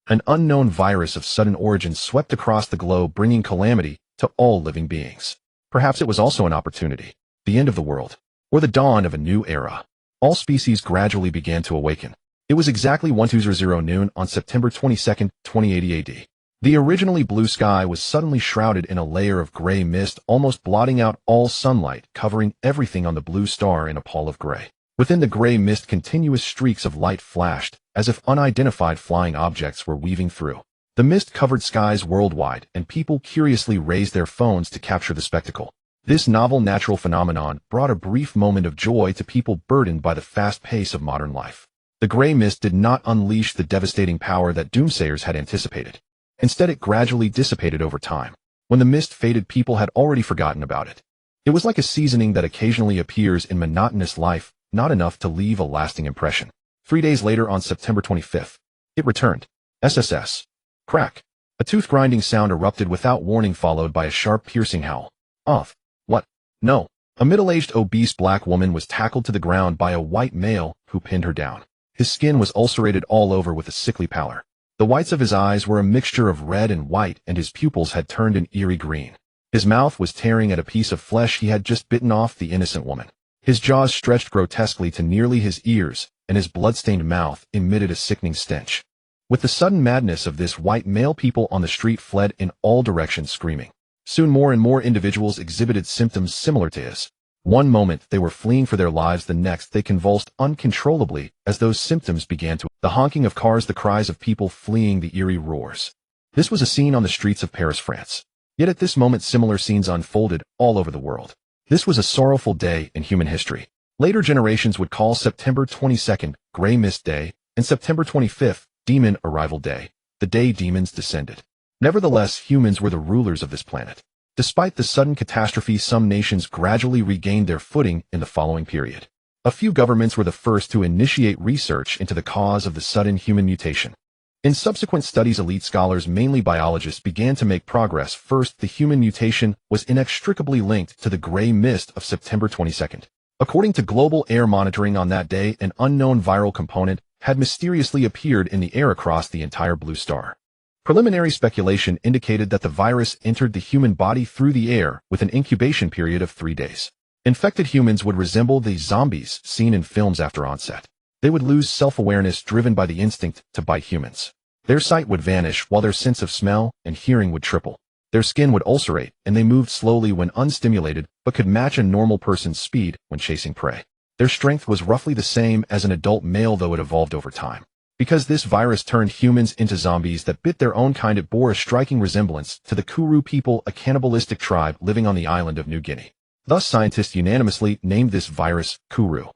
An unknown virus of sudden origin swept across the globe, bringing calamity to all living beings. Perhaps it was also an opportunity, the end of the world, or the dawn of a new era. All species gradually began to awaken. It was exactly 1200 noon on September 22, 2080 AD. The originally blue sky was suddenly shrouded in a layer of gray mist, almost blotting out all sunlight, covering everything on the blue star in a pall of gray. Within the gray mist, continuous streaks of light flashed, as if unidentified flying objects were weaving through. The mist covered skies worldwide, and people curiously raised their phones to capture the spectacle. This novel natural phenomenon brought a brief moment of joy to people burdened by the fast pace of modern life. The gray mist did not unleash the devastating power that doomsayers had anticipated. Instead, it gradually dissipated over time. When the mist faded, people had already forgotten about it. It was like a seasoning that occasionally appears in monotonous life, not enough to leave a lasting impression. 3 days later, on September 25th, it returned. SSS. Crack. A tooth-grinding sound erupted without warning, followed by a sharp, piercing howl. Off. What? No. A middle-aged, obese black woman was tackled to the ground by a white male who pinned her down. His skin was ulcerated all over with a sickly pallor. The whites of his eyes were a mixture of red and white, and his pupils had turned an eerie green. His mouth was tearing at a piece of flesh he had just bitten off the innocent woman. His jaws stretched grotesquely to nearly his ears, and his blood-stained mouth emitted a sickening stench. With the sudden madness of this white male, people on the street fled in all directions, screaming. Soon more and more individuals exhibited symptoms similar to his. One moment they were fleeing for their lives, the next they convulsed uncontrollably as those symptoms began to. The honking of cars, the cries of people fleeing, the eerie roars. This was a scene on the streets of Paris, France. Yet at this moment similar scenes unfolded all over the world. This was a sorrowful day in human history. Later generations would call September 22nd Gray Mist Day and September 25th Demon Arrival Day, the day demons descended. Nevertheless, humans were the rulers of this planet. Despite the sudden catastrophe, some nations gradually regained their footing in the following period. A few governments were the first to initiate research into the cause of the sudden human mutation. In subsequent studies, elite scholars, mainly biologists, began to make progress. First, the human mutation was inextricably linked to the gray mist of September 22nd. According to global air monitoring on that day, an unknown viral component had mysteriously appeared in the air across the entire blue star. Preliminary speculation indicated that the virus entered the human body through the air with an incubation period of 3 days. Infected humans would resemble the zombies seen in films after onset. They would lose self-awareness, driven by the instinct to bite humans. Their sight would vanish, while their sense of smell and hearing would triple. Their skin would ulcerate, and they moved slowly when unstimulated, but could match a normal person's speed when chasing prey. Their strength was roughly the same as an adult male, though it evolved over time. Because this virus turned humans into zombies that bit their own kind, it bore a striking resemblance to the Kuru people, a cannibalistic tribe living on the island of New Guinea. Thus, scientists unanimously named this virus Kuru.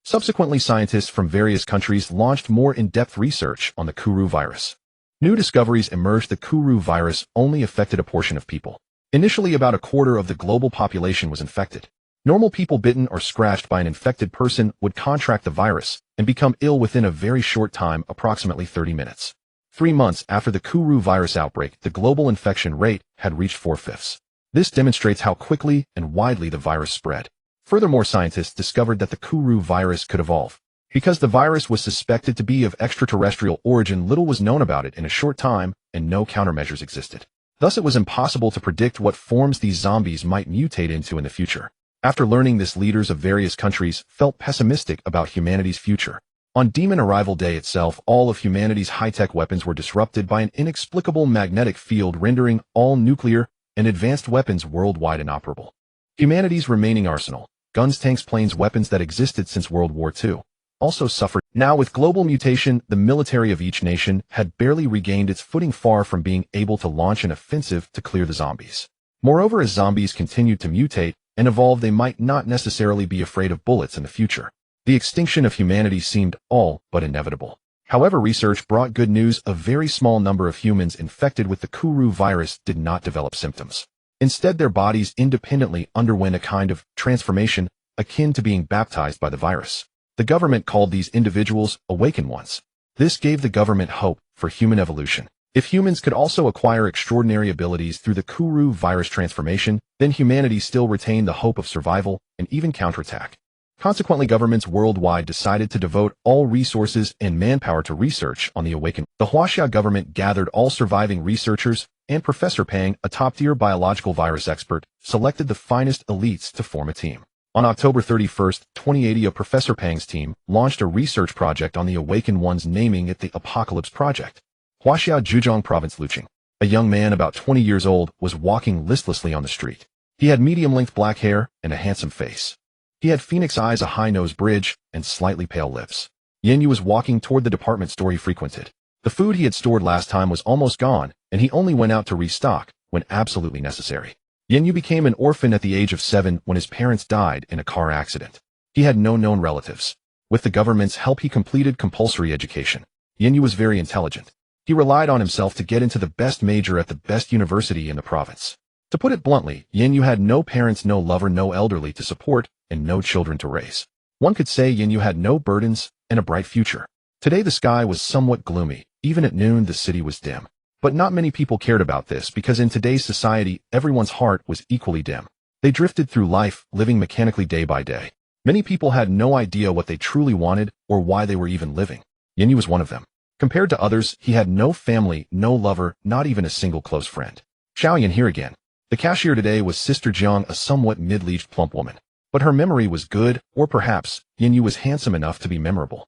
Subsequently, scientists from various countries launched more in-depth research on the Kuru virus. New discoveries emerged. The Kuru virus only affected a portion of people. Initially, about a quarter of the global population was infected. Normal people bitten or scratched by an infected person would contract the virus and become ill within a very short time, approximately 30 minutes. 3 months after the Kuru virus outbreak, the global infection rate had reached 4/5. This demonstrates how quickly and widely the virus spread. Furthermore, scientists discovered that the Kuru virus could evolve. Because the virus was suspected to be of extraterrestrial origin, little was known about it in a short time, and no countermeasures existed. Thus, it was impossible to predict what forms these zombies might mutate into in the future. After learning this, leaders of various countries felt pessimistic about humanity's future. On Demon Arrival Day itself, all of humanity's high-tech weapons were disrupted by an inexplicable magnetic field, rendering all nuclear and advanced weapons worldwide inoperable. Humanity's remaining arsenal, guns, tanks, planes, weapons that existed since World War II, also suffered. Now, with global mutation, the military of each nation had barely regained its footing, far from being able to launch an offensive to clear the zombies. Moreover, as zombies continued to mutate and evolve, they might not necessarily be afraid of bullets in the future. The extinction of humanity seemed all but inevitable. However, research brought good news. A very small number of humans infected with the Kuru virus did not develop symptoms. Instead, their bodies independently underwent a kind of transformation akin to being baptized by the virus. The government called these individuals awakened ones. This gave the government hope for human evolution. If humans could also acquire extraordinary abilities through the Kuru virus transformation, then humanity still retained the hope of survival and even counterattack. Consequently, governments worldwide decided to devote all resources and manpower to research on the awakened. The Huaxia government gathered all surviving researchers, and Professor Pang, a top-tier biological virus expert, selected the finest elites to form a team. On October 31, 2080, Professor Pang's team launched a research project on the awakened ones, naming it the Apocalypse Project. Huaxia Zhejiang Province. Luqing, a young man about 20 years old, was walking listlessly on the street. He had medium-length black hair and a handsome face. He had phoenix eyes, a high-nosed bridge, and slightly pale lips. Yan Yu was walking toward the department store he frequented. The food he had stored last time was almost gone, and he only went out to restock when absolutely necessary. Yan Yu became an orphan at the age of 7 when his parents died in a car accident. He had no known relatives. With the government's help, he completed compulsory education. Yan Yu was very intelligent. He relied on himself to get into the best major at the best university in the province. To put it bluntly, Yan Yu had no parents, no lover, no elderly to support, and no children to raise. One could say Yan Yu had no burdens and a bright future. Today the sky was somewhat gloomy. Even at noon the city was dim. But not many people cared about this, because in today's society everyone's heart was equally dim. They drifted through life, living mechanically day by day. Many people had no idea what they truly wanted or why they were even living. Yan Yu was one of them. Compared to others, he had no family, no lover, not even a single close friend. Xiaoyan here again. The cashier today was Sister Jiang, a somewhat mid-aged plump woman. But her memory was good, or perhaps Yan Yu was handsome enough to be memorable.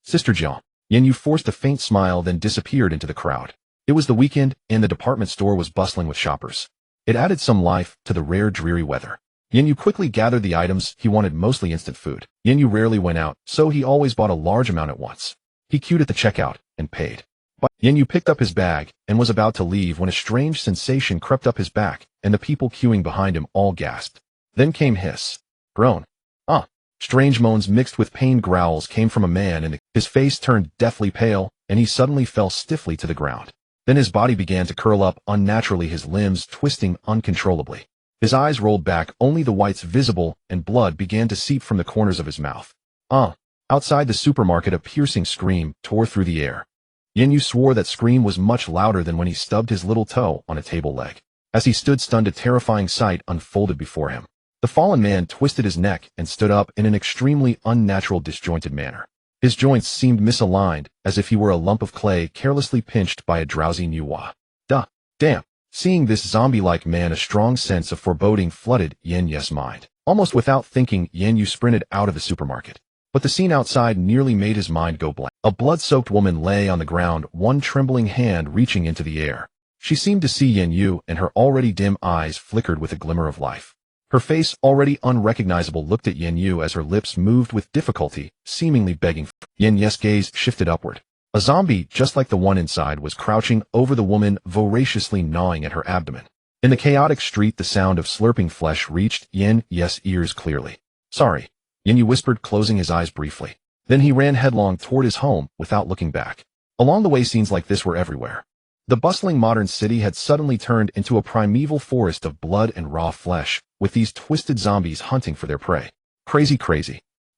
Sister Jiang. Yan Yu forced a faint smile, then disappeared into the crowd. It was the weekend, and the department store was bustling with shoppers. It added some life to the rare dreary weather. Yan Yu quickly gathered the items he wanted, mostly instant food. Yan Yu rarely went out, so he always bought a large amount at once. He queued at the checkout and paid. But Yan Yu picked up his bag and was about to leave when a strange sensation crept up his back, and the people queuing behind him all gasped. Then came hiss, groan, strange moans mixed with pained growls came from a man, and his face turned deathly pale, and he suddenly fell stiffly to the ground. Then his body began to curl up unnaturally, his limbs twisting uncontrollably. His eyes rolled back, only the whites visible, and blood began to seep from the corners of his mouth. Outside the supermarket, a piercing scream tore through the air. Yan Yu swore that scream was much louder than when he stubbed his little toe on a table leg. As he stood stunned, a terrifying sight unfolded before him. The fallen man twisted his neck and stood up in an extremely unnatural, disjointed manner. His joints seemed misaligned, as if he were a lump of clay carelessly pinched by a drowsy Nuwa. Damn. Seeing this zombie-like man, a strong sense of foreboding flooded Yan Yu's mind. Almost without thinking, Yan Yu sprinted out of the supermarket. But the scene outside nearly made his mind go blank. A blood-soaked woman lay on the ground, one trembling hand reaching into the air. She seemed to see Yan Yu, and her already dim eyes flickered with a glimmer of life. Her face, already unrecognizable, looked at Yan Yu as her lips moved with difficulty, seemingly begging. Yan Yu's gaze shifted upward. A zombie, just like the one inside, was crouching over the woman, voraciously gnawing at her abdomen. In the chaotic street, the sound of slurping flesh reached Yan Yu's ears clearly. Sorry, Yan Yu whispered, closing his eyes briefly. Then he ran headlong toward his home without looking back. Along the way, scenes like this were everywhere. The bustling modern city had suddenly turned into a primeval forest of blood and raw flesh, with these twisted zombies hunting for their prey. Crazy.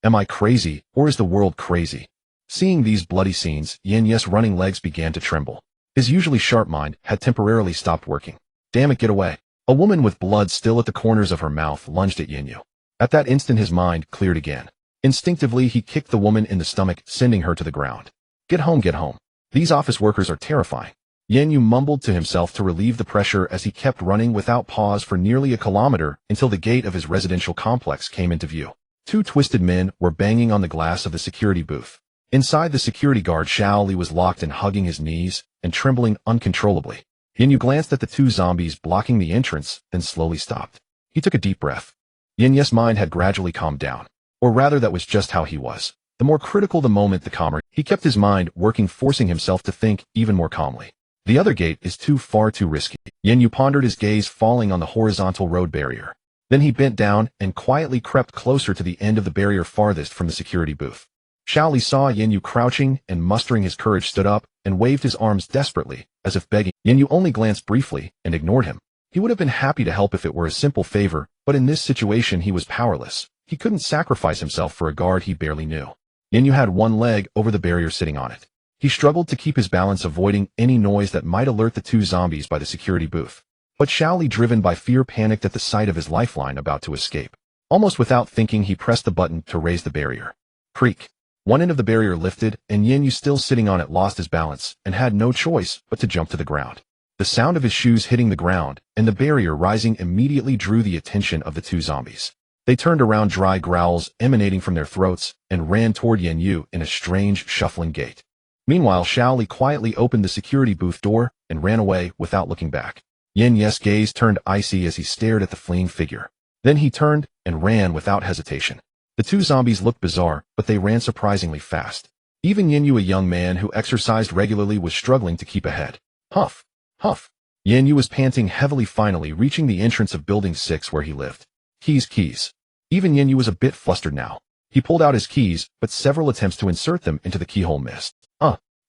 Am I crazy, or is the world crazy? Seeing these bloody scenes, Yan Yu's running legs began to tremble. His usually sharp mind had temporarily stopped working. Damn it, get away. A woman with blood still at the corners of her mouth lunged at Yan Yu. At that instant his mind cleared again. Instinctively he kicked the woman in the stomach, sending her to the ground. Get home. These office workers are terrifying. Yan Yu mumbled to himself to relieve the pressure as he kept running without pause for nearly a kilometer until the gate of his residential complex came into view. Two twisted men were banging on the glass of the security booth. Inside, the security guard Xiaoli was locked and hugging his knees and trembling uncontrollably. Yan Yu glanced at the two zombies blocking the entrance, then slowly stopped. He took a deep breath. Yan Yu's mind had gradually calmed down. Or rather, that was just how he was. The more critical the moment, the calmer. He kept his mind working, forcing himself to think even more calmly. The other gate is far too risky. Yan Yu pondered, his gaze falling on the horizontal road barrier. Then he bent down and quietly crept closer to the end of the barrier farthest from the security booth. Xiaoli saw Yan Yu crouching and, mustering his courage, stood up and waved his arms desperately, as if begging. Yan Yu only glanced briefly and ignored him. He would have been happy to help if it were a simple favor, but in this situation he was powerless. He couldn't sacrifice himself for a guard he barely knew. Yan Yu had one leg over the barrier, sitting on it. He struggled to keep his balance, avoiding any noise that might alert the two zombies by the security booth. But Xiaoli, driven by fear, panicked at the sight of his lifeline about to escape. Almost without thinking, he pressed the button to raise the barrier. Creak. One end of the barrier lifted, and Yan Yu, still sitting on it, lost his balance and had no choice but to jump to the ground. The sound of his shoes hitting the ground and the barrier rising immediately drew the attention of the two zombies. They turned around, dry growls emanating from their throats, and ran toward Yan Yu in a strange, shuffling gait. Meanwhile, Xiao Li quietly opened the security booth door and ran away without looking back. Yan Yu's gaze turned icy as he stared at the fleeing figure. Then he turned and ran without hesitation. The two zombies looked bizarre, but they ran surprisingly fast. Even Yan Yu, a young man who exercised regularly, was struggling to keep ahead. Huff! Huff! Yan Yu was panting heavily, finally reaching the entrance of Building 6 where he lived. Keys. Even Yan Yu was a bit flustered now. He pulled out his keys, but several attempts to insert them into the keyhole missed.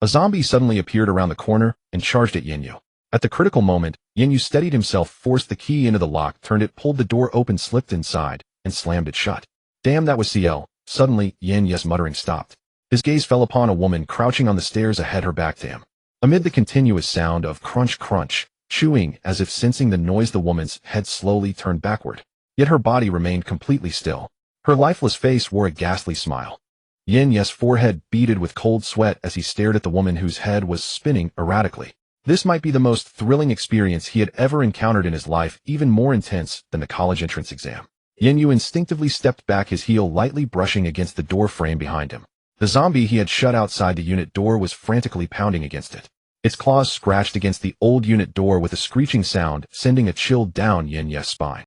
A zombie suddenly appeared around the corner and charged at Yan Yu. At the critical moment, Yan Yu steadied himself, forced the key into the lock, turned it, pulled the door open, slipped inside, and slammed it shut. Damn, that was CL. Suddenly, Yan Yu's muttering stopped. His gaze fell upon a woman crouching on the stairs ahead, her back to him. Amid the continuous sound of crunch, chewing, as if sensing the noise, the woman's head slowly turned backward. Yet her body remained completely still. Her lifeless face wore a ghastly smile. Yan Yu's forehead beaded with cold sweat as he stared at the woman whose head was spinning erratically. This might be the most thrilling experience he had ever encountered in his life, even more intense than the college entrance exam. Yan Yu instinctively stepped back, his heel lightly brushing against the door frame behind him. The zombie he had shut outside the unit door was frantically pounding against it. Its claws scratched against the old unit door with a screeching sound, sending a chill down Yan Yu's spine.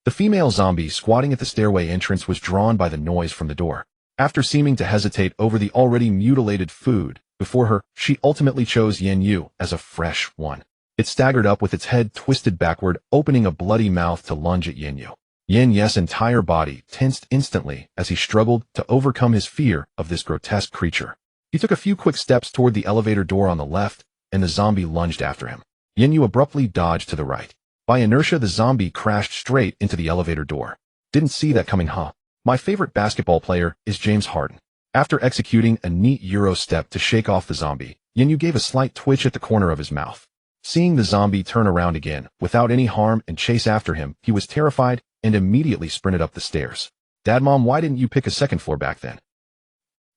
The female zombie squatting at the stairway entrance was drawn by the noise from the door. After seeming to hesitate over the already mutilated food before her, she ultimately chose Yan Yu as a fresh one. It staggered up with its head twisted backward, opening a bloody mouth to lunge at Yan Yu. Yan Yu's entire body tensed instantly as he struggled to overcome his fear of this grotesque creature. He took a few quick steps toward the elevator door on the left, and the zombie lunged after him. Yan Yu abruptly dodged to the right. By inertia, the zombie crashed straight into the elevator door. Didn't see that coming, huh? My favorite basketball player is James Harden. After executing a neat Euro step to shake off the zombie, Yan Yu gave a slight twitch at the corner of his mouth. Seeing the zombie turn around again, without any harm, and chase after him, he was terrified and immediately sprinted up the stairs. Dad, Mom, why didn't you pick a second floor back then?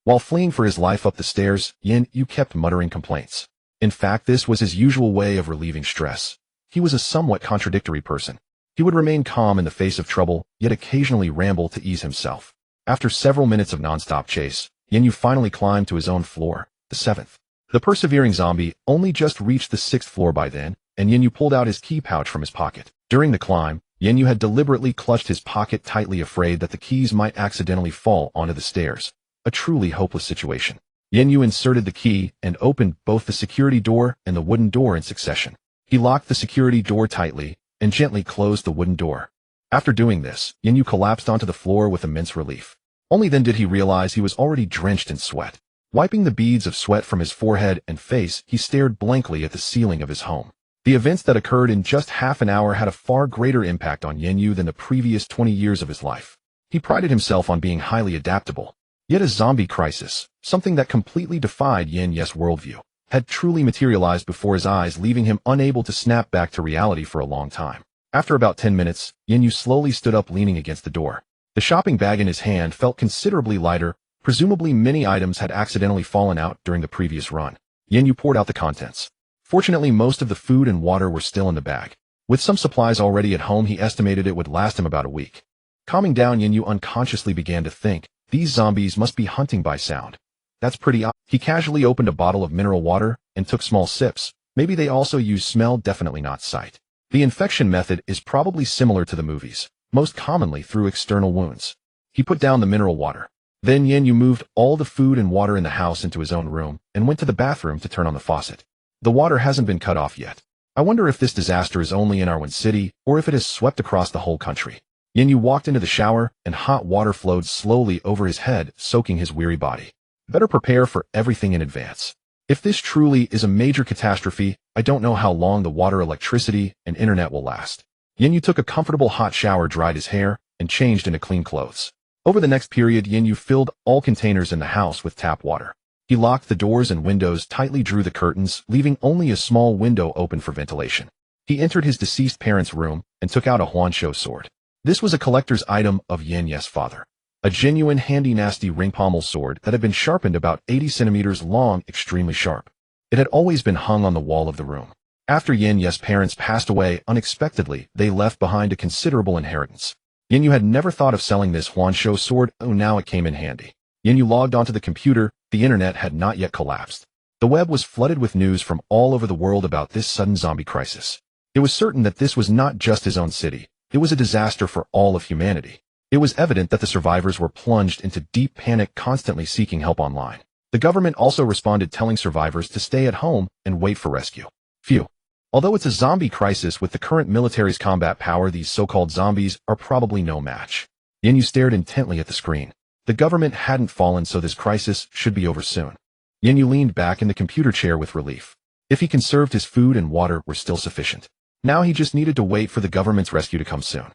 While fleeing for his life up the stairs, Yan Yu kept muttering complaints. In fact, this was his usual way of relieving stress. He was a somewhat contradictory person. He would remain calm in the face of trouble, yet occasionally ramble to ease himself. After several minutes of non-stop chase, Yan Yu finally climbed to his own floor, the 7th. The persevering zombie only just reached the 6th floor by then, and Yan Yu pulled out his key pouch from his pocket. During the climb, Yan Yu had deliberately clutched his pocket tightly, afraid that the keys might accidentally fall onto the stairs. A truly hopeless situation. Yan Yu inserted the key and opened both the security door and the wooden door in succession. He locked the security door tightly and gently closed the wooden door. After doing this, Yan Yu collapsed onto the floor with immense relief. Only then did he realize he was already drenched in sweat. Wiping the beads of sweat from his forehead and face, he stared blankly at the ceiling of his home. The events that occurred in just half an hour had a far greater impact on Yan Yu than the previous 20 years of his life. He prided himself on being highly adaptable. Yet a zombie crisis, something that completely defied Yan Yu's worldview, had truly materialized before his eyes, leaving him unable to snap back to reality for a long time. After about 10 minutes, Yan Yu slowly stood up, leaning against the door. The shopping bag in his hand felt considerably lighter. Presumably many items had accidentally fallen out during the previous run. Yan Yu poured out the contents. Fortunately, most of the food and water were still in the bag. With some supplies already at home, he estimated it would last him about a week. Calming down, Yan Yu unconsciously began to think, these zombies must be hunting by sound. That's pretty odd. He casually opened a bottle of mineral water and took small sips. Maybe they also use smell, definitely not sight. The infection method is probably similar to the movies, most commonly through external wounds. He put down the mineral water. Then Yan Yu moved all the food and water in the house into his own room and went to the bathroom to turn on the faucet. The water hasn't been cut off yet. I wonder if this disaster is only in our city or if it has swept across the whole country. Yan Yu walked into the shower and hot water flowed slowly over his head, soaking his weary body. Better prepare for everything in advance. If this truly is a major catastrophe, I don't know how long the water, electricity, and internet will last. Yan Yu took a comfortable hot shower, dried his hair, and changed into clean clothes. Over the next period, Yan Yu filled all containers in the house with tap water. He locked the doors and windows, tightly drew the curtains, leaving only a small window open for ventilation. He entered his deceased parents' room and took out a Huansho sword. This was a collector's item of Yan Yu's father. A genuine handy-nasty ring-pommel sword that had been sharpened about 80 centimeters long, extremely sharp. It had always been hung on the wall of the room. After Yan Yu's parents passed away unexpectedly, they left behind a considerable inheritance. Yan Yu had never thought of selling this Huansho sword, oh now it came in handy. Yan Yu logged onto the computer. The internet had not yet collapsed. The web was flooded with news from all over the world about this sudden zombie crisis. It was certain that this was not just his own city. It was a disaster for all of humanity. It was evident that the survivors were plunged into deep panic, constantly seeking help online. The government also responded, telling survivors to stay at home and wait for rescue. Phew. Although it's a zombie crisis, with the current military's combat power, these so-called zombies are probably no match. Yan Yu stared intently at the screen. The government hadn't fallen, so this crisis should be over soon. Yan Yu leaned back in the computer chair with relief. If he conserved, his food and water were still sufficient. Now he just needed to wait for the government's rescue to come soon.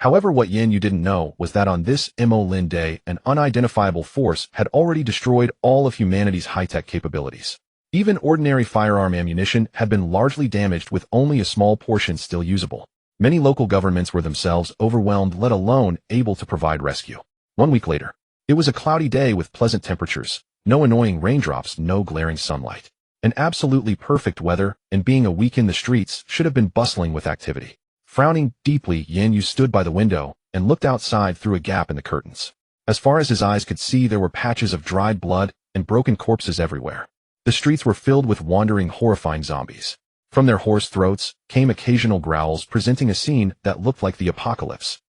However, what Yan Yu didn't know was that on this Mo-Lin day, an unidentifiable force had already destroyed all of humanity's high-tech capabilities. Even ordinary firearm ammunition had been largely damaged, with only a small portion still usable. Many local governments were themselves overwhelmed, let alone able to provide rescue. 1 week later, it was a cloudy day with pleasant temperatures, no annoying raindrops, no glaring sunlight. An absolutely perfect weather, and being a week in the streets should have been bustling with activity. Frowning deeply, Yan Yu stood by the window and looked outside through a gap in the curtains. As far as his eyes could see, there were patches of dried blood and broken corpses everywhere. The streets were filled with wandering, horrifying zombies. From their hoarse throats came occasional growls, presenting a scene that looked like the apocalypse.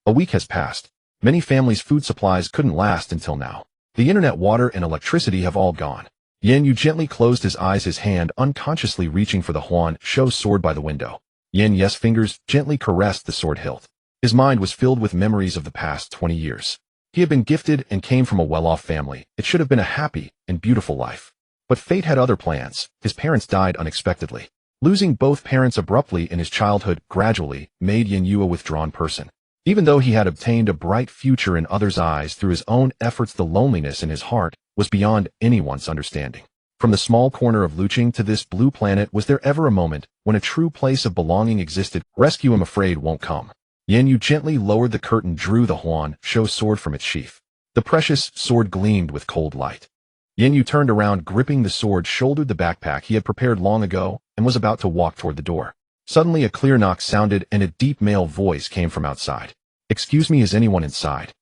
A week has passed. Many families' food supplies couldn't last until now. The internet, water, and electricity have all gone. Yan Yu gently closed his eyes, his hand unconsciously reaching for the Huansho sword by the window. Yan Yu's fingers gently caressed the sword hilt. His mind was filled with memories of the past 20 years. He had been gifted and came from a well-off family. It should have been a happy and beautiful life. But fate had other plans. His parents died unexpectedly. Losing both parents abruptly in his childhood gradually made Yan Yu a withdrawn person. Even though he had obtained a bright future in others' eyes through his own efforts, the loneliness in his heart was beyond anyone's understanding. From the small corner of Luching to this blue planet, was there ever a moment when a true place of belonging existed? Rescue, I'm afraid, won't come. Yan Yu gently lowered the curtain, drew the Huansho sword from its sheath. The precious sword gleamed with cold light. Yan Yu turned around, gripping the sword, shouldered the backpack he had prepared long ago, and was about to walk toward the door. Suddenly a clear knock sounded, and a deep male voice came from outside. "Excuse me, is anyone inside?"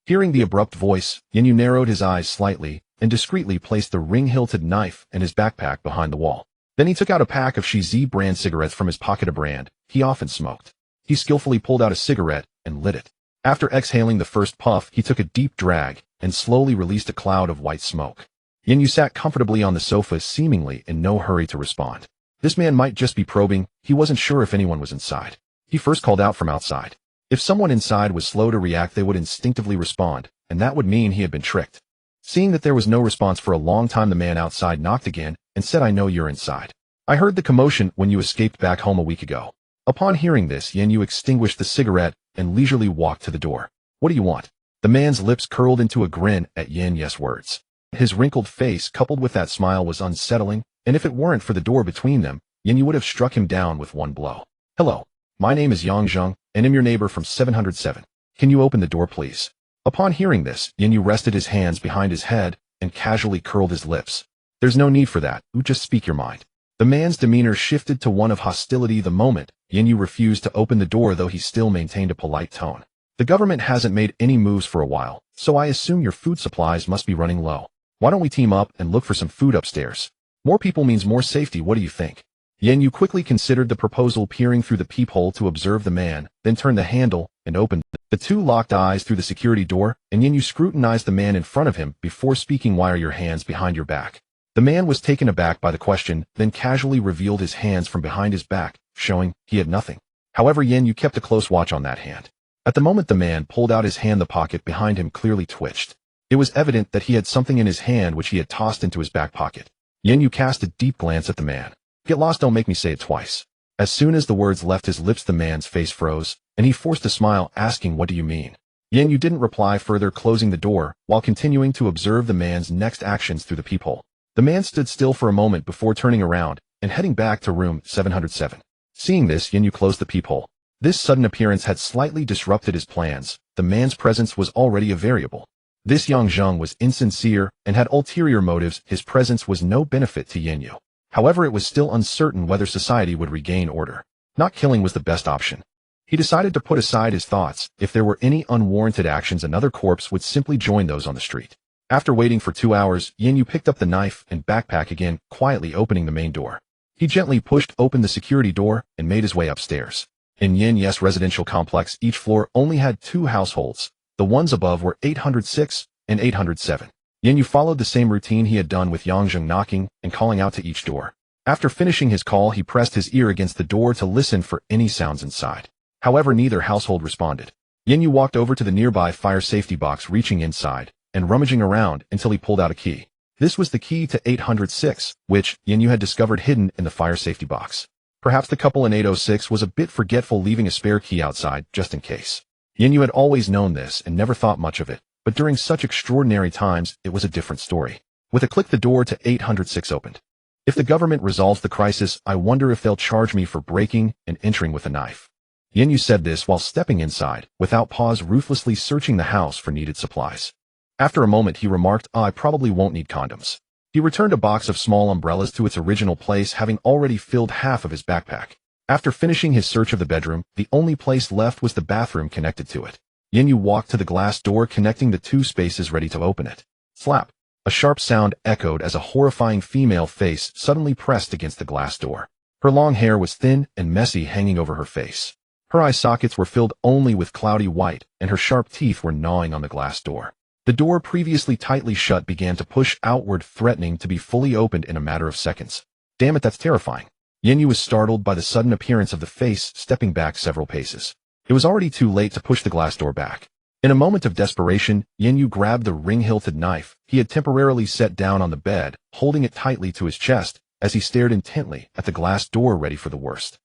Hearing the abrupt voice, Yan Yu narrowed his eyes slightly and discreetly placed the ring-hilted knife and his backpack behind the wall. Then he took out a pack of Shizi brand cigarettes from his pocket, a brand he often smoked. He skillfully pulled out a cigarette and lit it. After exhaling the first puff, he took a deep drag and slowly released a cloud of white smoke. Yan Yu sat comfortably on the sofa, seemingly in no hurry to respond. This man might just be probing. He wasn't sure if anyone was inside. He first called out from outside. If someone inside was slow to react, they would instinctively respond, and that would mean he had been tricked. Seeing that there was no response for a long time, the man outside knocked again and said, "I know you're inside. I heard the commotion when you escaped back home a week ago." Upon hearing this, Yan Yu extinguished the cigarette and leisurely walked to the door. "What do you want?" The man's lips curled into a grin at Yan Yu's words. His wrinkled face, coupled with that smile, was unsettling, and if it weren't for the door between them, Yan Yu would have struck him down with one blow. "Hello. My name is Yang Zheng, and I'm your neighbor from 707. Can you open the door, please?" Upon hearing this, Yan Yu rested his hands behind his head and casually curled his lips. "There's no need for that. Just speak your mind." The man's demeanor shifted to one of hostility the moment Yan Yu refused to open the door, though he still maintained a polite tone. "The government hasn't made any moves for a while, so I assume your food supplies must be running low. Why don't we team up and look for some food upstairs? More people means more safety. What do you think?" Yan Yu quickly considered the proposal, peering through the peephole to observe the man, then turned the handle and opened. The two locked eyes through the security door, and Yan Yu scrutinized the man in front of him before speaking. "Why are your hands behind your back?" The man was taken aback by the question, then casually revealed his hands from behind his back, showing he had nothing. However, Yan Yu kept a close watch on that hand. At the moment the man pulled out his hand, the pocket behind him clearly twitched. It was evident that he had something in his hand which he had tossed into his back pocket. Yan Yu cast a deep glance at the man. "Get lost, don't make me say it twice." As soon as the words left his lips, the man's face froze, and he forced a smile, asking, "What do you mean?" Yan Yu didn't reply further, closing the door, while continuing to observe the man's next actions through the peephole. The man stood still for a moment before turning around and heading back to room 707. Seeing this, Yan Yu closed the peephole. This sudden appearance had slightly disrupted his plans. The man's presence was already a variable. This Yang Zheng was insincere and had ulterior motives. His presence was no benefit to Yan Yu. However, it was still uncertain whether society would regain order. Not killing was the best option. He decided to put aside his thoughts. If there were any unwarranted actions, another corpse would simply join those on the street. After waiting for 2 hours, Yan Yu picked up the knife and backpack again, quietly opening the main door. He gently pushed open the security door and made his way upstairs. In Yan Yu's residential complex, each floor only had 2 households. The ones above were 806 and 807. Yan Yu followed the same routine he had done with Yang Zheng, knocking and calling out to each door. After finishing his call, he pressed his ear against the door to listen for any sounds inside. However, neither household responded. Yan Yu walked over to the nearby fire safety box, reaching inside and rummaging around until he pulled out a key. This was the key to 806, which Yan Yu had discovered hidden in the fire safety box. Perhaps the couple in 806 was a bit forgetful, leaving a spare key outside just in case. Yan Yu had always known this and never thought much of it, but during such extraordinary times, it was a different story. With a click, the door to 806 opened. If the government resolves the crisis, I wonder if they'll charge me for breaking and entering with a knife. Yan Yu said this while stepping inside, without pause, ruthlessly searching the house for needed supplies. After a moment, he remarked, I probably won't need condoms. He returned a box of small umbrellas to its original place, having already filled half of his backpack. After finishing his search of the bedroom, the only place left was the bathroom connected to it. Yan Yu walked to the glass door connecting the 2 spaces, ready to open it. Slap! A sharp sound echoed as a horrifying female face suddenly pressed against the glass door. Her long hair was thin and messy, hanging over her face. Her eye sockets were filled only with cloudy white, and her sharp teeth were gnawing on the glass door. The door, previously tightly shut, began to push outward, threatening to be fully opened in a matter of seconds. Damn it, that's terrifying. Yan Yu was startled by the sudden appearance of the face, stepping back several paces. It was already too late to push the glass door back. In a moment of desperation, Yan Yu grabbed the ring-hilted knife he had temporarily set down on the bed, holding it tightly to his chest as he stared intently at the glass door, ready for the worst.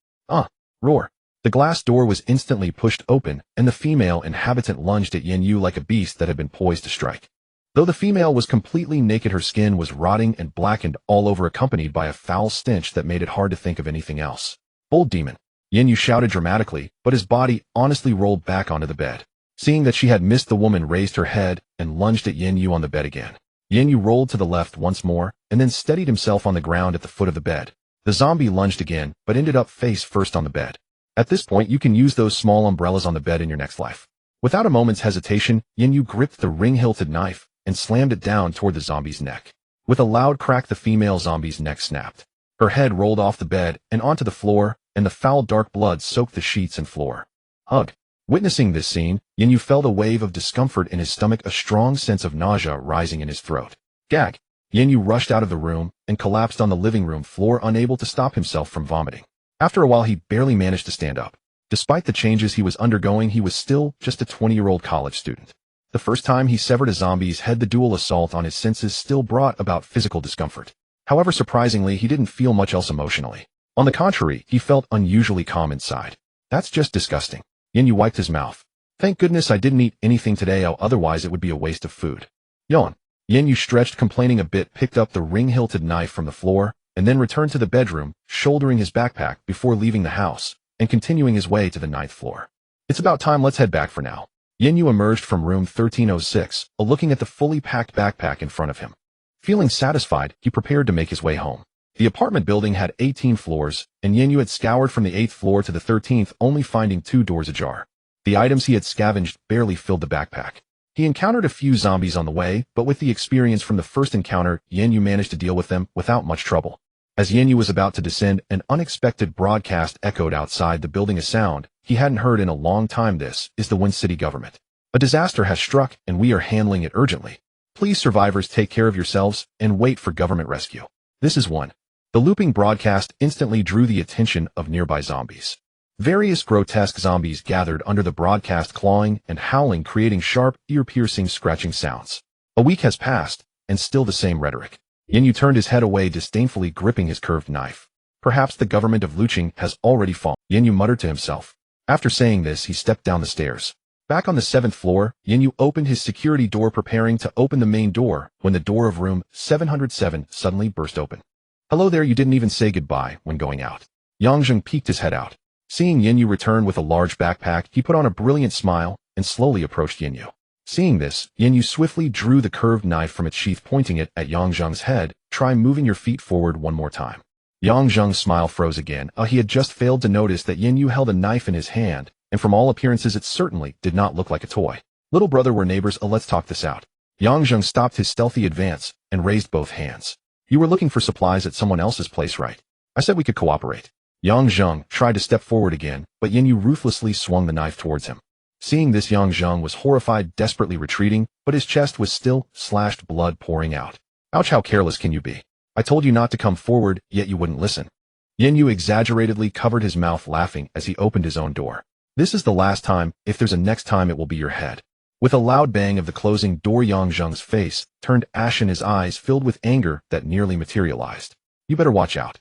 Roar. The glass door was instantly pushed open, and the female inhabitant lunged at Yan Yu like a beast that had been poised to strike. Though the female was completely naked, her skin was rotting and blackened all over, accompanied by a foul stench that made it hard to think of anything else. Bold demon! Yan Yu shouted dramatically, but his body honestly rolled back onto the bed. Seeing that she had missed, the woman raised her head and lunged at Yan Yu on the bed again. Yan Yu rolled to the left once more, and then steadied himself on the ground at the foot of the bed. The zombie lunged again, but ended up face first on the bed. At this point, you can use those small umbrellas on the bed in your next life. Without a moment's hesitation, Yan Yu gripped the ring-hilted knife and slammed it down toward the zombie's neck. With a loud crack, the female zombie's neck snapped. Her head rolled off the bed and onto the floor, and the foul dark blood soaked the sheets and floor. Ugh! Witnessing this scene, Yan Yu felt a wave of discomfort in his stomach, a strong sense of nausea rising in his throat. Gag! Yan Yu rushed out of the room and collapsed on the living room floor, unable to stop himself from vomiting. After a while, he barely managed to stand up. Despite the changes he was undergoing, he was still just a 20-year-old college student. The first time he severed a zombie's head, the dual assault on his senses still brought about physical discomfort. However, surprisingly, he didn't feel much else emotionally. On the contrary, he felt unusually calm inside. That's just disgusting. Yan Yu wiped his mouth. Thank goodness I didn't eat anything today, otherwise it would be a waste of food. Yawn. Yan Yu stretched, complaining a bit, picked up the ring-hilted knife from the floor, and then returned to the bedroom, shouldering his backpack before leaving the house and continuing his way to the 9th floor. It's about time, let's head back for now. Yan Yu emerged from room 1306, looking at the fully packed backpack in front of him. Feeling satisfied, he prepared to make his way home. The apartment building had 18 floors, and Yan Yu had scoured from the 8th floor to the 13th, only finding 2 doors ajar. The items he had scavenged barely filled the backpack. He encountered a few zombies on the way, but with the experience from the first encounter, Yan Yu managed to deal with them without much trouble. As Yan Yu was about to descend, an unexpected broadcast echoed outside the building, a sound he hadn't heard in a long time. This is the Wind City government. A disaster has struck, and we are handling it urgently. Please, survivors, take care of yourselves and wait for government rescue. This is one. The looping broadcast instantly drew the attention of nearby zombies. Various grotesque zombies gathered under the broadcast, clawing and howling, creating sharp, ear-piercing, scratching sounds. A week has passed, and still the same rhetoric. Yan Yu turned his head away, disdainfully gripping his curved knife. Perhaps the government of Luqing has already fallen, Yan Yu muttered to himself. After saying this, he stepped down the stairs. Back on the 7th floor, Yan Yu opened his security door, preparing to open the main door, when the door of room 707 suddenly burst open. Hello there, you didn't even say goodbye when going out. Yang Zheng peeked his head out. Seeing Yan Yu return with a large backpack, he put on a brilliant smile and slowly approached Yan Yu. Seeing this, Yan Yu swiftly drew the curved knife from its sheath, pointing it at Yang Zheng's head. Try moving your feet forward one more time. Yang Zheng's smile froze again. He had just failed to notice that Yan Yu held a knife in his hand, and from all appearances it certainly did not look like a toy. Little brother, we're neighbors, let's talk this out. Yang Zheng stopped his stealthy advance and raised both hands. You were looking for supplies at someone else's place, right? I said we could cooperate. Yang Zheng tried to step forward again, but Yan Yu ruthlessly swung the knife towards him. Seeing this, Yang Zheng was horrified, desperately retreating, but his chest was still slashed, blood pouring out. Ouch, how careless can you be? I told you not to come forward, yet you wouldn't listen. Yan Yu exaggeratedly covered his mouth, laughing as he opened his own door. This is the last time. If there's a next time, it will be your head. With a loud bang of the closing door, Yang Zheng's face turned ashen, his eyes filled with anger that nearly materialized. You better watch out.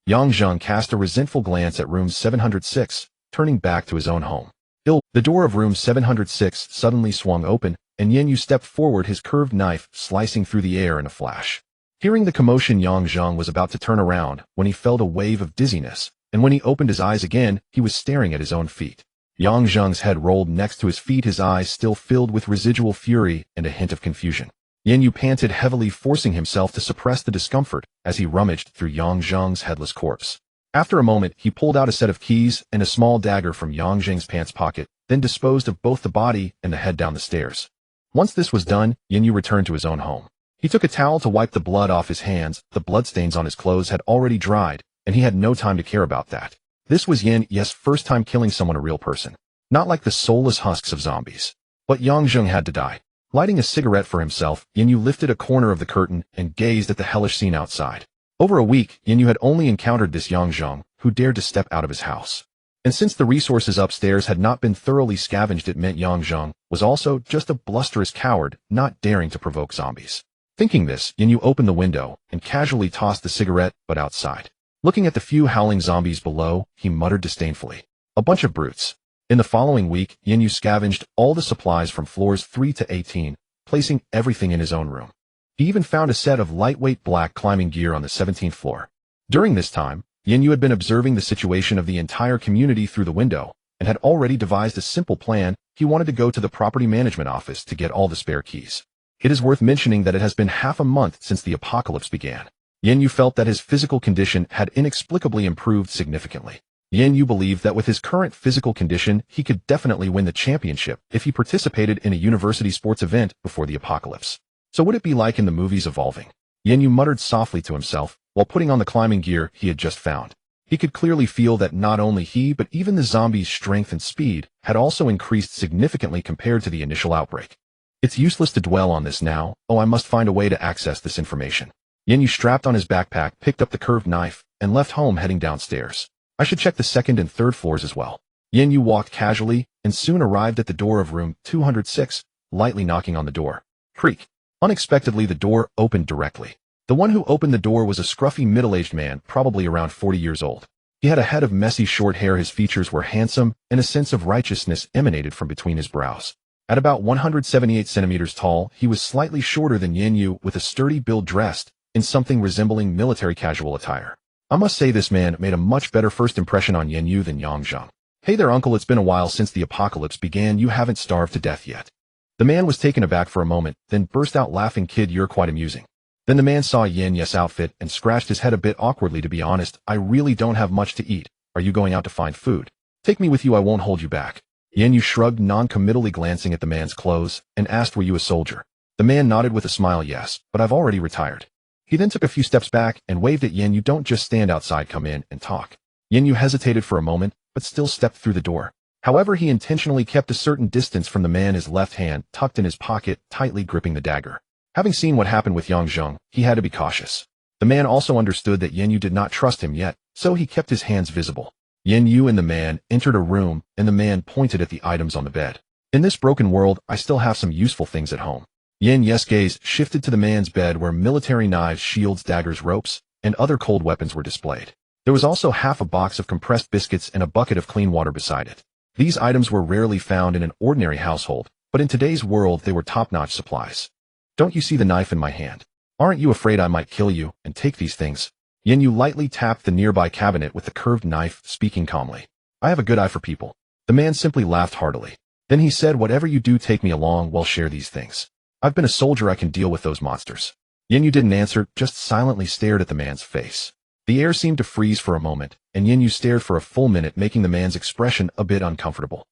Yang Zheng cast a resentful glance at room 706, turning back to his own home. The door of room 706 suddenly swung open, and Yan Yu stepped forward, his curved knife slicing through the air in a flash. Hearing the commotion, Yang Zheng was about to turn around when he felt a wave of dizziness, and when he opened his eyes again, he was staring at his own feet. Yang Zheng's head rolled next to his feet, his eyes still filled with residual fury and a hint of confusion. Yan Yu panted heavily, forcing himself to suppress the discomfort as he rummaged through Yang Zheng's headless corpse. After a moment, he pulled out a set of keys and a small dagger from Yang Zheng's pants pocket, then disposed of both the body and the head down the stairs. Once this was done, Yan Yu returned to his own home. He took a towel to wipe the blood off his hands. The bloodstains on his clothes had already dried, and he had no time to care about that. This was Yan Yu's first time killing someone, a real person. Not like the soulless husks of zombies. But Yang Zheng had to die. Lighting a cigarette for himself, Yan Yu lifted a corner of the curtain and gazed at the hellish scene outside. Over a week, Yan Yu had only encountered this Yang Zheng, who dared to step out of his house. And since the resources upstairs had not been thoroughly scavenged, it meant Yang Zheng was also just a blusterous coward, not daring to provoke zombies. Thinking this, Yan Yu opened the window and casually tossed the cigarette butt outside. Looking at the few howling zombies below, he muttered disdainfully, "A bunch of brutes." In the following week, Yan Yu scavenged all the supplies from floors 3 to 18, placing everything in his own room. He even found a set of lightweight black climbing gear on the 17th floor. During this time, Yan Yu had been observing the situation of the entire community through the window and had already devised a simple plan. He wanted to go to the property management office to get all the spare keys. It is worth mentioning that it has been half a month since the apocalypse began. Yan Yu felt that his physical condition had inexplicably improved significantly. Yan Yu believed that with his current physical condition, he could definitely win the championship if he participated in a university sports event before the apocalypse. So would it be like in the movies Evolving? Yan Yu muttered softly to himself while putting on the climbing gear he had just found. He could clearly feel that not only he but even the zombies' strength and speed had also increased significantly compared to the initial outbreak. It's useless to dwell on this now. I must find a way to access this information. Yan Yu strapped on his backpack, picked up the curved knife, and left home, heading downstairs. I should check the second and third floors as well. Yan Yu walked casually and soon arrived at the door of room 206, lightly knocking on the door. Creak. Unexpectedly, the door opened directly. The one who opened the door was a scruffy middle-aged man, probably around 40 years old. He had a head of messy short hair, his features were handsome, and a sense of righteousness emanated from between his brows. At about 178 centimeters tall, he was slightly shorter than Yan Yu, with a sturdy build, dressed in something resembling military casual attire. I must say this man made a much better first impression on Yan Yu than Yang Zheng. Hey there, uncle, it's been a while since the apocalypse began. You haven't starved to death yet. The man was taken aback for a moment, then burst out laughing. Kid, you're quite amusing. Then the man saw Yan Yu's outfit and scratched his head a bit awkwardly. To be honest, I really don't have much to eat. Are you going out to find food? Take me with you, I won't hold you back. Yan Yu shrugged non-committally, glancing at the man's clothes, and asked, were you a soldier? The man nodded with a smile. Yes, but I've already retired. He then took a few steps back and waved at Yan Yu. Don't just stand outside, come in and talk. Yan Yu hesitated for a moment, but still stepped through the door. However, he intentionally kept a certain distance from the man, his left hand tucked in his pocket, tightly gripping the dagger. Having seen what happened with Yang Zheng, he had to be cautious. The man also understood that Yan Yu did not trust him yet, so he kept his hands visible. Yan Yu and the man entered a room, and the man pointed at the items on the bed. In this broken world, I still have some useful things at home. Yan Yu's gaze shifted to the man's bed, where military knives, shields, daggers, ropes, and other cold weapons were displayed. There was also half a box of compressed biscuits and a bucket of clean water beside it. These items were rarely found in an ordinary household, but in today's world they were top-notch supplies. Don't you see the knife in my hand? Aren't you afraid I might kill you and take these things? Yan Yu lightly tapped the nearby cabinet with the curved knife, speaking calmly. I have a good eye for people. The man simply laughed heartily. Then he said, whatever you do, take me along, we'll share these things. I've been a soldier, I can deal with those monsters. Yan Yu didn't answer, just silently stared at the man's face. The air seemed to freeze for a moment, and Yan Yu stared for a full minute, making the man's expression a bit uncomfortable.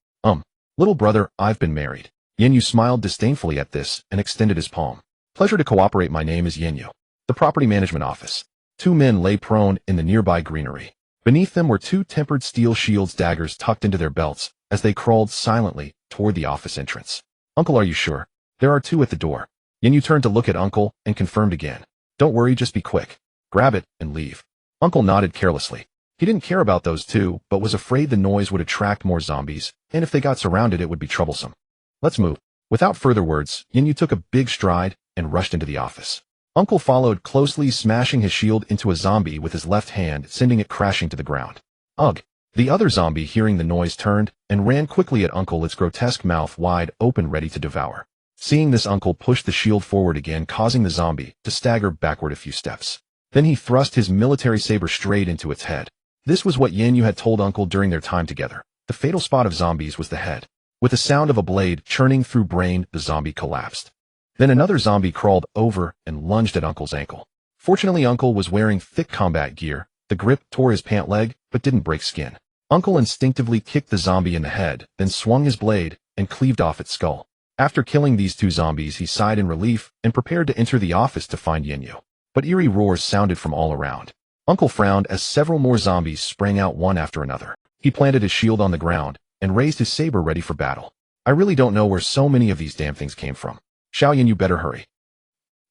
Little brother, I've been married. Yan Yu smiled disdainfully at this and extended his palm. Pleasure to cooperate, my name is Yan Yu. The property management office. Two men lay prone in the nearby greenery. Beneath them were two tempered steel shields, daggers tucked into their belts, as they crawled silently toward the office entrance. Uncle, are you sure? There are two at the door. Yan Yu turned to look at Uncle and confirmed again. Don't worry, just be quick. Grab it and leave. Uncle nodded carelessly. He didn't care about those two, but was afraid the noise would attract more zombies, and if they got surrounded it would be troublesome. Let's move. Without further words, Yan Yu took a big stride and rushed into the office. Uncle followed closely, smashing his shield into a zombie with his left hand, sending it crashing to the ground. Ugh! The other zombie, hearing the noise, turned and ran quickly at Uncle, its grotesque mouth wide open, ready to devour. Seeing this, Uncle pushed the shield forward again, causing the zombie to stagger backward a few steps. Then he thrust his military saber straight into its head. This was what Yan Yu had told Uncle during their time together. The fatal spot of zombies was the head. With the sound of a blade churning through brain, the zombie collapsed. Then another zombie crawled over and lunged at Uncle's ankle. Fortunately, Uncle was wearing thick combat gear. The grip tore his pant leg, but didn't break skin. Uncle instinctively kicked the zombie in the head, then swung his blade and cleaved off its skull. After killing these two zombies, he sighed in relief and prepared to enter the office to find Yan Yu. But eerie roars sounded from all around. Uncle frowned as several more zombies sprang out one after another. He planted his shield on the ground and raised his saber ready for battle. I really don't know where so many of these damn things came from. Xiao Yan, you better hurry.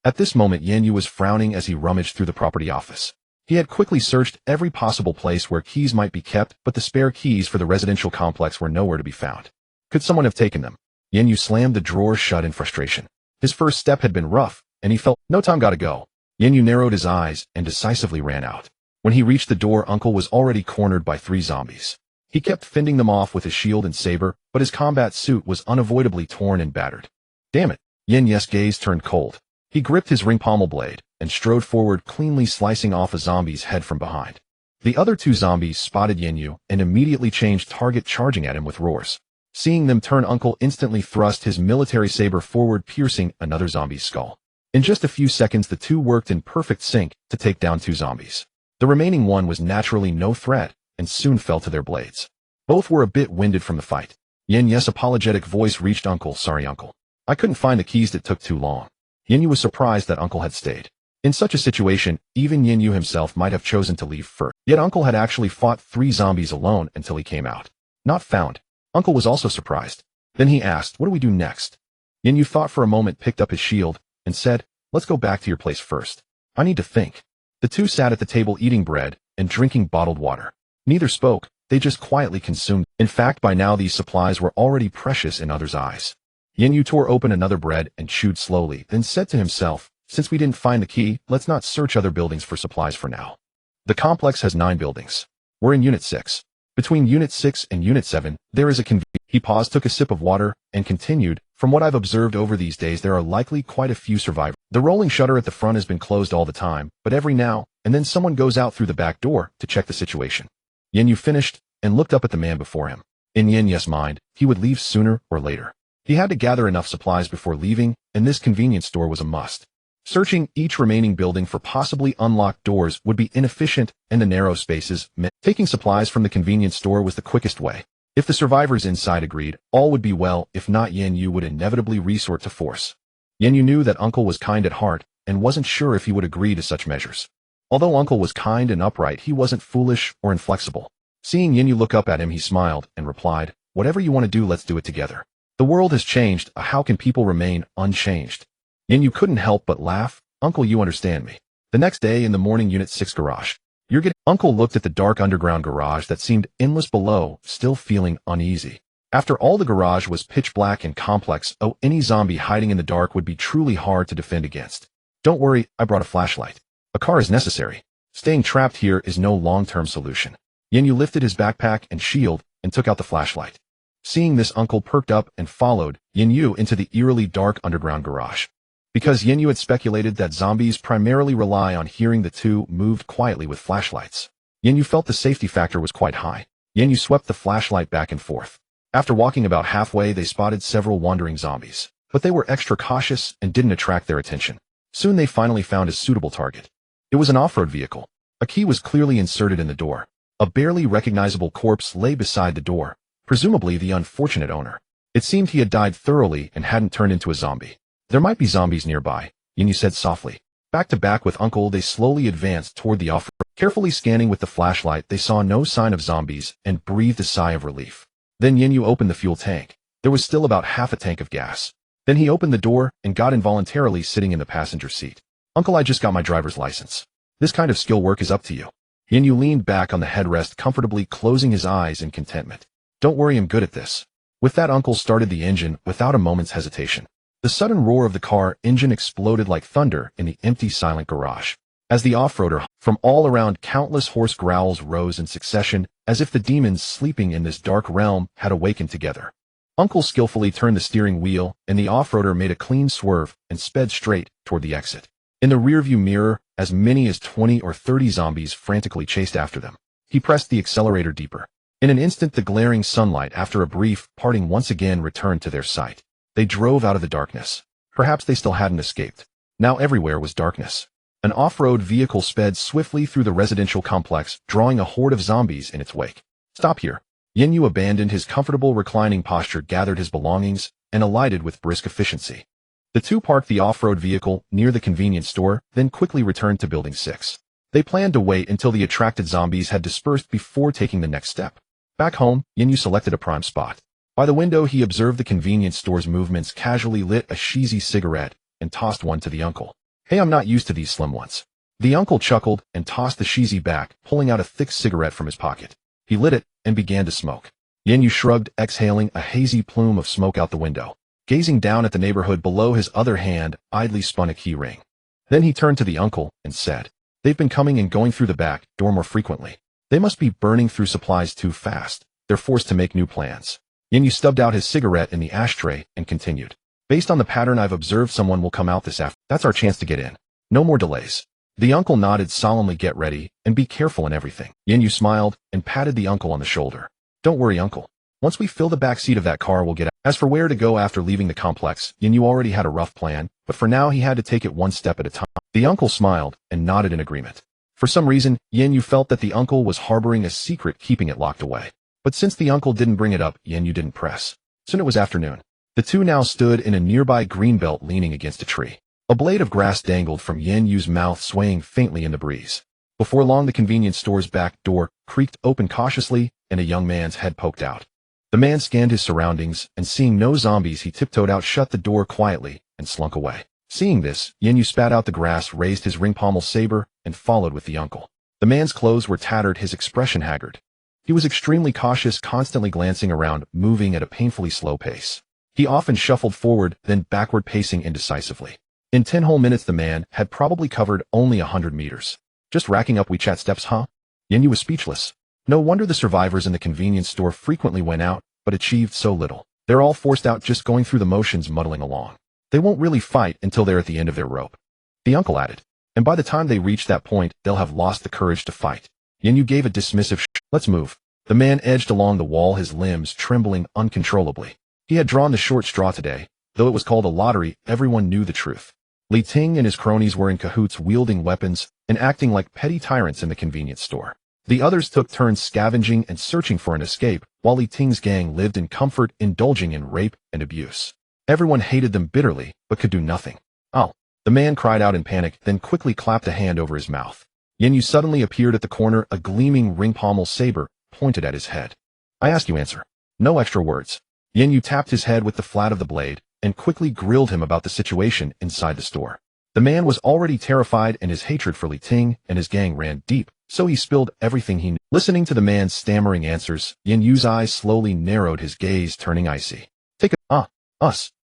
At this moment, Yan Yu was frowning as he rummaged through the property office. He had quickly searched every possible place where keys might be kept, but the spare keys for the residential complex were nowhere to be found. Could someone have taken them? Yan Yu slammed the drawer shut in frustration. His first step had been rough, and he felt, no time, gotta go. Yan Yu narrowed his eyes and decisively ran out. When he reached the door, Uncle was already cornered by three zombies. He kept fending them off with his shield and saber, but his combat suit was unavoidably torn and battered. Damn it! Yan Yu's gaze turned cold. He gripped his ring pommel blade and strode forward, cleanly slicing off a zombie's head from behind. The other two zombies spotted Yan Yu and immediately changed target, charging at him with roars. Seeing them turn, Uncle instantly thrust his military saber forward, piercing another zombie's skull. In just a few seconds, the two worked in perfect sync to take down two zombies. The remaining one was naturally no threat and soon fell to their blades. Both were a bit winded from the fight. Yan Yu's apologetic voice reached Uncle. Sorry, Uncle. I couldn't find the keys, that took too long. Yan Yu was surprised that Uncle had stayed. In such a situation, even Yan Yu himself might have chosen to leave first. Yet Uncle had actually fought three zombies alone until he came out. Not found. Uncle was also surprised. Then he asked, what do we do next? Yan Yu thought for a moment, picked up his shield, and said, let's go back to your place first. I need to think. The two sat at the table eating bread and drinking bottled water. Neither spoke, they just quietly consumed. In fact, by now these supplies were already precious in others' eyes. Yan Yu tore open another bread and chewed slowly, then said to himself, since we didn't find the key, let's not search other buildings for supplies for now. The complex has 9 buildings. We're in Unit 6. Between Unit 6 and Unit 7, there is a He paused, took a sip of water, and continued, from what I've observed over these days, there are likely quite a few survivors. The rolling shutter at the front has been closed all the time, but every now and then someone goes out through the back door to check the situation. Yan Yu finished and looked up at the man before him. In Yan Yu's mind, he would leave sooner or later. He had to gather enough supplies before leaving, and this convenience store was a must. Searching each remaining building for possibly unlocked doors would be inefficient, and the narrow spaces meant taking supplies from the convenience store was the quickest way. If the survivors inside agreed, all would be well. If not, Yan Yu would inevitably resort to force. Yan Yu knew that Uncle was kind at heart and wasn't sure if he would agree to such measures. Although Uncle was kind and upright, he wasn't foolish or inflexible. Seeing Yan Yu look up at him, he smiled and replied, whatever you want to do, let's do it together. The world has changed. How can people remain unchanged? Yan Yu couldn't help but laugh. Uncle, you understand me. The next day in the morning, Unit 6 garage. Uncle looked at the dark underground garage that seemed endless below, still feeling uneasy. After all, the garage was pitch black and complex. Oh, any zombie hiding in the dark would be truly hard to defend against. Don't worry, I brought a flashlight. A car is necessary. Staying trapped here is no long-term solution. Yan Yu lifted his backpack and shield and took out the flashlight. Seeing this, Uncle perked up and followed Yan Yu into the eerily dark underground garage. Because Yan Yu had speculated that zombies primarily rely on hearing, the two moved quietly with flashlights. Yan Yu felt the safety factor was quite high. Yan Yu swept the flashlight back and forth. After walking about halfway, they spotted several wandering zombies, but they were extra cautious and didn't attract their attention. Soon they finally found a suitable target. It was an off-road vehicle. A key was clearly inserted in the door. A barely recognizable corpse lay beside the door, presumably the unfortunate owner. It seemed he had died thoroughly and hadn't turned into a zombie. There might be zombies nearby, Yan Yu said softly. Back to back with Uncle, they slowly advanced toward the off-road. Carefully scanning with the flashlight, they saw no sign of zombies and breathed a sigh of relief. Then Yan Yu opened the fuel tank. There was still about half a tank of gas. Then he opened the door and got involuntarily sitting in the passenger seat. Uncle, I just got my driver's license. This kind of skill work is up to you. Yan Yu leaned back on the headrest, comfortably closing his eyes in contentment. Don't worry, I'm good at this. With that, Uncle started the engine without a moment's hesitation. The sudden roar of the car engine exploded like thunder in the empty, silent garage. As the off-roader, from all around, countless hoarse growls rose in succession, as if the demons sleeping in this dark realm had awakened together. Uncle skillfully turned the steering wheel, and the off-roader made a clean swerve and sped straight toward the exit. In the rearview mirror, as many as 20 or 30 zombies frantically chased after them. He pressed the accelerator deeper. In an instant, the glaring sunlight, after a brief parting, once again returned to their sight. They drove out of the darkness. Perhaps they still hadn't escaped. Now everywhere was darkness. An off-road vehicle sped swiftly through the residential complex, drawing a horde of zombies in its wake. Stop here. Yan Yu abandoned his comfortable reclining posture, gathered his belongings, and alighted with brisk efficiency. The two parked the off-road vehicle near the convenience store, then quickly returned to Building 6. They planned to wait until the attracted zombies had dispersed before taking the next step. Back home, Yan Yu selected a prime spot. By the window, he observed the convenience store's movements, casually lit a cheesy cigarette, and tossed one to the uncle. Hey, I'm not used to these slim ones. The uncle chuckled and tossed the cheesy back, pulling out a thick cigarette from his pocket. He lit it and began to smoke. Yan Yu shrugged, exhaling a hazy plume of smoke out the window. Gazing down at the neighborhood below, his other hand idly spun a key ring. Then he turned to the uncle and said, They've been coming and going through the back door more frequently. They must be burning through supplies too fast. They're forced to make new plans. Yan Yu stubbed out his cigarette in the ashtray and continued. Based on the pattern I've observed, someone will come out this afternoon. That's our chance to get in. No more delays. The uncle nodded solemnly. Get ready and be careful in everything. Yan Yu smiled and patted the uncle on the shoulder. Don't worry, Uncle. Once we fill the back seat of that car, we'll get out. As for where to go after leaving the complex, Yan Yu already had a rough plan, but for now he had to take it one step at a time. The uncle smiled and nodded in agreement. For some reason, Yan Yu felt that the uncle was harboring a secret, keeping it locked away. But since the uncle didn't bring it up, Yan Yu didn't press. Soon it was afternoon. The two now stood in a nearby greenbelt, leaning against a tree. A blade of grass dangled from Yan Yu's mouth, swaying faintly in the breeze. Before long, the convenience store's back door creaked open cautiously, and a young man's head poked out. The man scanned his surroundings, and seeing no zombies, he tiptoed out, shut the door quietly, and slunk away. Seeing this, Yan Yu spat out the grass, raised his ring-pommel saber, and followed with the uncle. The man's clothes were tattered, his expression haggard. He was extremely cautious, constantly glancing around, moving at a painfully slow pace. He often shuffled forward, then backward, pacing indecisively. In 10 whole minutes, the man had probably covered only 100 meters. Just racking up WeChat steps, huh? Yan Yu was speechless. No wonder the survivors in the convenience store frequently went out, but achieved so little. They're all forced out, just going through the motions, muddling along. They won't really fight until they're at the end of their rope. The uncle added. And by the time they reach that point, they'll have lost the courage to fight. Yan Yu gave a dismissive Let's move. The man edged along the wall, his limbs trembling uncontrollably. He had drawn the short straw today. Though it was called a lottery, everyone knew the truth. Li Ting and his cronies were in cahoots, wielding weapons and acting like petty tyrants in the convenience store. The others took turns scavenging and searching for an escape, while Li Ting's gang lived in comfort, indulging in rape and abuse. Everyone hated them bitterly, but could do nothing. Oh! The man cried out in panic, then quickly clapped a hand over his mouth. Yan Yu suddenly appeared at the corner, a gleaming ring-pommel saber pointed at his head. I ask you answer. No extra words. Yan Yu tapped his head with the flat of the blade, and quickly grilled him about the situation inside the store. The man was already terrified, and his hatred for Li Ting and his gang ran deep, so he spilled everything he knew. Listening to the man's stammering answers, Yan Yu's eyes slowly narrowed, his gaze turning icy. Take a,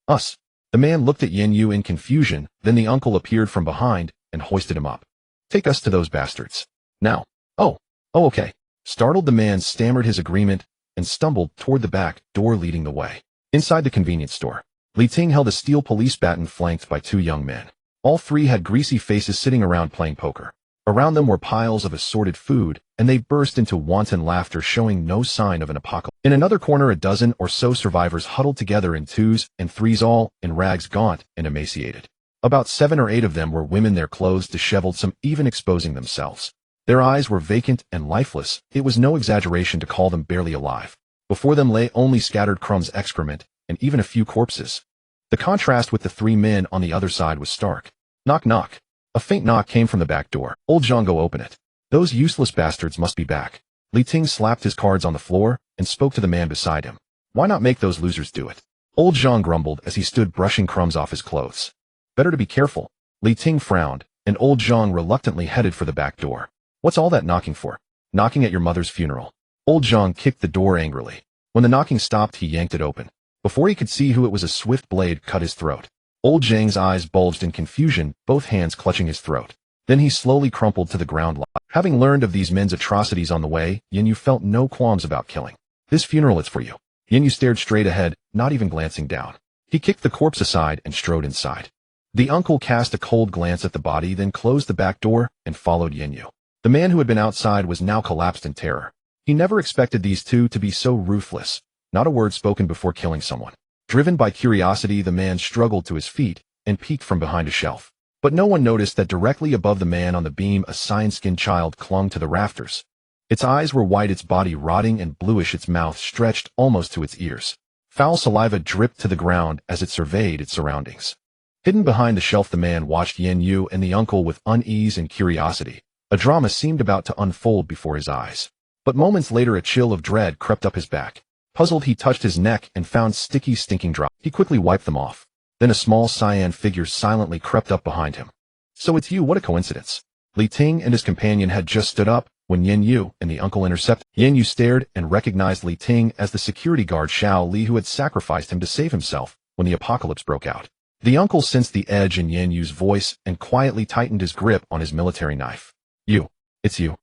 us. The man looked at Yan Yu in confusion, then the uncle appeared from behind and hoisted him up. Take us to those bastards. Now. Oh, okay. Startled, the man stammered his agreement and stumbled toward the back door leading the way. Inside the convenience store, Li Ting held a steel police baton flanked by two young men. All three had greasy faces, sitting around playing poker. Around them were piles of assorted food, and they burst into wanton laughter, showing no sign of an apocalypse. In another corner, a dozen or so survivors huddled together in twos and threes, all in rags, gaunt and emaciated. About 7 or 8 of them were women, their clothes disheveled, some even exposing themselves. Their eyes were vacant and lifeless. It was no exaggeration to call them barely alive. Before them lay only scattered crumbs, excrement, and even a few corpses. The contrast with the 3 men on the other side was stark. Knock, knock. A faint knock came from the back door. Old Zhang, go open it. Those useless bastards must be back. Li Ting slapped his cards on the floor and spoke to the man beside him. Why not make those losers do it? Old Zhang grumbled as he stood brushing crumbs off his clothes. Better to be careful. Li Ting frowned, and Old Zhang reluctantly headed for the back door. What's all that knocking for? Knocking at your mother's funeral. Old Zhang kicked the door angrily. When the knocking stopped, he yanked it open. Before he could see who it was, a swift blade cut his throat. Old Zhang's eyes bulged in confusion, both hands clutching his throat. Then he slowly crumpled to the ground. Having learned of these men's atrocities on the way, Yan Yu felt no qualms about killing. This funeral, it's for you. Yan Yu stared straight ahead, not even glancing down. He kicked the corpse aside and strode inside. The uncle cast a cold glance at the body, then closed the back door and followed Yan Yu. The man who had been outside was now collapsed in terror. He never expected these two to be so ruthless. Not a word spoken before killing someone. Driven by curiosity, the man struggled to his feet and peeked from behind a shelf. But no one noticed that directly above the man on the beam, a cyan-skinned child clung to the rafters. Its eyes were white, its body rotting and bluish, its mouth stretched almost to its ears. Foul saliva dripped to the ground as it surveyed its surroundings. Hidden behind the shelf, the man watched Yan Yu and the uncle with unease and curiosity. A drama seemed about to unfold before his eyes. But moments later, a chill of dread crept up his back. Puzzled, he touched his neck and found sticky, stinking drops. He quickly wiped them off. Then a small cyan figure silently crept up behind him. So it's you, what a coincidence. Li Ting and his companion had just stood up when Yan Yu and the uncle intercepted. Yan Yu stared and recognized Li Ting as the security guard Xiao Li who had sacrificed him to save himself when the apocalypse broke out. The uncle sensed the edge in Yan Yu's voice and quietly tightened his grip on his military knife. You. It's you.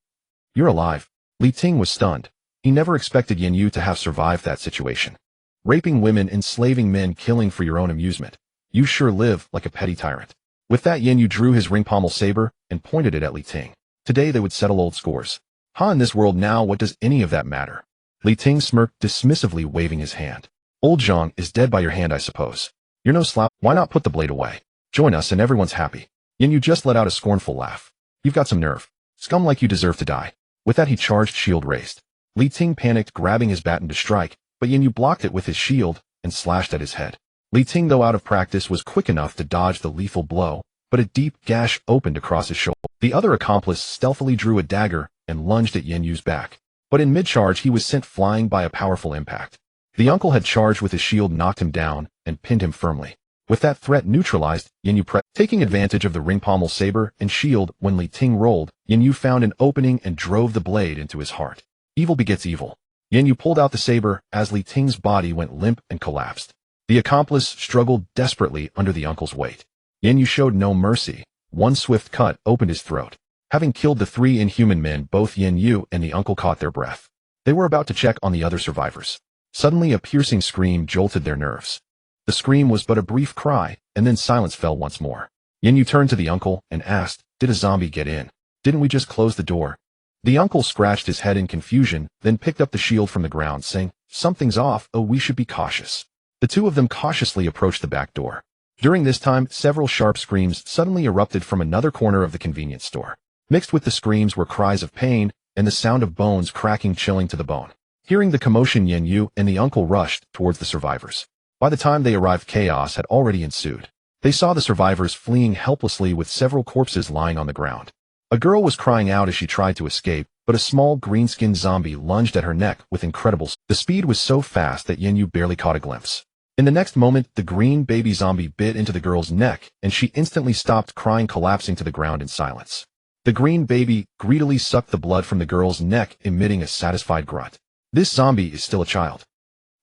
You're alive. Li Ting was stunned. He never expected Yan Yu to have survived that situation. Raping women, enslaving men, killing for your own amusement. You sure live like a petty tyrant. With that, Yan Yu drew his ring pommel saber and pointed it at Li Ting. Today they would settle old scores. In this world now, what does any of that matter? Li Ting smirked dismissively, waving his hand. Old Zhang is dead by your hand, I suppose. You're no slouch. Why not put the blade away? Join us and everyone's happy. Yan Yu just let out a scornful laugh. You've got some nerve. Scum like you deserve to die. With that, he charged, shield raised. Li Ting panicked, grabbing his baton to strike, but Yan Yu blocked it with his shield and slashed at his head. Li Ting, though out of practice, was quick enough to dodge the lethal blow, but a deep gash opened across his shoulder. The other accomplice stealthily drew a dagger and lunged at Yan Yu's back. But in mid-charge, he was sent flying by a powerful impact. The uncle had charged with his shield, knocked him down, and pinned him firmly. With that threat neutralized, Yan Yu taking advantage of the ring pommel saber and shield. When Li Ting rolled, Yan Yu found an opening and drove the blade into his heart. Evil begets evil. Yan Yu pulled out the saber as Li Ting's body went limp and collapsed. The accomplice struggled desperately under the uncle's weight. Yan Yu showed no mercy. One swift cut opened his throat. Having killed the 3 inhuman men, both Yan Yu and the uncle caught their breath. They were about to check on the other survivors. Suddenly, a piercing scream jolted their nerves. The scream was but a brief cry, and then silence fell once more. Yan Yu turned to the uncle and asked, "Did a zombie get in? Didn't we just close the door?" The uncle scratched his head in confusion, then picked up the shield from the ground, saying, "Something's off, oh, we should be cautious." The two of them cautiously approached the back door. During this time, several sharp screams suddenly erupted from another corner of the convenience store. Mixed with the screams were cries of pain and the sound of bones cracking, chilling to the bone. Hearing the commotion, Yan Yu and the uncle rushed towards the survivors. By the time they arrived, chaos had already ensued. They saw the survivors fleeing helplessly with several corpses lying on the ground. A girl was crying out as she tried to escape, but a small green-skinned zombie lunged at her neck with incredible speed. The speed was so fast that Yan Yu barely caught a glimpse. In the next moment, the green baby zombie bit into the girl's neck, and she instantly stopped crying, collapsing to the ground in silence. The green baby greedily sucked the blood from the girl's neck, emitting a satisfied grunt. This zombie is still a child.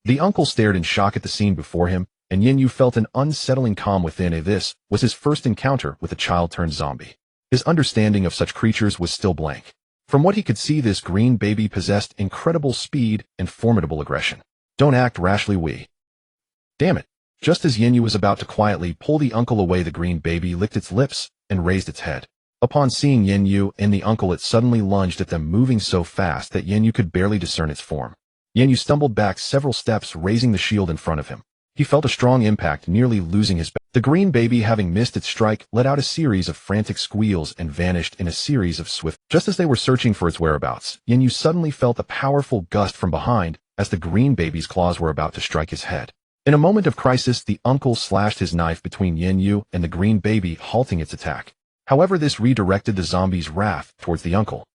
The uncle stared in shock at the scene before him, and Yan Yu felt an unsettling calm within. This was his first encounter with a child-turned-zombie. His understanding of such creatures was still blank. From what he could see, this green baby possessed incredible speed and formidable aggression. Don't act rashly, we. Damn it. Just as Yan Yu was about to quietly pull the uncle away, the green baby licked its lips and raised its head. Upon seeing Yan Yu and the uncle, it suddenly lunged at them, moving so fast that Yan Yu could barely discern its form. Yan Yu stumbled back several steps, raising the shield in front of him. He felt a strong impact, nearly losing his balance. The green baby, having missed its strike, let out a series of frantic squeals and vanished in a series of swift. Just as they were searching for its whereabouts, Yan Yu suddenly felt a powerful gust from behind as the green baby's claws were about to strike his head. In a moment of crisis, the uncle slashed his knife between Yan Yu and the green baby, halting its attack. However, this redirected the zombie's wrath towards the uncle.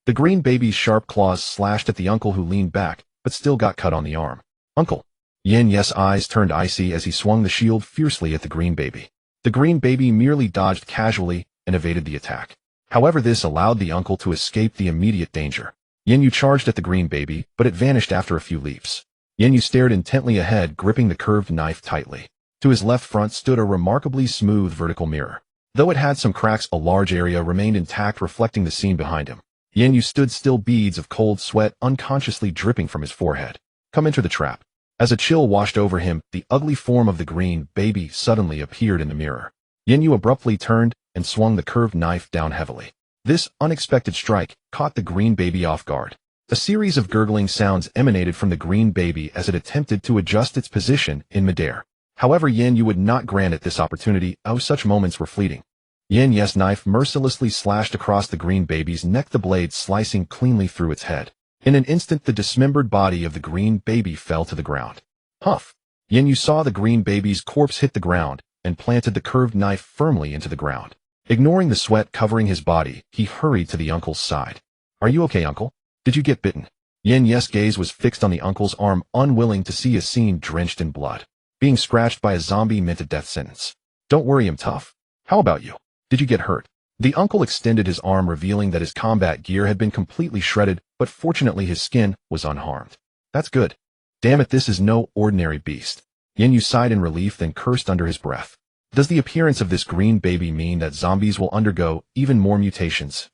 The green baby's sharp claws slashed at the uncle, who leaned back, but still got cut on the arm. Uncle! Yan Yu's eyes turned icy as he swung the shield fiercely at the green baby. The green baby merely dodged casually and evaded the attack. However, this allowed the uncle to escape the immediate danger. Yan Yu charged at the green baby, but it vanished after a few leaps. Yan Yu stared intently ahead, gripping the curved knife tightly. To his left front stood a remarkably smooth vertical mirror. Though it had some cracks, a large area remained intact, reflecting the scene behind him. Yan Yu stood still, beads of cold sweat unconsciously dripping from his forehead. Come, enter the trap. As a chill washed over him, the ugly form of the green baby suddenly appeared in the mirror. Yan Yu abruptly turned and swung the curved knife down heavily. This unexpected strike caught the green baby off guard. A series of gurgling sounds emanated from the green baby as it attempted to adjust its position in midair. However, Yan Yu would not grant it this opportunity. Oh, such moments were fleeting. Yan Yu's knife mercilessly slashed across the green baby's neck, the blade slicing cleanly through its head. In an instant, the dismembered body of the green baby fell to the ground. Huff! Yan Yu saw the green baby's corpse hit the ground and planted the curved knife firmly into the ground. Ignoring the sweat covering his body, he hurried to the uncle's side. Are you okay, uncle? Did you get bitten? Yan Yu's gaze was fixed on the uncle's arm, unwilling to see a scene drenched in blood. Being scratched by a zombie meant a death sentence. Don't worry, I'm tough. How about you? Did you get hurt? The uncle extended his arm, revealing that his combat gear had been completely shredded, but fortunately his skin was unharmed. That's good. Damn it, this is no ordinary beast. Yan Yu sighed in relief, then cursed under his breath. Does the appearance of this green baby mean that zombies will undergo even more mutations?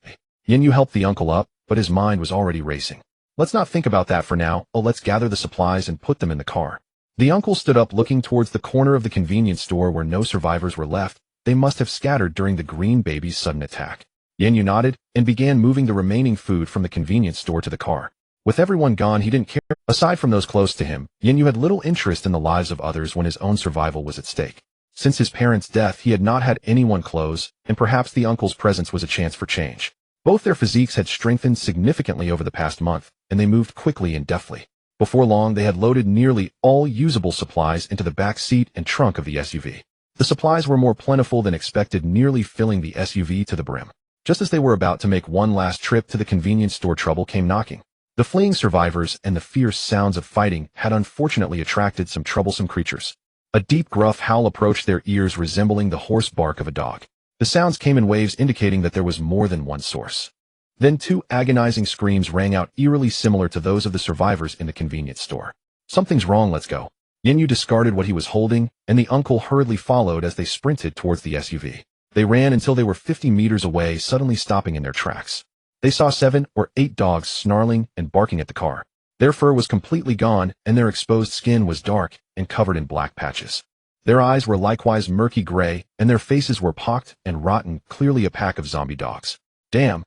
Yan Yu helped the uncle up, but his mind was already racing. Let's not think about that for now. Oh, let's gather the supplies and put them in the car. The uncle stood up, looking towards the corner of the convenience store where no survivors were left. They must have scattered during the green baby's sudden attack. Yan Yu nodded and began moving the remaining food from the convenience store to the car. With everyone gone, he didn't care. Aside from those close to him, Yan Yu had little interest in the lives of others when his own survival was at stake. Since his parents' death, he had not had anyone close, and perhaps the uncle's presence was a chance for change. Both their physiques had strengthened significantly over the past month, and they moved quickly and deftly. Before long, they had loaded nearly all usable supplies into the back seat and trunk of the SUV. The supplies were more plentiful than expected, nearly filling the SUV to the brim. Just as they were about to make one last trip to the convenience store, trouble came knocking. The fleeing survivors and the fierce sounds of fighting had unfortunately attracted some troublesome creatures. A deep, gruff howl approached their ears, resembling the hoarse bark of a dog. The sounds came in waves, indicating that there was more than one source. Then two agonizing screams rang out, eerily similar to those of the survivors in the convenience store. Something's wrong, let's go. Yan Yu discarded what he was holding, and the uncle hurriedly followed as they sprinted towards the SUV. They ran until they were 50 meters away, suddenly stopping in their tracks. They saw 7 or 8 dogs snarling and barking at the car. Their fur was completely gone, and their exposed skin was dark and covered in black patches. Their eyes were likewise murky gray, and their faces were pocked and rotten, clearly a pack of zombie dogs. Damn!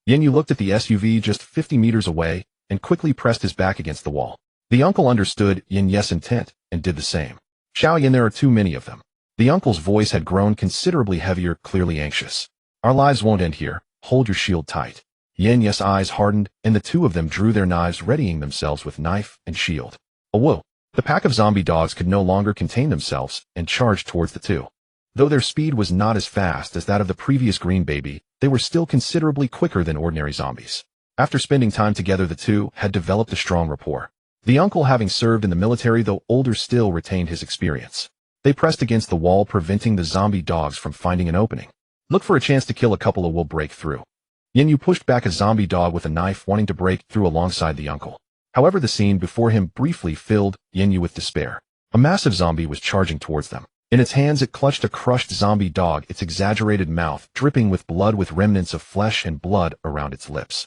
Yan Yu looked at the SUV just 50 meters away and quickly pressed his back against the wall. The uncle understood Yan Yu's intent and did the same. Xiao Yan, there are too many of them. The uncle's voice had grown considerably heavier, clearly anxious. Our lives won't end here. Hold your shield tight. Yan Yu's eyes hardened, and the two of them drew their knives, readying themselves with knife and shield. Oh, whoa! The pack of zombie dogs could no longer contain themselves and charged towards the two. Though their speed was not as fast as that of the previous green baby, they were still considerably quicker than ordinary zombies. After spending time together, the two had developed a strong rapport. The uncle, having served in the military, though older, still retained his experience. They pressed against the wall, preventing the zombie dogs from finding an opening. Look for a chance to kill a couple, or we'll break through. Yan Yu pushed back a zombie dog with a knife, wanting to break through alongside the uncle. However, the scene before him briefly filled Yan Yu with despair. A massive zombie was charging towards them. In its hands, it clutched a crushed zombie dog, its exaggerated mouth dripping with blood, with remnants of flesh and blood around its lips.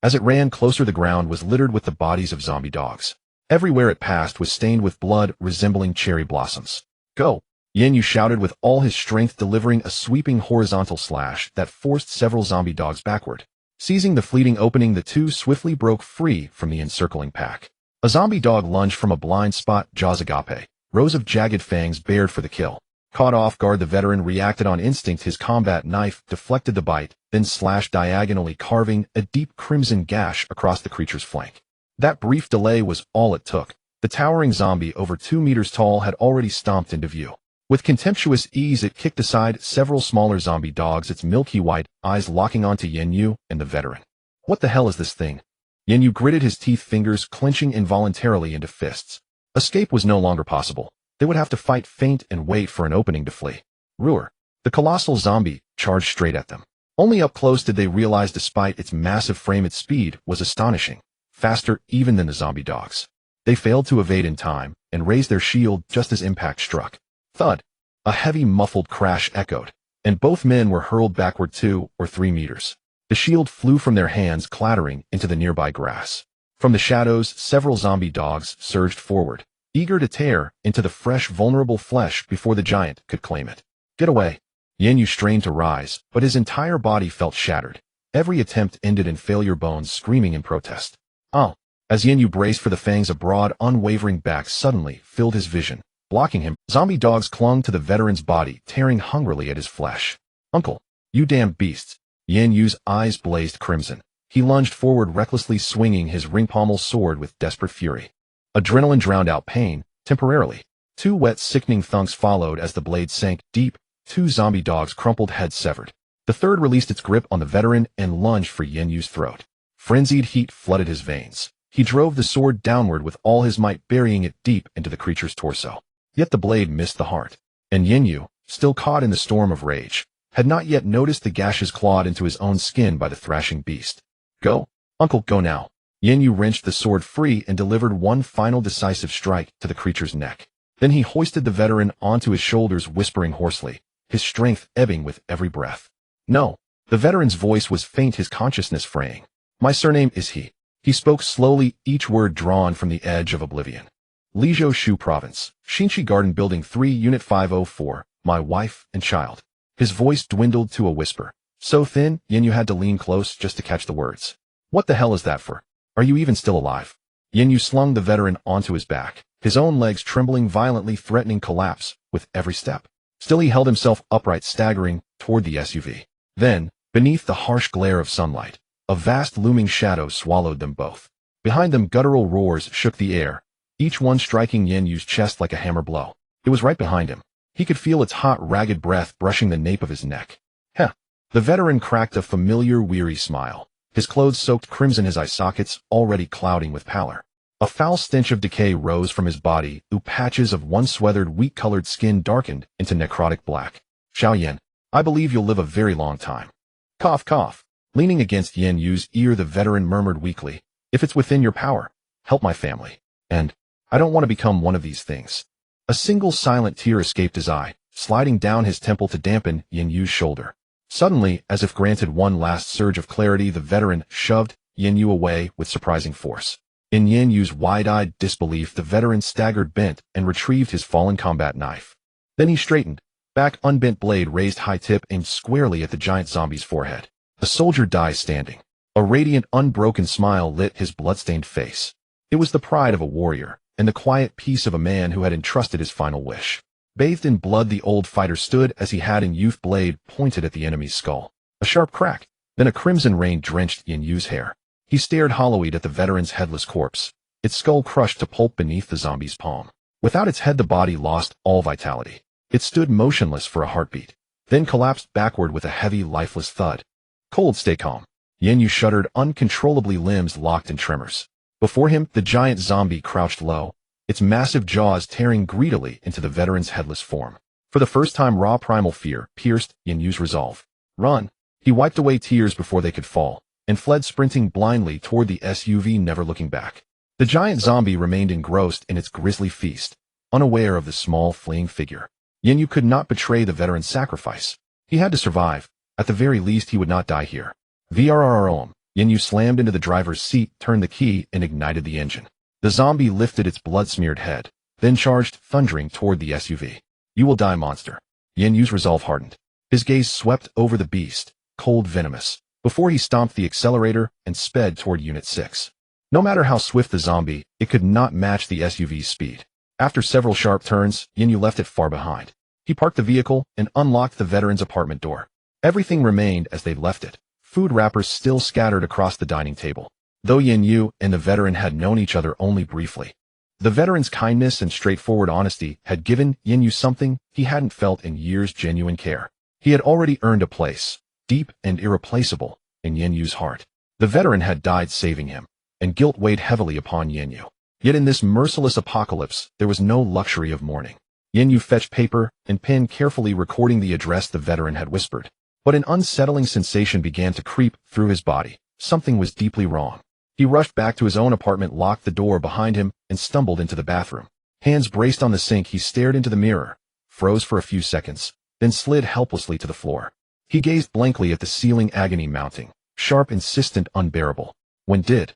As it ran closer, the ground was littered with the bodies of zombie dogs. Everywhere it passed was stained with blood, resembling cherry blossoms. Go! Yan Yu shouted with all his strength, delivering a sweeping horizontal slash that forced several zombie dogs backward. Seizing the fleeting opening, the two swiftly broke free from the encircling pack. A zombie dog lunged from a blind spot, jaws agape, rows of jagged fangs bared for the kill. Caught off guard, the veteran reacted on instinct. His combat knife deflected the bite, then slashed diagonally, carving a deep crimson gash across the creature's flank. That brief delay was all it took. The towering zombie, over 2 meters tall, had already stomped into view. With contemptuous ease, it kicked aside several smaller zombie dogs, its milky white eyes locking onto Yan Yu and the veteran. What the hell is this thing? Yan Yu gritted his teeth, fingers clenching involuntarily into fists. Escape was no longer possible. They would have to fight, feint, and wait for an opening to flee. Roar! The colossal zombie charged straight at them. Only up close did they realize, despite its massive frame, its speed was astonishing, faster even than the zombie dogs. They failed to evade in time and raised their shield just as impact struck. Thud! A heavy muffled crash echoed, and both men were hurled backward 2 or 3 meters. The shield flew from their hands, clattering into the nearby grass. From the shadows, several zombie dogs surged forward, eager to tear into the fresh, vulnerable flesh before the giant could claim it. Get away! Yan Yu strained to rise, but his entire body felt shattered. Every attempt ended in failure, bones screaming in protest. Oh! As Yan Yu braced for the fangs, a broad, unwavering back suddenly filled his vision, blocking him. Zombie dogs clung to the veteran's body, tearing hungrily at his flesh. Uncle! You damn beasts! Yan Yu's eyes blazed crimson. He lunged forward, recklessly swinging his ring-pommel sword with desperate fury. Adrenaline drowned out pain, temporarily. 2 wet, sickening thunks followed as the blade sank deep. 2 zombie dogs crumpled, heads severed. The third released its grip on the veteran and lunged for Yan Yu's throat. Frenzied heat flooded his veins. He drove the sword downward with all his might, burying it deep into the creature's torso. Yet the blade missed the heart, and Yan Yu, still caught in the storm of rage, had not yet noticed the gashes clawed into his own skin by the thrashing beast. Go, uncle, go now. Yan Yu wrenched the sword free and delivered one final decisive strike to the creature's neck. Then he hoisted the veteran onto his shoulders, whispering hoarsely, his strength ebbing with every breath. No. The veteran's voice was faint, his consciousness fraying. My surname is He. He spoke slowly, each word drawn from the edge of oblivion. Lijiu Shu Province, Xinshi Garden Building 3, Unit 504, my wife and child. His voice dwindled to a whisper, so thin, Yan Yu had to lean close just to catch the words. What the hell is that for? Are you even still alive? Yan Yu slung the veteran onto his back, his own legs trembling violently, threatening collapse with every step. Still he held himself upright, staggering toward the SUV. Then, beneath the harsh glare of sunlight, a vast looming shadow swallowed them both. Behind them, guttural roars shook the air, each one striking Yan Yu's chest like a hammer blow. It was right behind him. He could feel its hot, ragged breath brushing the nape of his neck. Heh. The veteran cracked a familiar, weary smile. His clothes soaked crimson, his eye sockets already clouding with pallor. A foul stench of decay rose from his body, patches of once weathered, wheat-colored skin darkened into necrotic black. Xiaoyan, I believe you'll live a very long time. Cough, cough. Leaning against Yan Yu's ear, the veteran murmured weakly, if it's within your power, help my family. And I don't want to become one of these things. A single silent tear escaped his eye, sliding down his temple to dampen Yan Yu's shoulder. Suddenly, as if granted one last surge of clarity, the veteran shoved Yan Yu away with surprising force. In Yan Yu's wide-eyed disbelief, the veteran staggered, bent, and retrieved his fallen combat knife. Then he straightened, back, unbent blade raised high, tip aimed squarely at the giant zombie's forehead. The soldier died standing. A radiant, unbroken smile lit his bloodstained face. It was the pride of a warrior, and the quiet peace of a man who had entrusted his final wish. Bathed in blood, the old fighter stood as he had in youth, blade pointed at the enemy's skull. A sharp crack, then a crimson rain drenched Yan Yu's hair. He stared hollow-eyed at the veteran's headless corpse, its skull crushed to pulp beneath the zombie's palm. Without its head, the body lost all vitality. It stood motionless for a heartbeat, then collapsed backward with a heavy, lifeless thud. Cold, stay calm. Yan Yu shuddered uncontrollably, limbs locked in tremors. Before him, the giant zombie crouched low, its massive jaws tearing greedily into the veteran's headless form. For the first time, raw primal fear pierced Yan Yu's resolve. Run! He wiped away tears before they could fall, and fled, sprinting blindly toward the SUV, never looking back. The giant zombie remained engrossed in its grisly feast, unaware of the small, fleeing figure. Yan Yu could not betray the veteran's sacrifice. He had to survive. At the very least, he would not die here. VRROM. Yan Yu slammed into the driver's seat, turned the key, and ignited the engine. The zombie lifted its blood-smeared head, then charged, thundering toward the SUV. You will die, monster. Yan Yu's resolve hardened. His gaze swept over the beast, cold, venomous, before he stomped the accelerator and sped toward Unit 6. No matter how swift the zombie, it could not match the SUV's speed. After several sharp turns, Yan Yu left it far behind. He parked the vehicle and unlocked the veteran's apartment door. Everything remained as they'd left it. Food wrappers still scattered across the dining table. Though Yan Yu and the veteran had known each other only briefly, the veteran's kindness and straightforward honesty had given Yan Yu something he hadn't felt in years: genuine care. He had already earned a place, deep and irreplaceable, in Yan Yu's heart. The veteran had died saving him, and guilt weighed heavily upon Yan Yu. Yet in this merciless apocalypse, there was no luxury of mourning. Yan Yu fetched paper and pen, carefully recording the address the veteran had whispered. But an unsettling sensation began to creep through his body. Something was deeply wrong. He rushed back to his own apartment, locked the door behind him, and stumbled into the bathroom. Hands braced on the sink, he stared into the mirror, froze for a few seconds, then slid helplessly to the floor. He gazed blankly at the ceiling, agony mounting, sharp, insistent, unbearable. When did?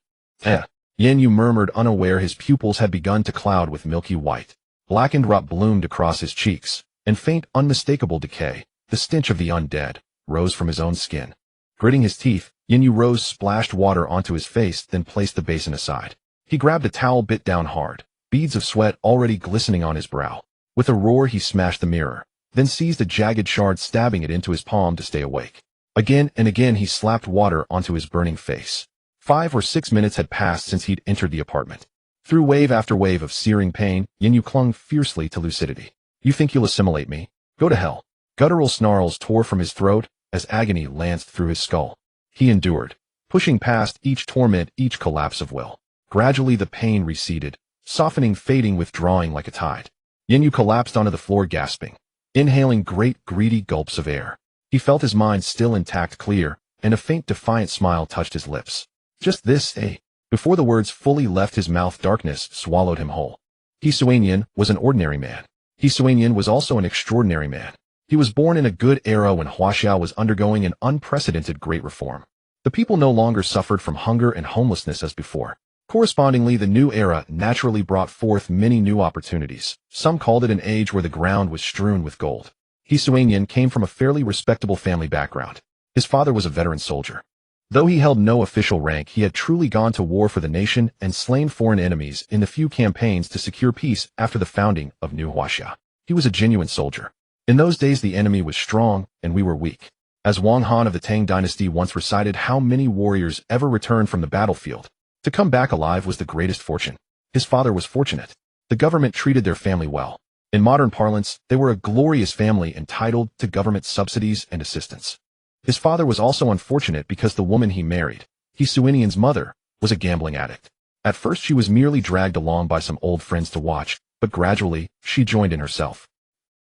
Yan Yu murmured, unaware his pupils had begun to cloud with milky white. Blackened rot bloomed across his cheeks, and faint, unmistakable decay, the stench of the undead, rose from his own skin. Gritting his teeth, Yan Yu rose, splashed water onto his face, then placed the basin aside. He grabbed a towel, bit down hard, beads of sweat already glistening on his brow. With a roar, he smashed the mirror, then seized a jagged shard, stabbing it into his palm to stay awake. Again and again he slapped water onto his burning face. 5 or 6 minutes had passed since he'd entered the apartment. Through wave after wave of searing pain, Yan Yu clung fiercely to lucidity. You think you'll assimilate me? Go to hell. Guttural snarls tore from his throat as agony lanced through his skull. He endured, pushing past each torment, each collapse of will. Gradually the pain receded, softening, fading, withdrawing like a tide. Yan Yu collapsed onto the floor, gasping, inhaling great, greedy gulps of air. He felt his mind still intact, clear, and a faint, defiant smile touched his lips. Just this, eh? Before the words fully left his mouth, darkness swallowed him whole. Yan was an ordinary man. Yan was also an extraordinary man. He was born in a good era when Huaxiao was undergoing an unprecedented great reform. The people no longer suffered from hunger and homelessness as before. Correspondingly, the new era naturally brought forth many new opportunities. Some called it an age where the ground was strewn with gold. Yan came from a fairly respectable family background. His father was a veteran soldier. Though he held no official rank, he had truly gone to war for the nation and slain foreign enemies in the few campaigns to secure peace after the founding of New Huaxia. He was a genuine soldier. In those days the enemy was strong and we were weak. As Wang Han of the Tang dynasty once recited, how many warriors ever returned from the battlefield? To come back alive was the greatest fortune. His father was fortunate. The government treated their family well. In modern parlance, they were a glorious family entitled to government subsidies and assistance. His father was also unfortunate because the woman he married, Yan's mother, was a gambling addict. At first she was merely dragged along by some old friends to watch, but gradually, she joined in herself.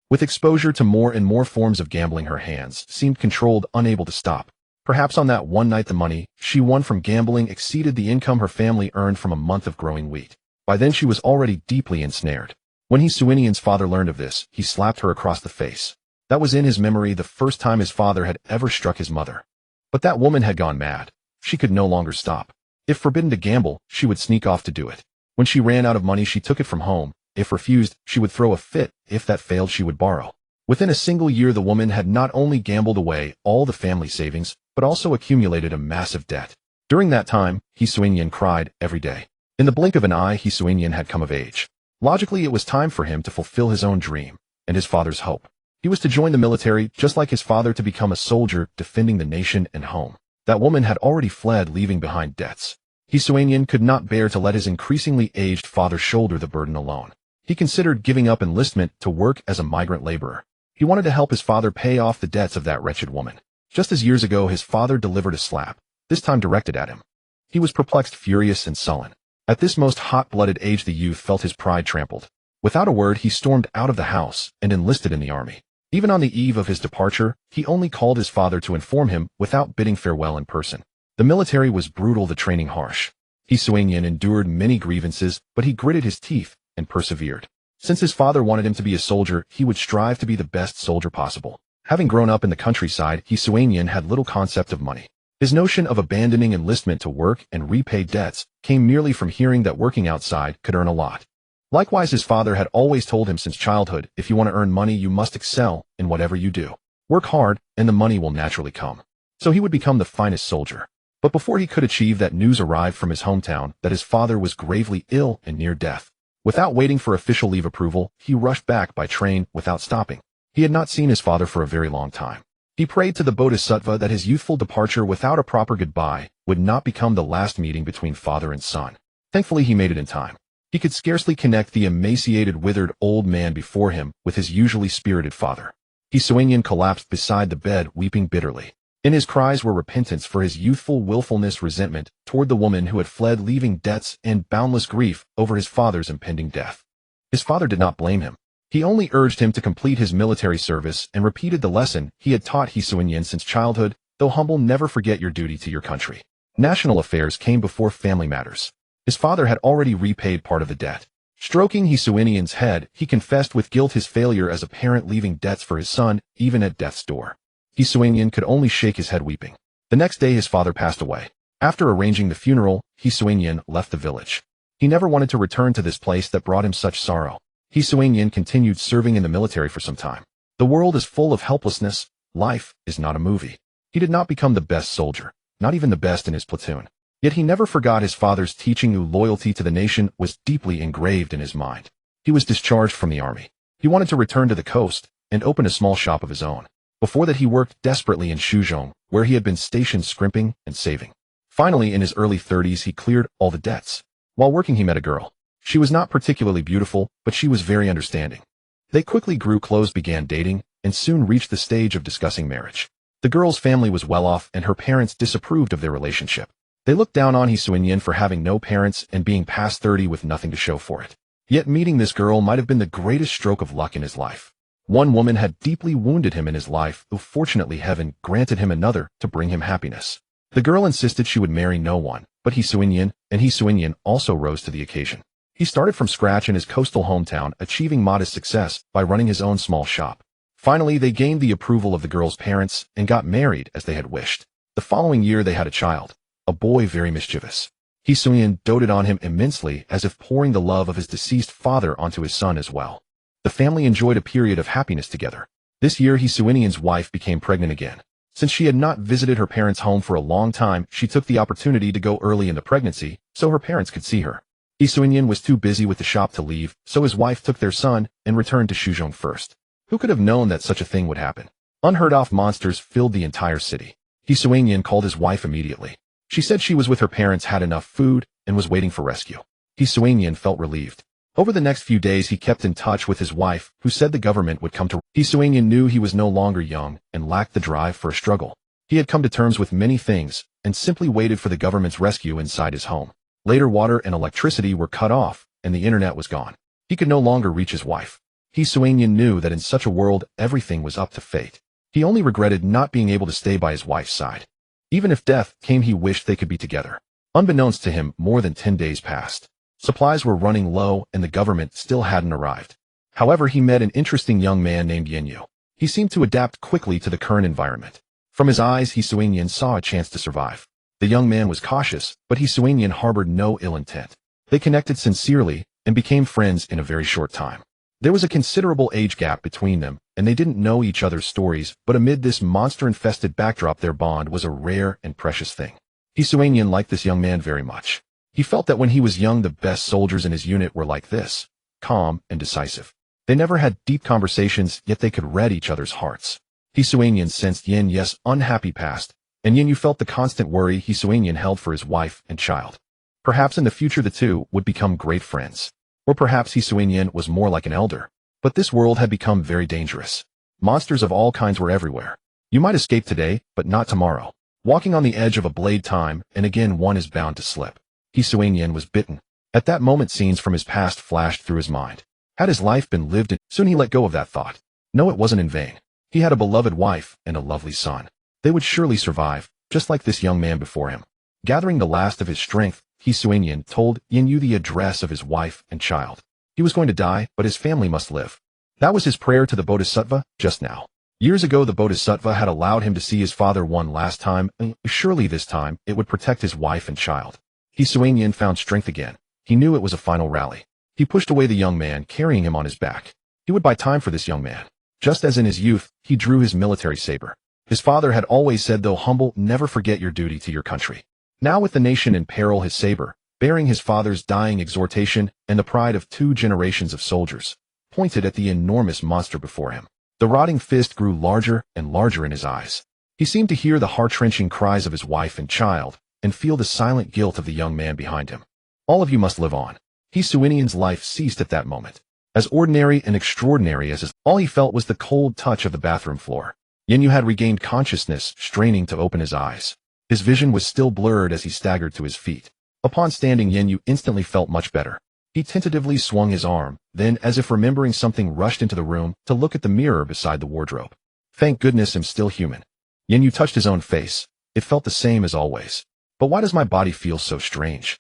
With exposure to more and more forms of gambling, her hands seemed controlled, unable to stop. Perhaps on that one night the money she won from gambling exceeded the income her family earned from a month of growing wheat. By then she was already deeply ensnared. When Yan's father learned of this, he slapped her across the face. That was in his memory the first time his father had ever struck his mother. But that woman had gone mad. She could no longer stop. If forbidden to gamble, she would sneak off to do it. When she ran out of money, she took it from home. If refused, she would throw a fit. If that failed, she would borrow. Within a single year, the woman had not only gambled away all the family savings, but also accumulated a massive debt. During that time, Yan cried every day. In the blink of an eye, Yan had come of age. Logically, it was time for him to fulfill his own dream and his father's hope. He was to join the military, just like his father, to become a soldier, defending the nation and home. That woman had already fled, leaving behind debts. Yan could not bear to let his increasingly aged father shoulder the burden alone. He considered giving up enlistment to work as a migrant laborer. He wanted to help his father pay off the debts of that wretched woman. Just as years ago his father delivered a slap, this time directed at him. He was perplexed, furious, and sullen. At this most hot-blooded age the youth felt his pride trampled. Without a word he stormed out of the house and enlisted in the army. Even on the eve of his departure, he only called his father to inform him without bidding farewell in person. The military was brutal, the training harsh. Yan endured many grievances, but he gritted his teeth and persevered. Since his father wanted him to be a soldier, he would strive to be the best soldier possible. Having grown up in the countryside, Yan had little concept of money. His notion of abandoning enlistment to work and repay debts came merely from hearing that working outside could earn a lot. Likewise, his father had always told him since childhood, if you want to earn money, you must excel in whatever you do. Work hard, and the money will naturally come. So he would become the finest soldier. But before he could achieve that, news arrived from his hometown that his father was gravely ill and near death. Without waiting for official leave approval, he rushed back by train without stopping. He had not seen his father for a very long time. He prayed to the Bodhisattva that his youthful departure without a proper goodbye would not become the last meeting between father and son. Thankfully, he made it in time. He could scarcely connect the emaciated, withered old man before him with his usually spirited father. Yan collapsed beside the bed, weeping bitterly. In his cries were repentance for his youthful willfulness, resentment toward the woman who had fled, leaving debts, and boundless grief over his father's impending death. His father did not blame him. He only urged him to complete his military service and repeated the lesson he had taught Yan since childhood: though humble, never forget your duty to your country. National affairs came before family matters. His father had already repaid part of the debt. Stroking Yan's head, he confessed with guilt his failure as a parent, leaving debts for his son, even at death's door. Yan could only shake his head, weeping. The next day his father passed away. After arranging the funeral, Yan left the village. He never wanted to return to this place that brought him such sorrow. Yan continued serving in the military for some time. The world is full of helplessness. Life is not a movie. He did not become the best soldier, not even the best in his platoon. Yet he never forgot his father's teaching. Loyalty to the nation was deeply engraved in his mind. He was discharged from the army. He wanted to return to the coast and open a small shop of his own. Before that, he worked desperately in Shuzhong, where he had been stationed, scrimping and saving. Finally, in his early 30s, he cleared all the debts. While working, he met a girl. She was not particularly beautiful, but she was very understanding. They quickly grew close, began dating, and soon reached the stage of discussing marriage. The girl's family was well off, and her parents disapproved of their relationship. They looked down on Yan for having no parents and being past 30 with nothing to show for it. Yet meeting this girl might have been the greatest stroke of luck in his life. One woman had deeply wounded him in his life, though fortunately heaven granted him another to bring him happiness. The girl insisted she would marry no one but Yan, and Yan also rose to the occasion. He started from scratch in his coastal hometown, achieving modest success by running his own small shop. Finally, they gained the approval of the girl's parents and got married as they had wished. The following year they had a child, a boy very mischievous. Yan doted on him immensely, as if pouring the love of his deceased father onto his son as well. The family enjoyed a period of happiness together. This year, Yan's wife became pregnant again. Since she had not visited her parents' home for a long time, she took the opportunity to go early in the pregnancy so her parents could see her. Yan was too busy with the shop to leave, so his wife took their son and returned to Shuzhong first. Who could have known that such a thing would happen? Unheard-of monsters filled the entire city. Yan called his wife immediately. She said she was with her parents, had enough food, and was waiting for rescue. Yan felt relieved. Over the next few days, he kept in touch with his wife, who said the government would come to. Yan knew he was no longer young and lacked the drive for a struggle. He had come to terms with many things and simply waited for the government's rescue inside his home. Later, water and electricity were cut off, and the internet was gone. He could no longer reach his wife. Yan knew that in such a world, everything was up to fate. He only regretted not being able to stay by his wife's side. Even if death came, he wished they could be together. Unbeknownst to him, more than 10 days passed. Supplies were running low, and the government still hadn't arrived. However, he met an interesting young man named Yan Yu. He seemed to adapt quickly to the current environment. From his eyes, Yan saw a chance to survive. The young man was cautious, but Yan harbored no ill intent. They connected sincerely and became friends in a very short time. There was a considerable age gap between them, and they didn't know each other's stories, but amid this monster-infested backdrop, their bond was a rare and precious thing. Yan liked this young man very much. He felt that when he was young, the best soldiers in his unit were like this, calm and decisive. They never had deep conversations, yet they could read each other's hearts. Yan sensed Yan's unhappy past, and Yan Yu felt the constant worry Yan held for his wife and child. Perhaps in the future the two would become great friends. Or perhaps Yan was more like an elder. But this world had become very dangerous. Monsters of all kinds were everywhere. You might escape today, but not tomorrow. Walking on the edge of a blade time, and again one is bound to slip. Yan was bitten. At that moment, scenes from his past flashed through his mind. Had his life been lived in? Soon he let go of that thought. No, it wasn't in vain. He had a beloved wife and a lovely son. They would surely survive, just like this young man before him. Gathering the last of his strength, Yan told Yan Yu the address of his wife and child. He was going to die, but his family must live. That was his prayer to the Bodhisattva just now. Years ago, the Bodhisattva had allowed him to see his father one last time, and surely this time it would protect his wife and child. Yan found strength again. He knew it was a final rally. He pushed away the young man, carrying him on his back. He would buy time for this young man. Just as in his youth, he drew his military saber. His father had always said, though humble, never forget your duty to your country. Now with the nation in peril, his saber, bearing his father's dying exhortation and the pride of 2 generations of soldiers, pointed at the enormous monster before him. The rotting fist grew larger and larger in his eyes. He seemed to hear the heart-wrenching cries of his wife and child, and feel the silent guilt of the young man behind him. All of you must live on. Suinian's life ceased at that moment. As ordinary and extraordinary as all he felt was the cold touch of the bathroom floor. Yan Yu had regained consciousness, straining to open his eyes. His vision was still blurred as he staggered to his feet. Upon standing, Yan Yu instantly felt much better. He tentatively swung his arm, then, as if remembering something, rushed into the room to look at the mirror beside the wardrobe. Thank goodness I'm still human. Yan Yu touched his own face. It felt the same as always. But why does my body feel so strange?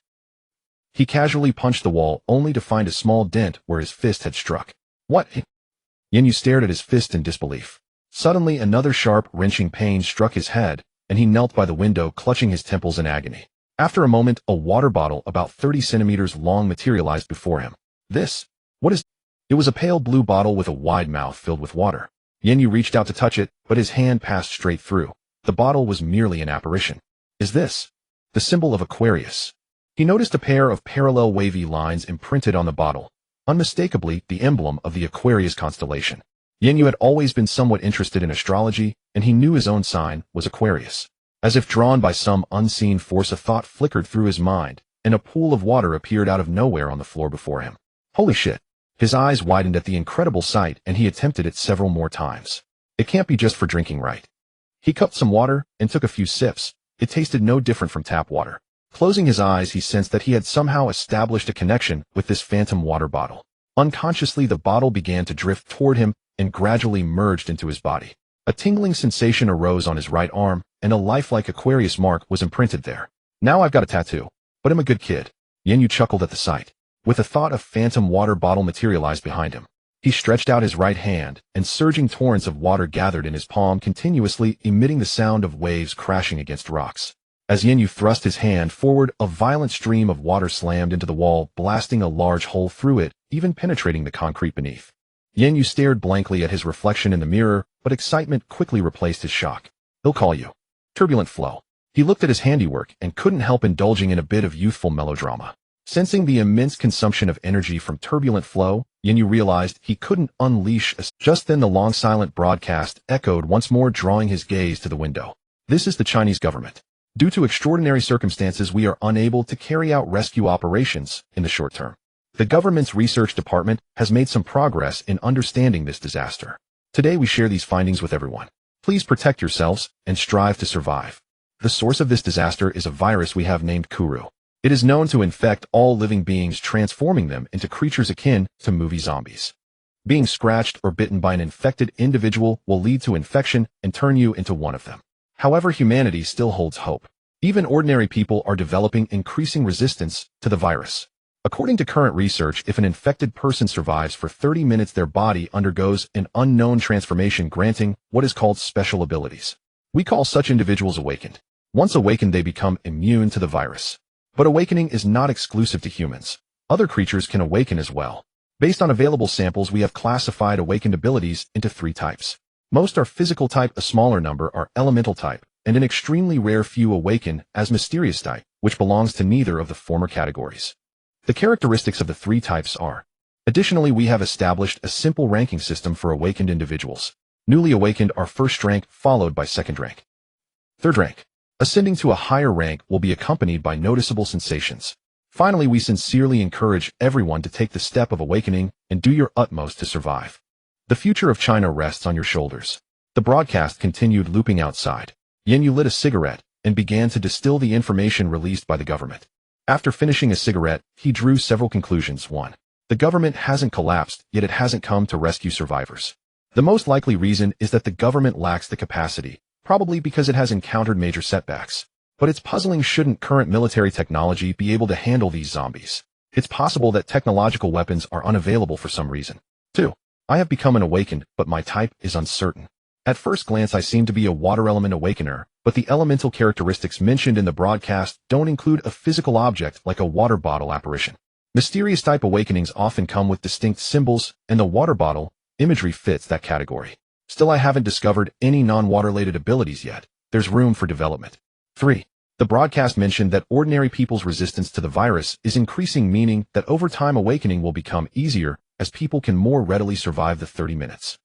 He casually punched the wall, only to find a small dent where his fist had struck. What? Yan Yu stared at his fist in disbelief. Suddenly, another sharp, wrenching pain struck his head, and he knelt by the window, clutching his temples in agony. After a moment, a water bottle about 30 centimeters long materialized before him. What is? It was a pale blue bottle with a wide mouth filled with water. Yan Yu reached out to touch it, but his hand passed straight through. The bottle was merely an apparition. Is this the symbol of Aquarius? He noticed a pair of parallel wavy lines imprinted on the bottle, unmistakably the emblem of the Aquarius constellation. Yan Yu had always been somewhat interested in astrology, and he knew his own sign was Aquarius. As if drawn by some unseen force, a thought flickered through his mind, and a pool of water appeared out of nowhere on the floor before him. Holy shit! His eyes widened at the incredible sight, and he attempted it several more times. It can't be just for drinking, right? He cupped some water and took a few sips. It tasted no different from tap water. Closing his eyes, he sensed that he had somehow established a connection with this phantom water bottle. Unconsciously, the bottle began to drift toward him and gradually merged into his body. A tingling sensation arose on his right arm, and a lifelike Aquarius mark was imprinted there. Now I've got a tattoo, but I'm a good kid. Yan Yu chuckled at the sight. With a thought, of phantom water bottle materialized behind him. He stretched out his right hand, and surging torrents of water gathered in his palm, continuously emitting the sound of waves crashing against rocks. As Yan Yu thrust his hand forward, a violent stream of water slammed into the wall, blasting a large hole through it, even penetrating the concrete beneath. Yan Yu stared blankly at his reflection in the mirror, but excitement quickly replaced his shock. They'll call you Turbulent Flow. He looked at his handiwork and couldn't help indulging in a bit of youthful melodrama. Sensing the immense consumption of energy from Turbulent Flow, Yan Yu realized he couldn't unleash a... Just then the long silent broadcast echoed once more, drawing his gaze to the window. This is the Chinese government. Due to extraordinary circumstances, we are unable to carry out rescue operations in the short term. The government's research department has made some progress in understanding this disaster. Today we share these findings with everyone. Please protect yourselves and strive to survive. The source of this disaster is a virus we have named Kuru. It is known to infect all living beings, transforming them into creatures akin to movie zombies. Being scratched or bitten by an infected individual will lead to infection and turn you into one of them. However, humanity still holds hope. Even ordinary people are developing increasing resistance to the virus. According to current research, if an infected person survives for 30 minutes, their body undergoes an unknown transformation, granting what is called special abilities. We call such individuals awakened. Once awakened, they become immune to the virus. But awakening is not exclusive to humans. Other creatures can awaken as well. Based on available samples, we have classified awakened abilities into 3 types. Most are physical type, a smaller number are elemental type, and an extremely rare few awaken as mysterious type, which belongs to neither of the former categories. The characteristics of the 3 types are: additionally, we have established a simple ranking system for awakened individuals. Newly awakened are first rank, followed by second rank. Third rank. Ascending to a higher rank will be accompanied by noticeable sensations. Finally, we sincerely encourage everyone to take the step of awakening and do your utmost to survive. The future of China rests on your shoulders. The broadcast continued looping outside. Yan Yu lit a cigarette and began to distill the information released by the government. After finishing a cigarette, he drew several conclusions. 1. The government hasn't collapsed, yet it hasn't come to rescue survivors. The most likely reason is that the government lacks the capacity, probably because it has encountered major setbacks. But it's puzzling, shouldn't current military technology be able to handle these zombies? It's possible that technological weapons are unavailable for some reason. 2. I have become an awakened, but my type is uncertain. At first glance, I seem to be a water element awakener, but the elemental characteristics mentioned in the broadcast don't include a physical object like a water bottle apparition. Mysterious type awakenings often come with distinct symbols, and the water bottle imagery fits that category. Still, I haven't discovered any non-water-related abilities yet. There's room for development. 3. The broadcast mentioned that ordinary people's resistance to the virus is increasing, meaning that over time awakening will become easier as people can more readily survive the 30 minutes.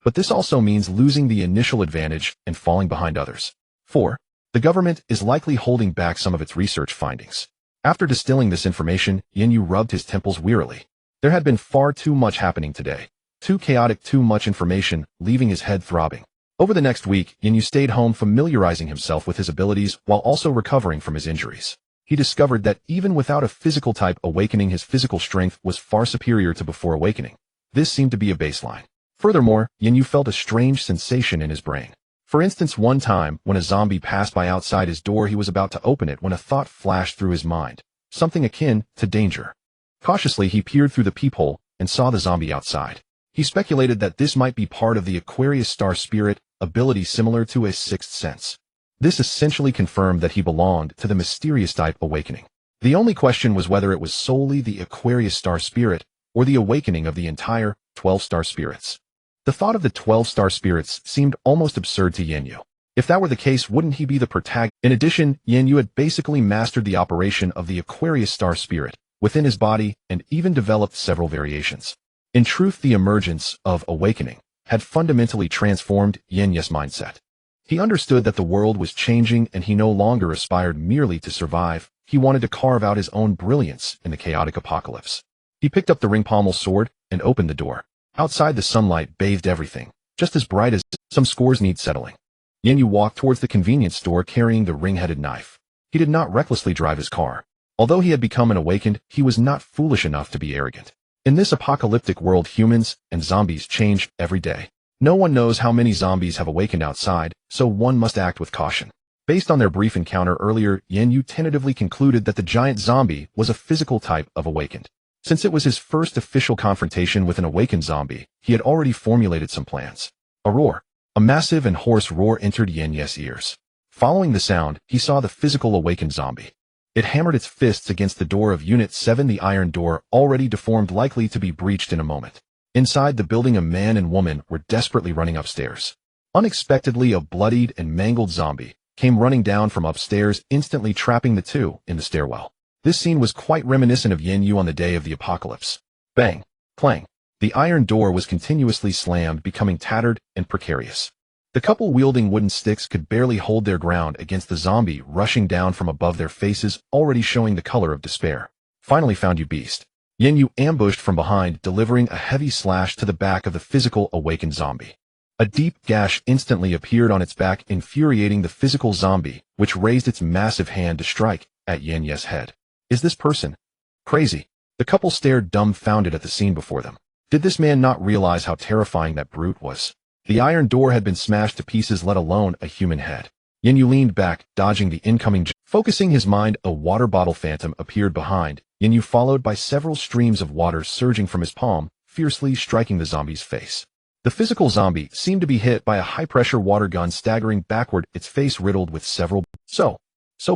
But this also means losing the initial advantage and falling behind others. 4. The government is likely holding back some of its research findings. After distilling this information, Yan Yu rubbed his temples wearily. There had been far too much happening today. Too chaotic, too much information, leaving his head throbbing. Over the next week, Yan Yu stayed home familiarizing himself with his abilities while also recovering from his injuries. He discovered that even without a physical type awakening, his physical strength was far superior to before awakening. This seemed to be a baseline. Furthermore, Yan Yu felt a strange sensation in his brain. For instance, one time, when a zombie passed by outside his door, he was about to open it when a thought flashed through his mind. Something akin to danger. Cautiously, he peered through the peephole and saw the zombie outside. He speculated that this might be part of the Aquarius star spirit, ability similar to a sixth sense. This essentially confirmed that he belonged to the mysterious type awakening. The only question was whether it was solely the Aquarius star spirit or the awakening of the entire 12 star spirits. The thought of the 12 star spirits seemed almost absurd to Yan Yu. If that were the case, wouldn't he be the protagonist? In addition, Yan Yu had basically mastered the operation of the Aquarius star spirit within his body and even developed several variations. In truth, the emergence of awakening had fundamentally transformed Yan Yu's mindset. He understood that the world was changing and he no longer aspired merely to survive. He wanted to carve out his own brilliance in the chaotic apocalypse. He picked up the ring pommel sword and opened the door. Outside, the sunlight bathed everything, just as bright as some scores need settling. Yan Yu walked towards the convenience store carrying the ring-headed knife. He did not recklessly drive his car. Although he had become an awakened, he was not foolish enough to be arrogant. In this apocalyptic world, humans and zombies change every day. No one knows how many zombies have awakened outside, so one must act with caution. Based on their brief encounter earlier, Yan Yu tentatively concluded that the giant zombie was a physical type of awakened. Since it was his first official confrontation with an awakened zombie, he had already formulated some plans. A roar. A massive and hoarse roar entered Yan Yu's ears. Following the sound, he saw the physical awakened zombie. It hammered its fists against the door of Unit 7, the iron door, already deformed, likely to be breached in a moment. Inside the building, a man and woman were desperately running upstairs. Unexpectedly, a bloodied and mangled zombie came running down from upstairs, instantly trapping the two in the stairwell. This scene was quite reminiscent of Yan Yu on the day of the apocalypse. Bang! Clang! The iron door was continuously slammed, becoming tattered and precarious. The couple wielding wooden sticks could barely hold their ground against the zombie rushing down from above, their faces already showing the color of despair. Finally found you, beast. Yan Yu ambushed from behind, delivering a heavy slash to the back of the physical awakened zombie. A deep gash instantly appeared on its back, infuriating the physical zombie, which raised its massive hand to strike at Yan Yu's head. Is this person crazy? The couple stared dumbfounded at the scene before them. Did this man not realize how terrifying that brute was? The iron door had been smashed to pieces, let alone a human head. Yan Yu leaned back, dodging the incoming focusing his mind. A water bottle phantom appeared behind Yan Yu, followed by several streams of water surging from his palm, fiercely striking the zombie's face. The physical zombie seemed to be hit by a high-pressure water gun, staggering backward, its face riddled with several so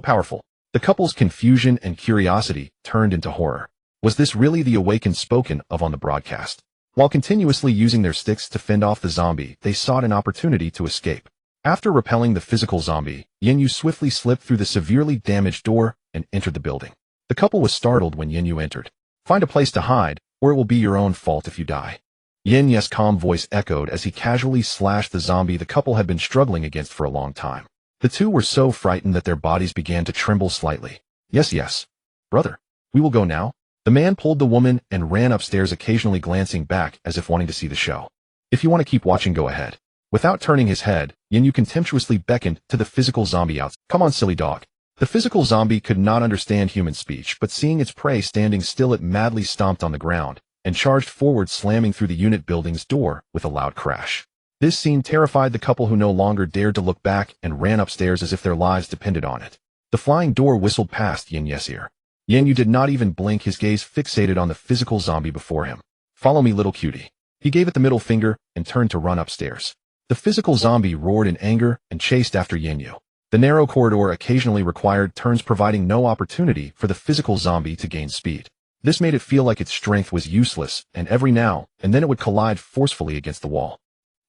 powerful. The couple's confusion and curiosity turned into horror. Was this really the awakened spoken of on the broadcast? While continuously using their sticks to fend off the zombie, they sought an opportunity to escape. After repelling the physical zombie, Yan Yu swiftly slipped through the severely damaged door and entered the building. The couple was startled when Yan Yu entered. Find a place to hide, or it will be your own fault if you die. Yan Yu's calm voice echoed as he casually slashed the zombie the couple had been struggling against for a long time. The two were so frightened that their bodies began to tremble slightly. Yes, brother. We will go now. The man pulled the woman and ran upstairs, occasionally glancing back as if wanting to see the show. If you want to keep watching, go ahead. Without turning his head, Yan Yu contemptuously beckoned to the physical zombie outside. Come on, silly dog. The physical zombie could not understand human speech, but seeing its prey standing still, it madly stomped on the ground and charged forward, slamming through the unit building's door with a loud crash. This scene terrified the couple, who no longer dared to look back and ran upstairs as if their lives depended on it. The flying door whistled past Yan Yu's ear. Yan Yu did not even blink, his gaze fixated on the physical zombie before him. Follow me, little cutie. He gave it the middle finger and turned to run upstairs. The physical zombie roared in anger and chased after Yan Yu. The narrow corridor occasionally required turns, providing no opportunity for the physical zombie to gain speed. This made it feel like its strength was useless, and every now and then it would collide forcefully against the wall.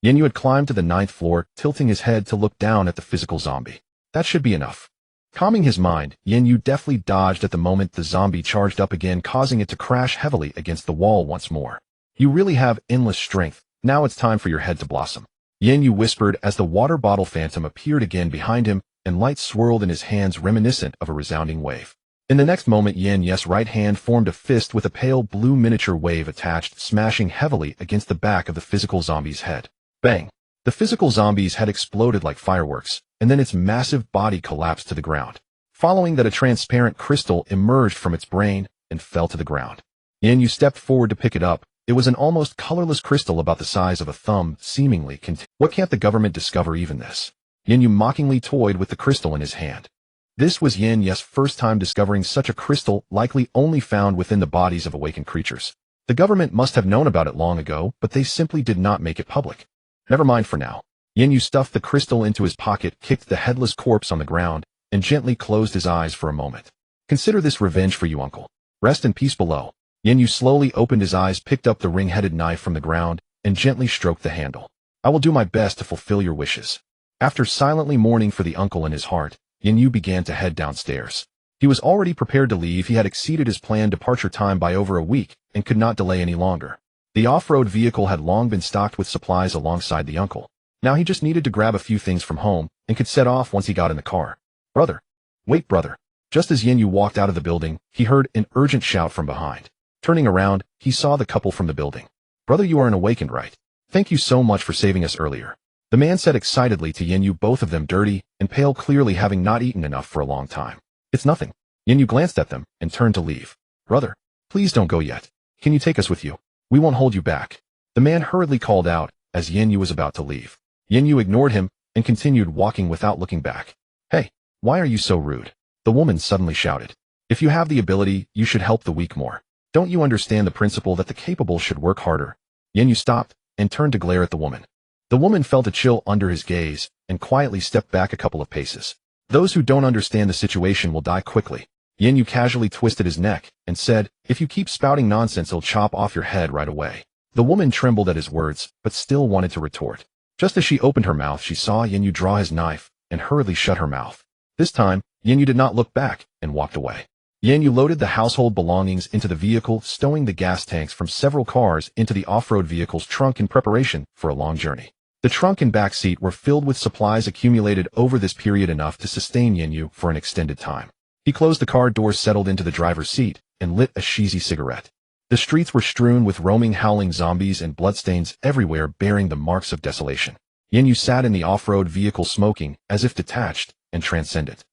Yan Yu had climbed to the 9th floor, tilting his head to look down at the physical zombie. That should be enough. Calming his mind, Yan Yu deftly dodged at the moment the zombie charged up again, causing it to crash heavily against the wall once more. You really have endless strength. Now it's time for your head to blossom. Yan Yu whispered as the water bottle phantom appeared again behind him, and light swirled in his hands reminiscent of a resounding wave. In the next moment, Yan Yu's right hand formed a fist with a pale blue miniature wave attached, smashing heavily against the back of the physical zombie's head. Bang! The physical zombie's head exploded like fireworks, and then its massive body collapsed to the ground. Following that, a transparent crystal emerged from its brain and fell to the ground. Yan Yu stepped forward to pick it up. It was an almost colorless crystal about the size of a thumb, seemingly What can't the government discover even this? Yan Yu mockingly toyed with the crystal in his hand. This was Yan Yu's first time discovering such a crystal, likely only found within the bodies of awakened creatures. The government must have known about it long ago, but they simply did not make it public. Never mind for now. Yan Yu stuffed the crystal into his pocket, kicked the headless corpse on the ground, and gently closed his eyes for a moment. Consider this revenge for you, uncle. Rest in peace below. Yan Yu slowly opened his eyes, picked up the ring-headed knife from the ground, and gently stroked the handle. I will do my best to fulfill your wishes. After silently mourning for the uncle in his heart, Yan Yu began to head downstairs. He was already prepared to leave. He had exceeded his planned departure time by over a week and could not delay any longer. The off-road vehicle had long been stocked with supplies alongside the uncle. Now he just needed to grab a few things from home and could set off once he got in the car. Brother! Wait, brother! Just as Yan Yu walked out of the building, he heard an urgent shout from behind. Turning around, he saw the couple from the building. Brother, you are an awakened, right? Thank you so much for saving us earlier. The man said excitedly to Yan Yu, both of them dirty and pale, clearly having not eaten enough for a long time. It's nothing. Yan Yu glanced at them and turned to leave. Brother, please don't go yet. Can you take us with you? We won't hold you back. The man hurriedly called out as Yan Yu was about to leave. Yan Yu ignored him and continued walking without looking back. Hey, why are you so rude? The woman suddenly shouted. If you have the ability, you should help the weak more. Don't you understand the principle that the capable should work harder? Yan Yu stopped and turned to glare at the woman. The woman felt a chill under his gaze and quietly stepped back a couple of paces. Those who don't understand the situation will die quickly. Yan Yu casually twisted his neck and said, if you keep spouting nonsense, I'll chop off your head right away. The woman trembled at his words, but still wanted to retort. Just as she opened her mouth, she saw Yan Yu draw his knife and hurriedly shut her mouth. This time, Yan Yu did not look back and walked away. Yan Yu loaded the household belongings into the vehicle, stowing the gas tanks from several cars into the off-road vehicle's trunk in preparation for a long journey. The trunk and back seat were filled with supplies accumulated over this period, enough to sustain Yan Yu for an extended time. He closed the car doors, settled into the driver's seat, and lit a cheesy cigarette. The streets were strewn with roaming, howling zombies and bloodstains everywhere, bearing the marks of desolation. Yan Yu sat in the off-road vehicle, smoking, as if detached and transcendent.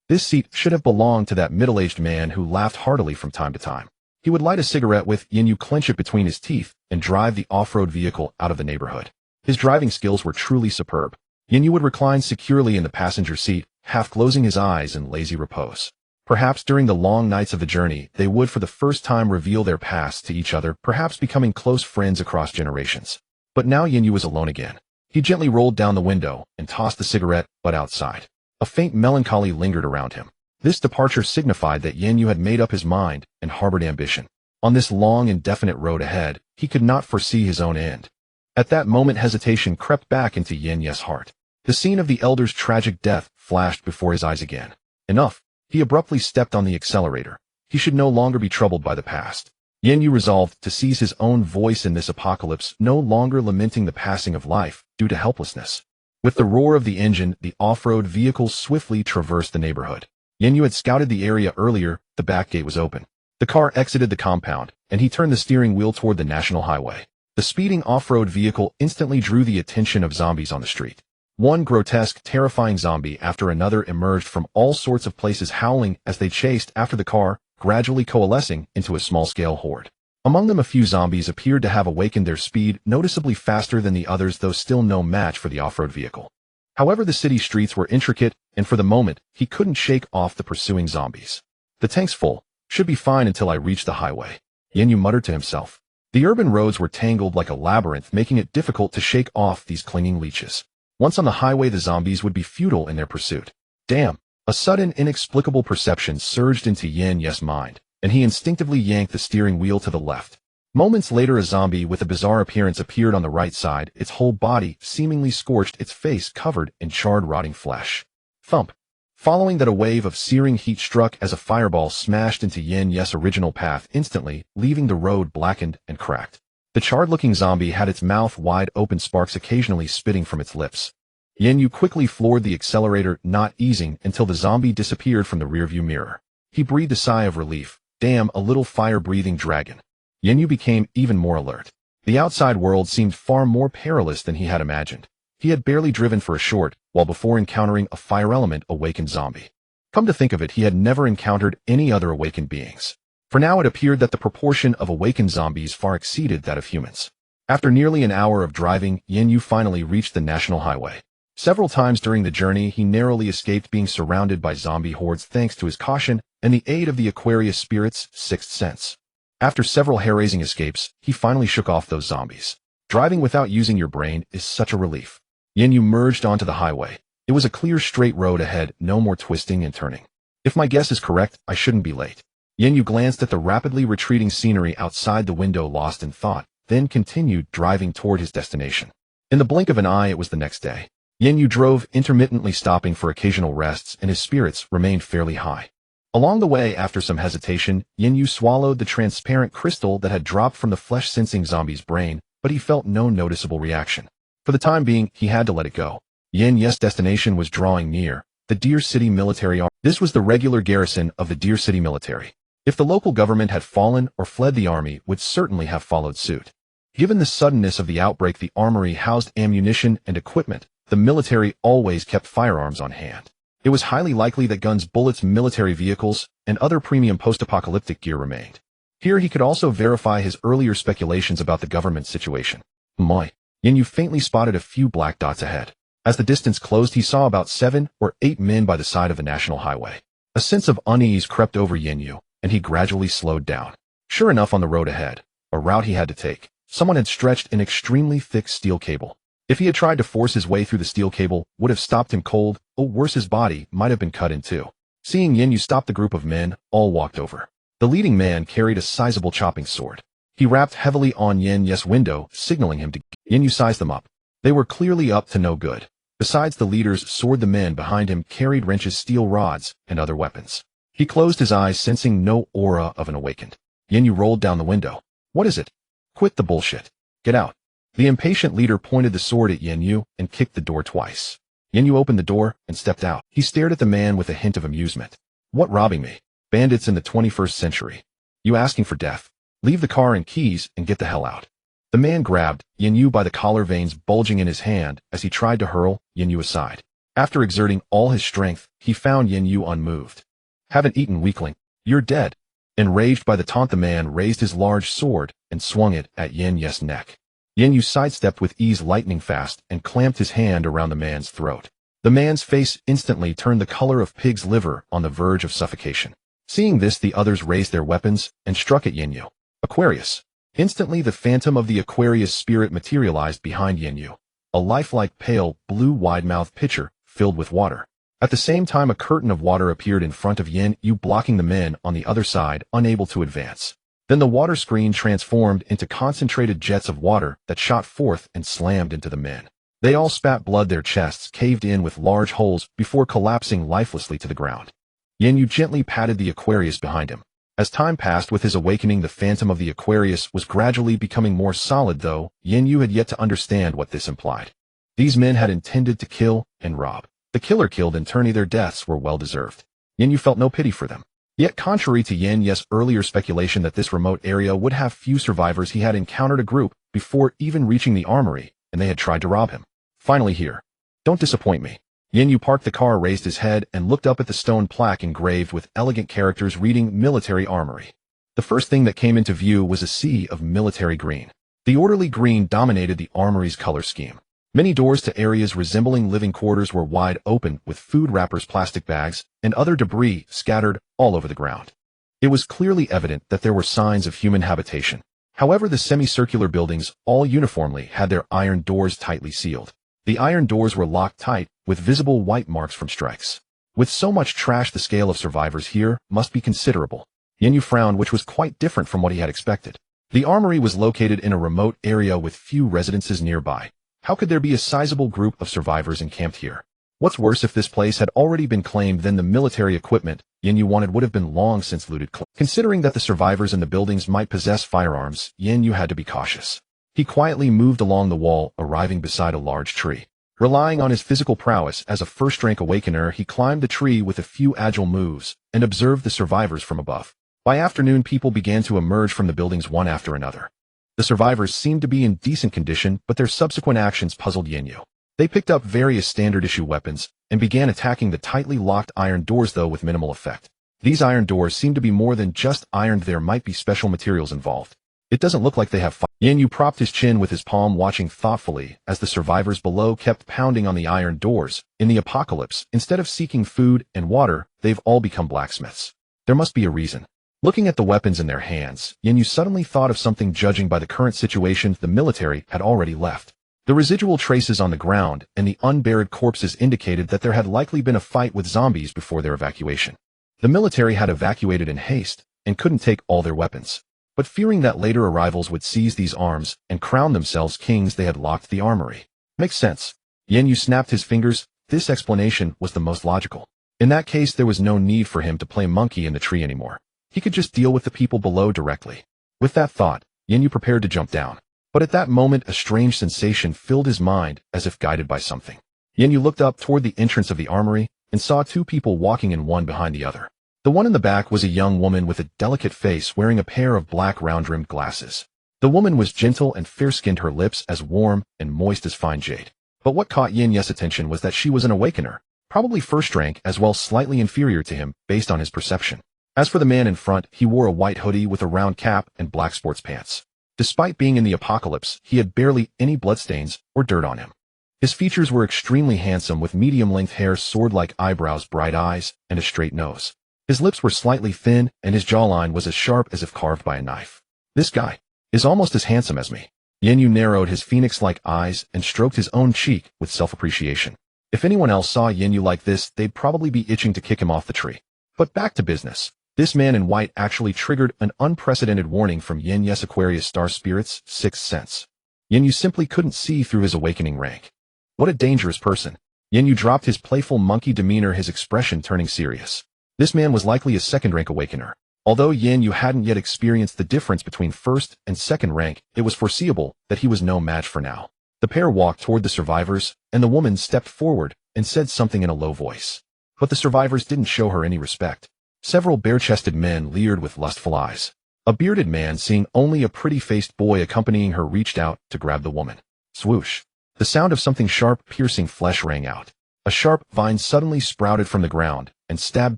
This seat should have belonged to that middle-aged man who laughed heartily from time to time. He would light a cigarette with Yan Yu, clench it between his teeth, and drive the off-road vehicle out of the neighborhood. His driving skills were truly superb. Yan Yu would recline securely in the passenger seat, half closing his eyes in lazy repose. Perhaps during the long nights of the journey, they would for the first time reveal their past to each other, perhaps becoming close friends across generations. But now Yan Yu was alone again. He gently rolled down the window and tossed the cigarette butt outside. A faint melancholy lingered around him. This departure signified that Yan Yu had made up his mind and harbored ambition. On this long, indefinite road ahead, he could not foresee his own end. At that moment, hesitation crept back into Yan Yu's heart. The scene of the elder's tragic death flashed before his eyes again. Enough. He abruptly stepped on the accelerator. He should no longer be troubled by the past. Yan Yu resolved to seize his own voice in this apocalypse, no longer lamenting the passing of life due to helplessness. With the roar of the engine, the off-road vehicle swiftly traversed the neighborhood. Yan Yu had scouted the area earlier. The back gate was open. The car exited the compound, and he turned the steering wheel toward the national highway. The speeding off-road vehicle instantly drew the attention of zombies on the street. One grotesque, terrifying zombie after another emerged from all sorts of places, howling as they chased after the car, gradually coalescing into a small-scale horde. Among them, a few zombies appeared to have awakened, their speed noticeably faster than the others, though still no match for the off-road vehicle. However, the city streets were intricate, and for the moment, he couldn't shake off the pursuing zombies. The tank's full. Should be fine until I reach the highway. Yan Yu muttered to himself. The urban roads were tangled like a labyrinth, making it difficult to shake off these clinging leeches. Once on the highway, the zombies would be futile in their pursuit. Damn! A sudden, inexplicable perception surged into Yan Yu's mind. and he instinctively yanked the steering wheel to the left. Moments later, a zombie with a bizarre appearance appeared on the right side, its whole body seemingly scorched, its face covered in charred, rotting flesh. Thump. Following that, a wave of searing heat struck as a fireball smashed into Yan Yu's original path, instantly leaving the road blackened and cracked. The charred-looking zombie had its mouth wide open, sparks occasionally spitting from its lips. Yan Yu quickly floored the accelerator, not easing until the zombie disappeared from the rearview mirror. He breathed a sigh of relief. Damn, a little fire-breathing dragon. Yan Yu became even more alert. The outside world seemed far more perilous than he had imagined. He had barely driven for a short while before encountering a fire element awakened zombie. Come to think of it, he had never encountered any other awakened beings. For now it appeared that the proportion of awakened zombies far exceeded that of humans. After nearly an hour of driving, Yan Yu finally reached the national highway. Several times during the journey, he narrowly escaped being surrounded by zombie hordes thanks to his caution and the aid of the Aquarius spirit's sixth sense. After several hair-raising escapes, he finally shook off those zombies. Driving without using your brain is such a relief. Yan Yu merged onto the highway. It was a clear straight road ahead, no more twisting and turning. If my guess is correct, I shouldn't be late. Yan Yu glanced at the rapidly retreating scenery outside the window, lost in thought, then continued driving toward his destination. In the blink of an eye, it was the next day. Yan Yu drove, intermittently stopping for occasional rests, and his spirits remained fairly high. Along the way, after some hesitation, Yan Yu swallowed the transparent crystal that had dropped from the flesh-sensing zombie's brain, but he felt no noticeable reaction. For the time being, he had to let it go. Yan Yu's destination was drawing near, the Deer City Military Army. This was the regular garrison of the Deer City Military. If the local government had fallen or fled, the army would certainly have followed suit. Given the suddenness of the outbreak, the armory housed ammunition and equipment. The military always kept firearms on hand. It was highly likely that guns, bullets, military vehicles, and other premium post-apocalyptic gear remained. Here he could also verify his earlier speculations about the government situation. My. Yan Yu faintly spotted a few black dots ahead. As the distance closed, he saw about 7 or 8 men by the side of the national highway. A sense of unease crept over Yan Yu, and he gradually slowed down. Sure enough, on the road ahead, a route he had to take, someone had stretched an extremely thick steel cable. If he had tried to force his way through the steel cable, would have stopped him cold, or worse, his body might have been cut in two. Seeing Yan Yu stop the group of men, all walked over. The leading man carried a sizable chopping sword. He rapped heavily on Yan Yu's window, signaling him to. Yan Yu sized them up. They were clearly up to no good. Besides the leader's sword, the men behind him carried wrenches, steel rods, and other weapons. He closed his eyes, sensing no aura of an awakened. Yan Yu rolled down the window. What is it? Quit the bullshit. Get out. The impatient leader pointed the sword at Yan Yu and kicked the door twice. Yan Yu opened the door and stepped out. He stared at the man with a hint of amusement. What, robbing me? Bandits in the 21st century. You asking for death? Leave the car and keys and get the hell out. The man grabbed Yan Yu by the collar, veins bulging in his hand as he tried to hurl Yan Yu aside. After exerting all his strength, he found Yan Yu unmoved. Haven't eaten, weakling. You're dead. Enraged by the taunt, the man raised his large sword and swung it at Yan Yu's neck. Yan Yu sidestepped with ease, lightning fast, and clamped his hand around the man's throat. The man's face instantly turned the color of pig's liver, on the verge of suffocation. Seeing this, the others raised their weapons and struck at Yan Yu. Aquarius. Instantly, the phantom of the Aquarius spirit materialized behind Yan Yu, a lifelike pale blue wide-mouthed pitcher filled with water. At the same time, a curtain of water appeared in front of Yan Yu, blocking the men on the other side, unable to advance. Then the water screen transformed into concentrated jets of water that shot forth and slammed into the men. They all spat blood, their chests caved in with large holes before collapsing lifelessly to the ground. Yan Yu gently patted the Aquarius behind him. As time passed with his awakening, the phantom of the Aquarius was gradually becoming more solid, though Yan Yu had yet to understand what this implied. These men had intended to kill and rob. The killer killed, and turning their deaths were well-deserved. Yan Yu felt no pity for them. Yet, contrary to Yan Yu's earlier speculation that this remote area would have few survivors, he had encountered a group before even reaching the armory, and they had tried to rob him. Finally here. Don't disappoint me. Yan Yu parked the car, raised his head, and looked up at the stone plaque engraved with elegant characters reading Military Armory. The first thing that came into view was a sea of military green. The orderly green dominated the armory's color scheme. Many doors to areas resembling living quarters were wide open, with food wrappers, plastic bags, and other debris scattered all over the ground. It was clearly evident that there were signs of human habitation. However, the semicircular buildings all uniformly had their iron doors tightly sealed. The iron doors were locked tight, with visible white marks from strikes. With so much trash, the scale of survivors here must be considerable. Yan Yu frowned, which was quite different from what he had expected. The armory was located in a remote area with few residences nearby. How could there be a sizable group of survivors encamped here? What's worse, if this place had already been claimed, then the military equipment Yan Yu wanted would have been long since looted. Considering that the survivors in the buildings might possess firearms, Yan Yu had to be cautious. He quietly moved along the wall, arriving beside a large tree. Relying on his physical prowess as a first-rank awakener, he climbed the tree with a few agile moves and observed the survivors from above. By afternoon, people began to emerge from the buildings one after another. The survivors seemed to be in decent condition, but their subsequent actions puzzled Yan Yu. They picked up various standard-issue weapons and began attacking the tightly locked iron doors, though with minimal effect. These iron doors seemed to be more than just ironed. There might be special materials involved. It doesn't look like they have fire. Yan Yu propped his chin with his palm, watching thoughtfully as the survivors below kept pounding on the iron doors. In the apocalypse, instead of seeking food and water, they've all become blacksmiths. There must be a reason. Looking at the weapons in their hands, Yan Yu suddenly thought of something. Judging by the current situation, the military had already left. The residual traces on the ground and the unburied corpses indicated that there had likely been a fight with zombies before their evacuation. The military had evacuated in haste and couldn't take all their weapons. But fearing that later arrivals would seize these arms and crown themselves kings, they had locked the armory. Makes sense. Yan Yu snapped his fingers. This explanation was the most logical. In that case, there was no need for him to play monkey in the tree anymore. He could just deal with the people below directly. With that thought, Yan Yu prepared to jump down. But at that moment, a strange sensation filled his mind, as if guided by something. Yan Yu looked up toward the entrance of the armory and saw two people walking in, one behind the other. The one in the back was a young woman with a delicate face, wearing a pair of black round-rimmed glasses. The woman was gentle and fair-skinned, her lips as warm and moist as fine jade. But what caught Yan Yu's attention was that she was an awakener, probably first rank, as well slightly inferior to him based on his perception. As for the man in front, he wore a white hoodie with a round cap and black sports pants. Despite being in the apocalypse, he had barely any bloodstains or dirt on him. His features were extremely handsome, with medium-length hair, sword-like eyebrows, bright eyes, and a straight nose. His lips were slightly thin, and his jawline was as sharp as if carved by a knife. This guy is almost as handsome as me. Yan Yu narrowed his phoenix-like eyes and stroked his own cheek with self-appreciation. If anyone else saw Yan Yu like this, they'd probably be itching to kick him off the tree. But back to business. This man in white actually triggered an unprecedented warning from Yan Yu's Aquarius star spirit's sixth sense. Yan Yu simply couldn't see through his awakening rank. What a dangerous person. Yan Yu dropped his playful monkey demeanor, his expression turning serious. This man was likely a second-rank awakener. Although Yan Yu hadn't yet experienced the difference between first and second rank, it was foreseeable that he was no match for now. The pair walked toward the survivors, and the woman stepped forward and said something in a low voice. But the survivors didn't show her any respect. Several bare-chested men leered with lustful eyes. A bearded man, seeing only a pretty-faced boy accompanying her, reached out to grab the woman. Swoosh! The sound of something sharp, piercing flesh rang out. A sharp vine suddenly sprouted from the ground and stabbed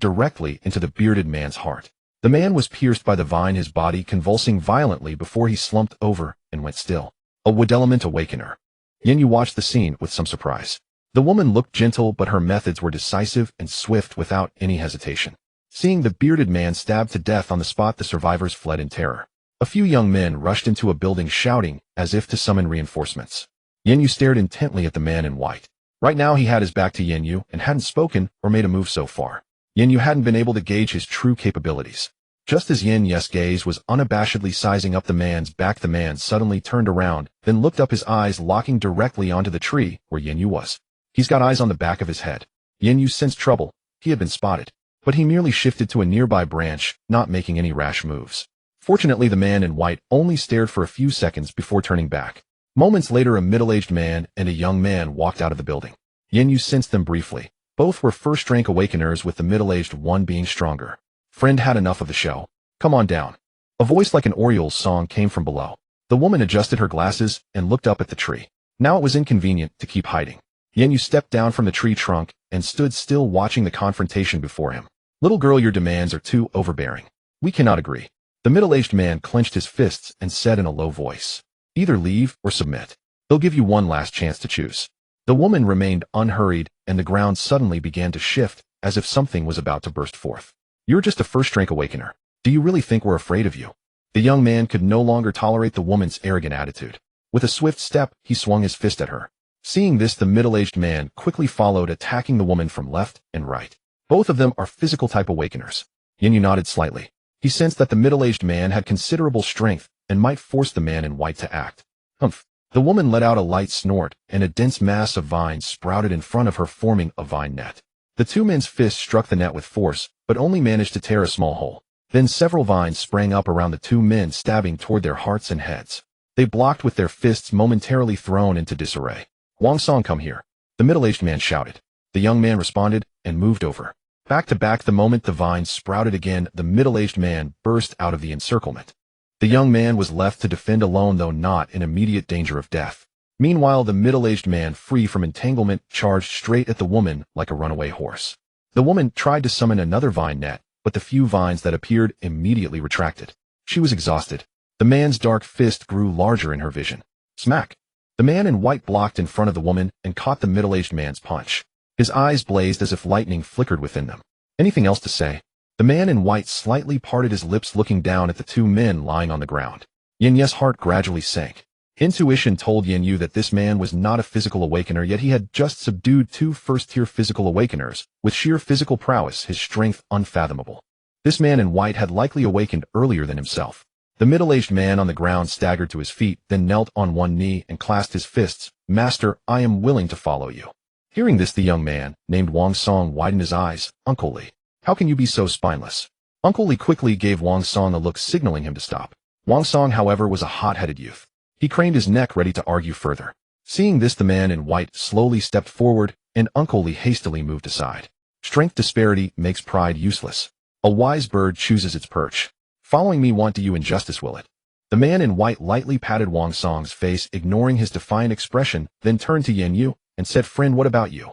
directly into the bearded man's heart. The man was pierced by the vine, his body convulsing violently before he slumped over and went still. A wood element awakener. Yan Yu watched the scene with some surprise. The woman looked gentle, but her methods were decisive and swift, without any hesitation. Seeing the bearded man stabbed to death on the spot, the survivors fled in terror. A few young men rushed into a building, shouting as if to summon reinforcements. Yan Yu stared intently at the man in white. Right now he had his back to Yan Yu and hadn't spoken or made a move so far. Yan Yu hadn't been able to gauge his true capabilities. Just as Yan Yu's gaze was unabashedly sizing up the man's back, the man suddenly turned around, then looked up, his eyes locking directly onto the tree where Yan Yu was. He's got eyes on the back of his head. Yan Yu sensed trouble. He had been spotted. But he merely shifted to a nearby branch, not making any rash moves. Fortunately, the man in white only stared for a few seconds before turning back. Moments later, a middle-aged man and a young man walked out of the building. Yan Yu sensed them briefly. Both were first-rank awakeners, with the middle-aged one being stronger. Friend, had enough of the show. Come on down. A voice like an oriole's song came from below. The woman adjusted her glasses and looked up at the tree. Now it was inconvenient to keep hiding. Yan Yu stepped down from the tree trunk and stood still, watching the confrontation before him. Little girl, your demands are too overbearing. We cannot agree. The middle-aged man clenched his fists and said in a low voice, either leave or submit. They'll give you one last chance to choose. The woman remained unhurried, and the ground suddenly began to shift, as if something was about to burst forth. You're just a first-rank awakener. Do you really think we're afraid of you? The young man could no longer tolerate the woman's arrogant attitude. With a swift step, he swung his fist at her. Seeing this, the middle-aged man quickly followed, attacking the woman from left and right. Both of them are physical-type awakeners. Yan Yu nodded slightly. He sensed that the middle-aged man had considerable strength and might force the man in white to act. Humph. The woman let out a light snort, and a dense mass of vines sprouted in front of her, forming a vine net. The two men's fists struck the net with force, but only managed to tear a small hole. Then several vines sprang up around the two men, stabbing toward their hearts and heads. They blocked with their fists, momentarily thrown into disarray. "Wang Song, come here," the middle-aged man shouted. The young man responded and moved over. Back to back, the moment the vines sprouted again, the middle-aged man burst out of the encirclement. The young man was left to defend alone, though not in immediate danger of death. Meanwhile, the middle-aged man, free from entanglement, charged straight at the woman like a runaway horse. The woman tried to summon another vine net, but the few vines that appeared immediately retracted. She was exhausted. The man's dark fist grew larger in her vision. Smack! The man in white blocked in front of the woman and caught the middle-aged man's punch. His eyes blazed as if lightning flickered within them. Anything else to say? The man in white slightly parted his lips, looking down at the two men lying on the ground. Yan Yu's heart gradually sank. Intuition told Yan Yu that this man was not a physical awakener, yet he had just subdued two first-tier physical awakeners, with sheer physical prowess, his strength unfathomable. This man in white had likely awakened earlier than himself. The middle-aged man on the ground staggered to his feet, then knelt on one knee and clasped his fists. "Master, I am willing to follow you." Hearing this, the young man, named Wang Song, widened his eyes. "Uncle Li, how can you be so spineless?" Uncle Li quickly gave Wang Song a look, signaling him to stop. Wang Song, however, was a hot-headed youth. He craned his neck, ready to argue further. Seeing this, the man in white slowly stepped forward, and Uncle Li hastily moved aside. Strength disparity makes pride useless. A wise bird chooses its perch. Following me won't do you injustice, will it? The man in white lightly patted Wang Song's face, ignoring his defiant expression, then turned to Yan Yu and said, "Friend, what about you?"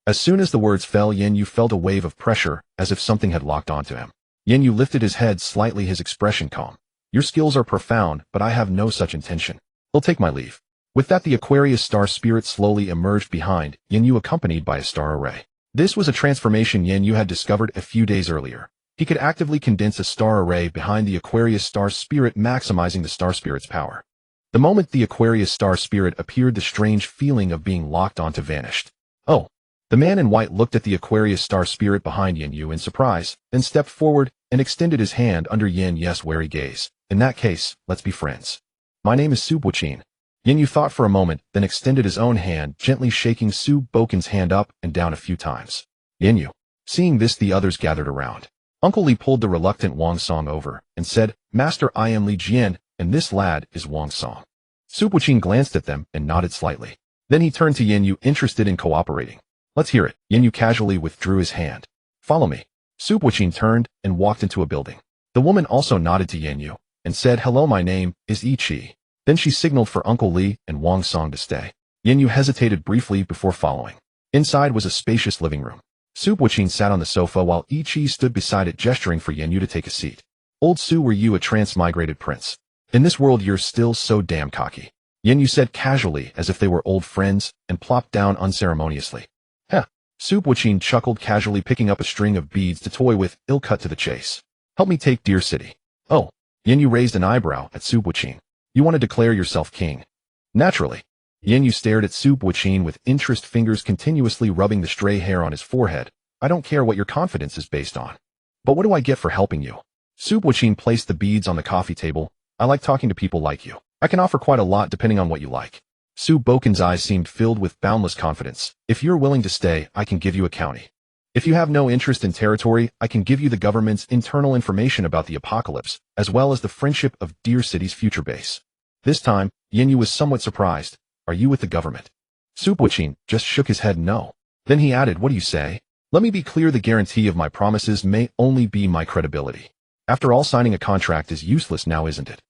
As soon as the words fell, Yan Yu felt a wave of pressure, as if something had locked onto him. Yan Yu lifted his head slightly, his expression calm. "Your skills are profound, but I have no such intention. I'll take my leave." With that, the Aquarius star spirit slowly emerged behind Yan Yu, accompanied by a star array. This was a transformation Yan Yu had discovered a few days earlier. He could actively condense a star array behind the Aquarius star spirit, maximizing the star spirit's power. The moment the Aquarius star spirit appeared, the strange feeling of being locked onto vanished. "Oh." The man in white looked at the Aquarius star spirit behind Yan Yu in surprise, then stepped forward and extended his hand under Yan Yu's wary gaze. "In that case, let's be friends. My name is Su Buqin." Yan Yu thought for a moment, then extended his own hand, gently shaking Su Buqin's hand up and down a few times. Yan Yu. Seeing this, the others gathered around. Uncle Li pulled the reluctant Wang Song over and said, "Master, I am Li Jian, and this lad is Wang Song." Su Buqin glanced at them and nodded slightly. Then he turned to Yan Yu, interested in cooperating. "Let's hear it." Yan Yu casually withdrew his hand. "Follow me." Su Buqin turned and walked into a building. The woman also nodded to Yan Yu and said, "Hello, my name is Yi Chi." Then she signaled for Uncle Li and Wang Song to stay. Yan Yu hesitated briefly before following. Inside was a spacious living room. Su Buqin sat on the sofa while Yi Chi stood beside it, gesturing for Yan Yu to take a seat. "Old Su, were you a transmigrated prince? In this world you're still so damn cocky," Yan Yu said casually, as if they were old friends, and plopped down unceremoniously. "Heh." Su Buqin chuckled casually, picking up a string of beads to toy with, ill cut to the chase. "Help me take Deer City." "Oh." Yan Yu raised an eyebrow at Su Buqin. "You want to declare yourself king?" "Naturally." Yan Yu stared at Su Buqin with interest, fingers continuously rubbing the stray hair on his forehead. "I don't care what your confidence is based on. But what do I get for helping you?" Su Buqin placed the beads on the coffee table. "I like talking to people like you. I can offer quite a lot depending on what you like." Su Buqin's eyes seemed filled with boundless confidence. "If you're willing to stay, I can give you a county. If you have no interest in territory, I can give you the government's internal information about the apocalypse, as well as the friendship of Deer City's future base." This time, Yan Yu was somewhat surprised. "Are you with the government?" Su Buqin just shook his head no. Then he added, "What do you say? Let me be clear, the guarantee of my promises may only be my credibility. After all, signing a contract is useless now, isn't it?"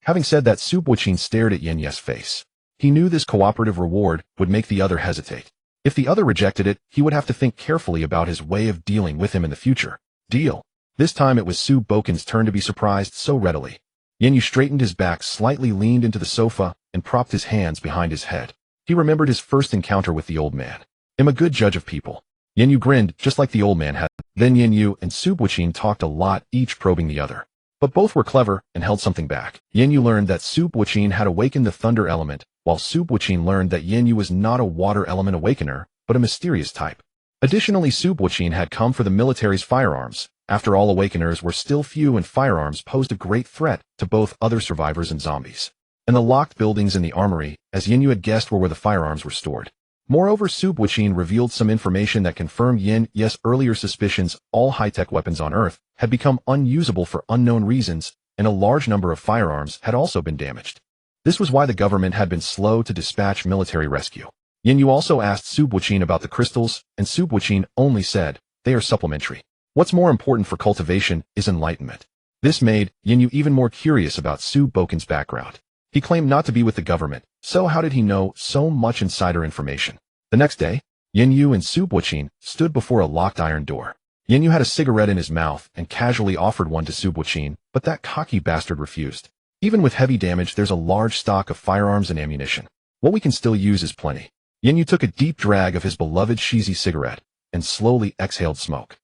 Having said that, Su Buqin stared at Yan Yu's face. He knew this cooperative reward would make the other hesitate. If the other rejected it, he would have to think carefully about his way of dealing with him in the future. Deal. This time it was Su Buqin's turn to be surprised so readily. Yan Yu straightened his back, slightly leaned into the sofa, and propped his hands behind his head. He remembered his first encounter with the old man. "I'm a good judge of people." Yan Yu grinned, just like the old man had. Then Yan Yu and Su Buqin talked a lot, each probing the other. But both were clever and held something back. Yan Yu learned that Su Buqin had awakened the thunder element, while Su Buqin learned that Yan Yu was not a water element awakener, but a mysterious type. Additionally, Su Buqin had come for the military's firearms, After all, awakeners were still few and firearms posed a great threat to both other survivors and zombies. And the locked buildings in the armory, as Yan Yu had guessed, were where the firearms were stored. Moreover, Su Buqin revealed some information that confirmed Yan Yu's earlier suspicions. All high-tech weapons on Earth had become unusable for unknown reasons, and a large number of firearms had also been damaged. This was why the government had been slow to dispatch military rescue. Yan Yu also asked Su Buqin about the crystals, and Su Buqin only said, "They are supplementary. What's more important for cultivation is enlightenment." This made Yan Yu even more curious about Su Buqin's background. He claimed not to be with the government, so how did he know so much insider information? The next day, Yan Yu and Su Buqin stood before a locked iron door. Yan Yu had a cigarette in his mouth and casually offered one to Su Buqin, but that cocky bastard refused. "Even with heavy damage, there's a large stock of firearms and ammunition. What we can still use is plenty." Yan Yu took a deep drag of his beloved cheesy cigarette and slowly exhaled smoke.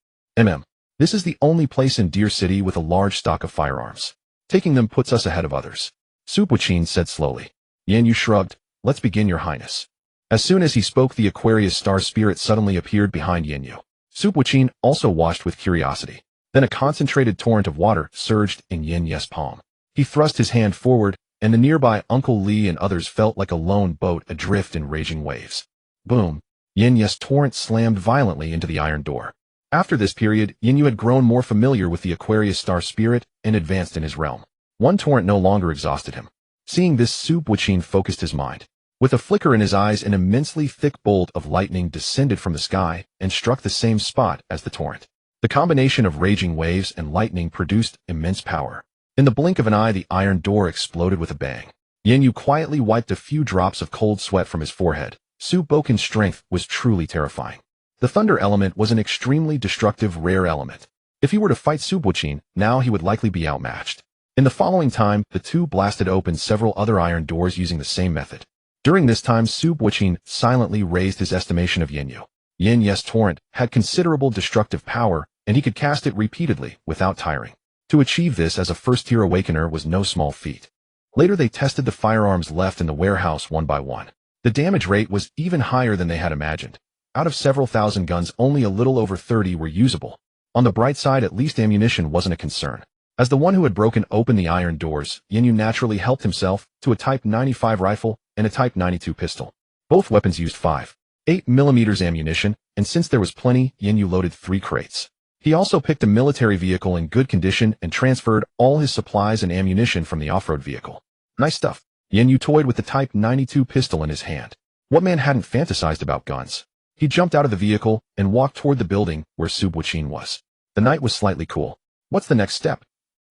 This is the only place in Deer City with a large stock of firearms. Taking them puts us ahead of others," Su Buqin said slowly. Yan Yu shrugged. "Let's begin, Your Highness." As soon as he spoke, the Aquarius star spirit suddenly appeared behind Yan Yu. Su Buqin also watched with curiosity. Then a concentrated torrent of water surged in Yan Yu's palm. He thrust his hand forward, and the nearby Uncle Lee and others felt like a lone boat adrift in raging waves. Boom! Yan Yu's torrent slammed violently into the iron door. After this period, Yan Yu had grown more familiar with the Aquarius star spirit and advanced in his realm. One torrent no longer exhausted him. Seeing this, Su Buqin focused his mind. With a flicker in his eyes, an immensely thick bolt of lightning descended from the sky and struck the same spot as the torrent. The combination of raging waves and lightning produced immense power. In the blink of an eye, the iron door exploded with a bang. Yan Yu quietly wiped a few drops of cold sweat from his forehead. Su Buqin's strength was truly terrifying. The thunder element was an extremely destructive rare element. If he were to fight Su Buqin, now he would likely be outmatched. In the following time, the two blasted open several other iron doors using the same method. During this time, Su Buqin silently raised his estimation of Yan Yu. Yan Yu's torrent had considerable destructive power, and he could cast it repeatedly without tiring. To achieve this as a first-tier awakener was no small feat. Later they tested the firearms left in the warehouse one by one. The damage rate was even higher than they had imagined. Out of several thousand guns, only a little over 30 were usable. On the bright side, at least ammunition wasn't a concern. As the one who had broken open the iron doors, Yan Yu naturally helped himself to a Type 95 rifle and a Type 92 pistol. Both weapons used 5.8mm ammunition, and since there was plenty, Yan Yu loaded 3 crates. He also picked a military vehicle in good condition and transferred all his supplies and ammunition from the off-road vehicle. Nice stuff. Yan Yu toyed with the Type 92 pistol in his hand. What man hadn't fantasized about guns? He jumped out of the vehicle and walked toward the building where Su Buqin was. The night was slightly cool. "What's the next step?"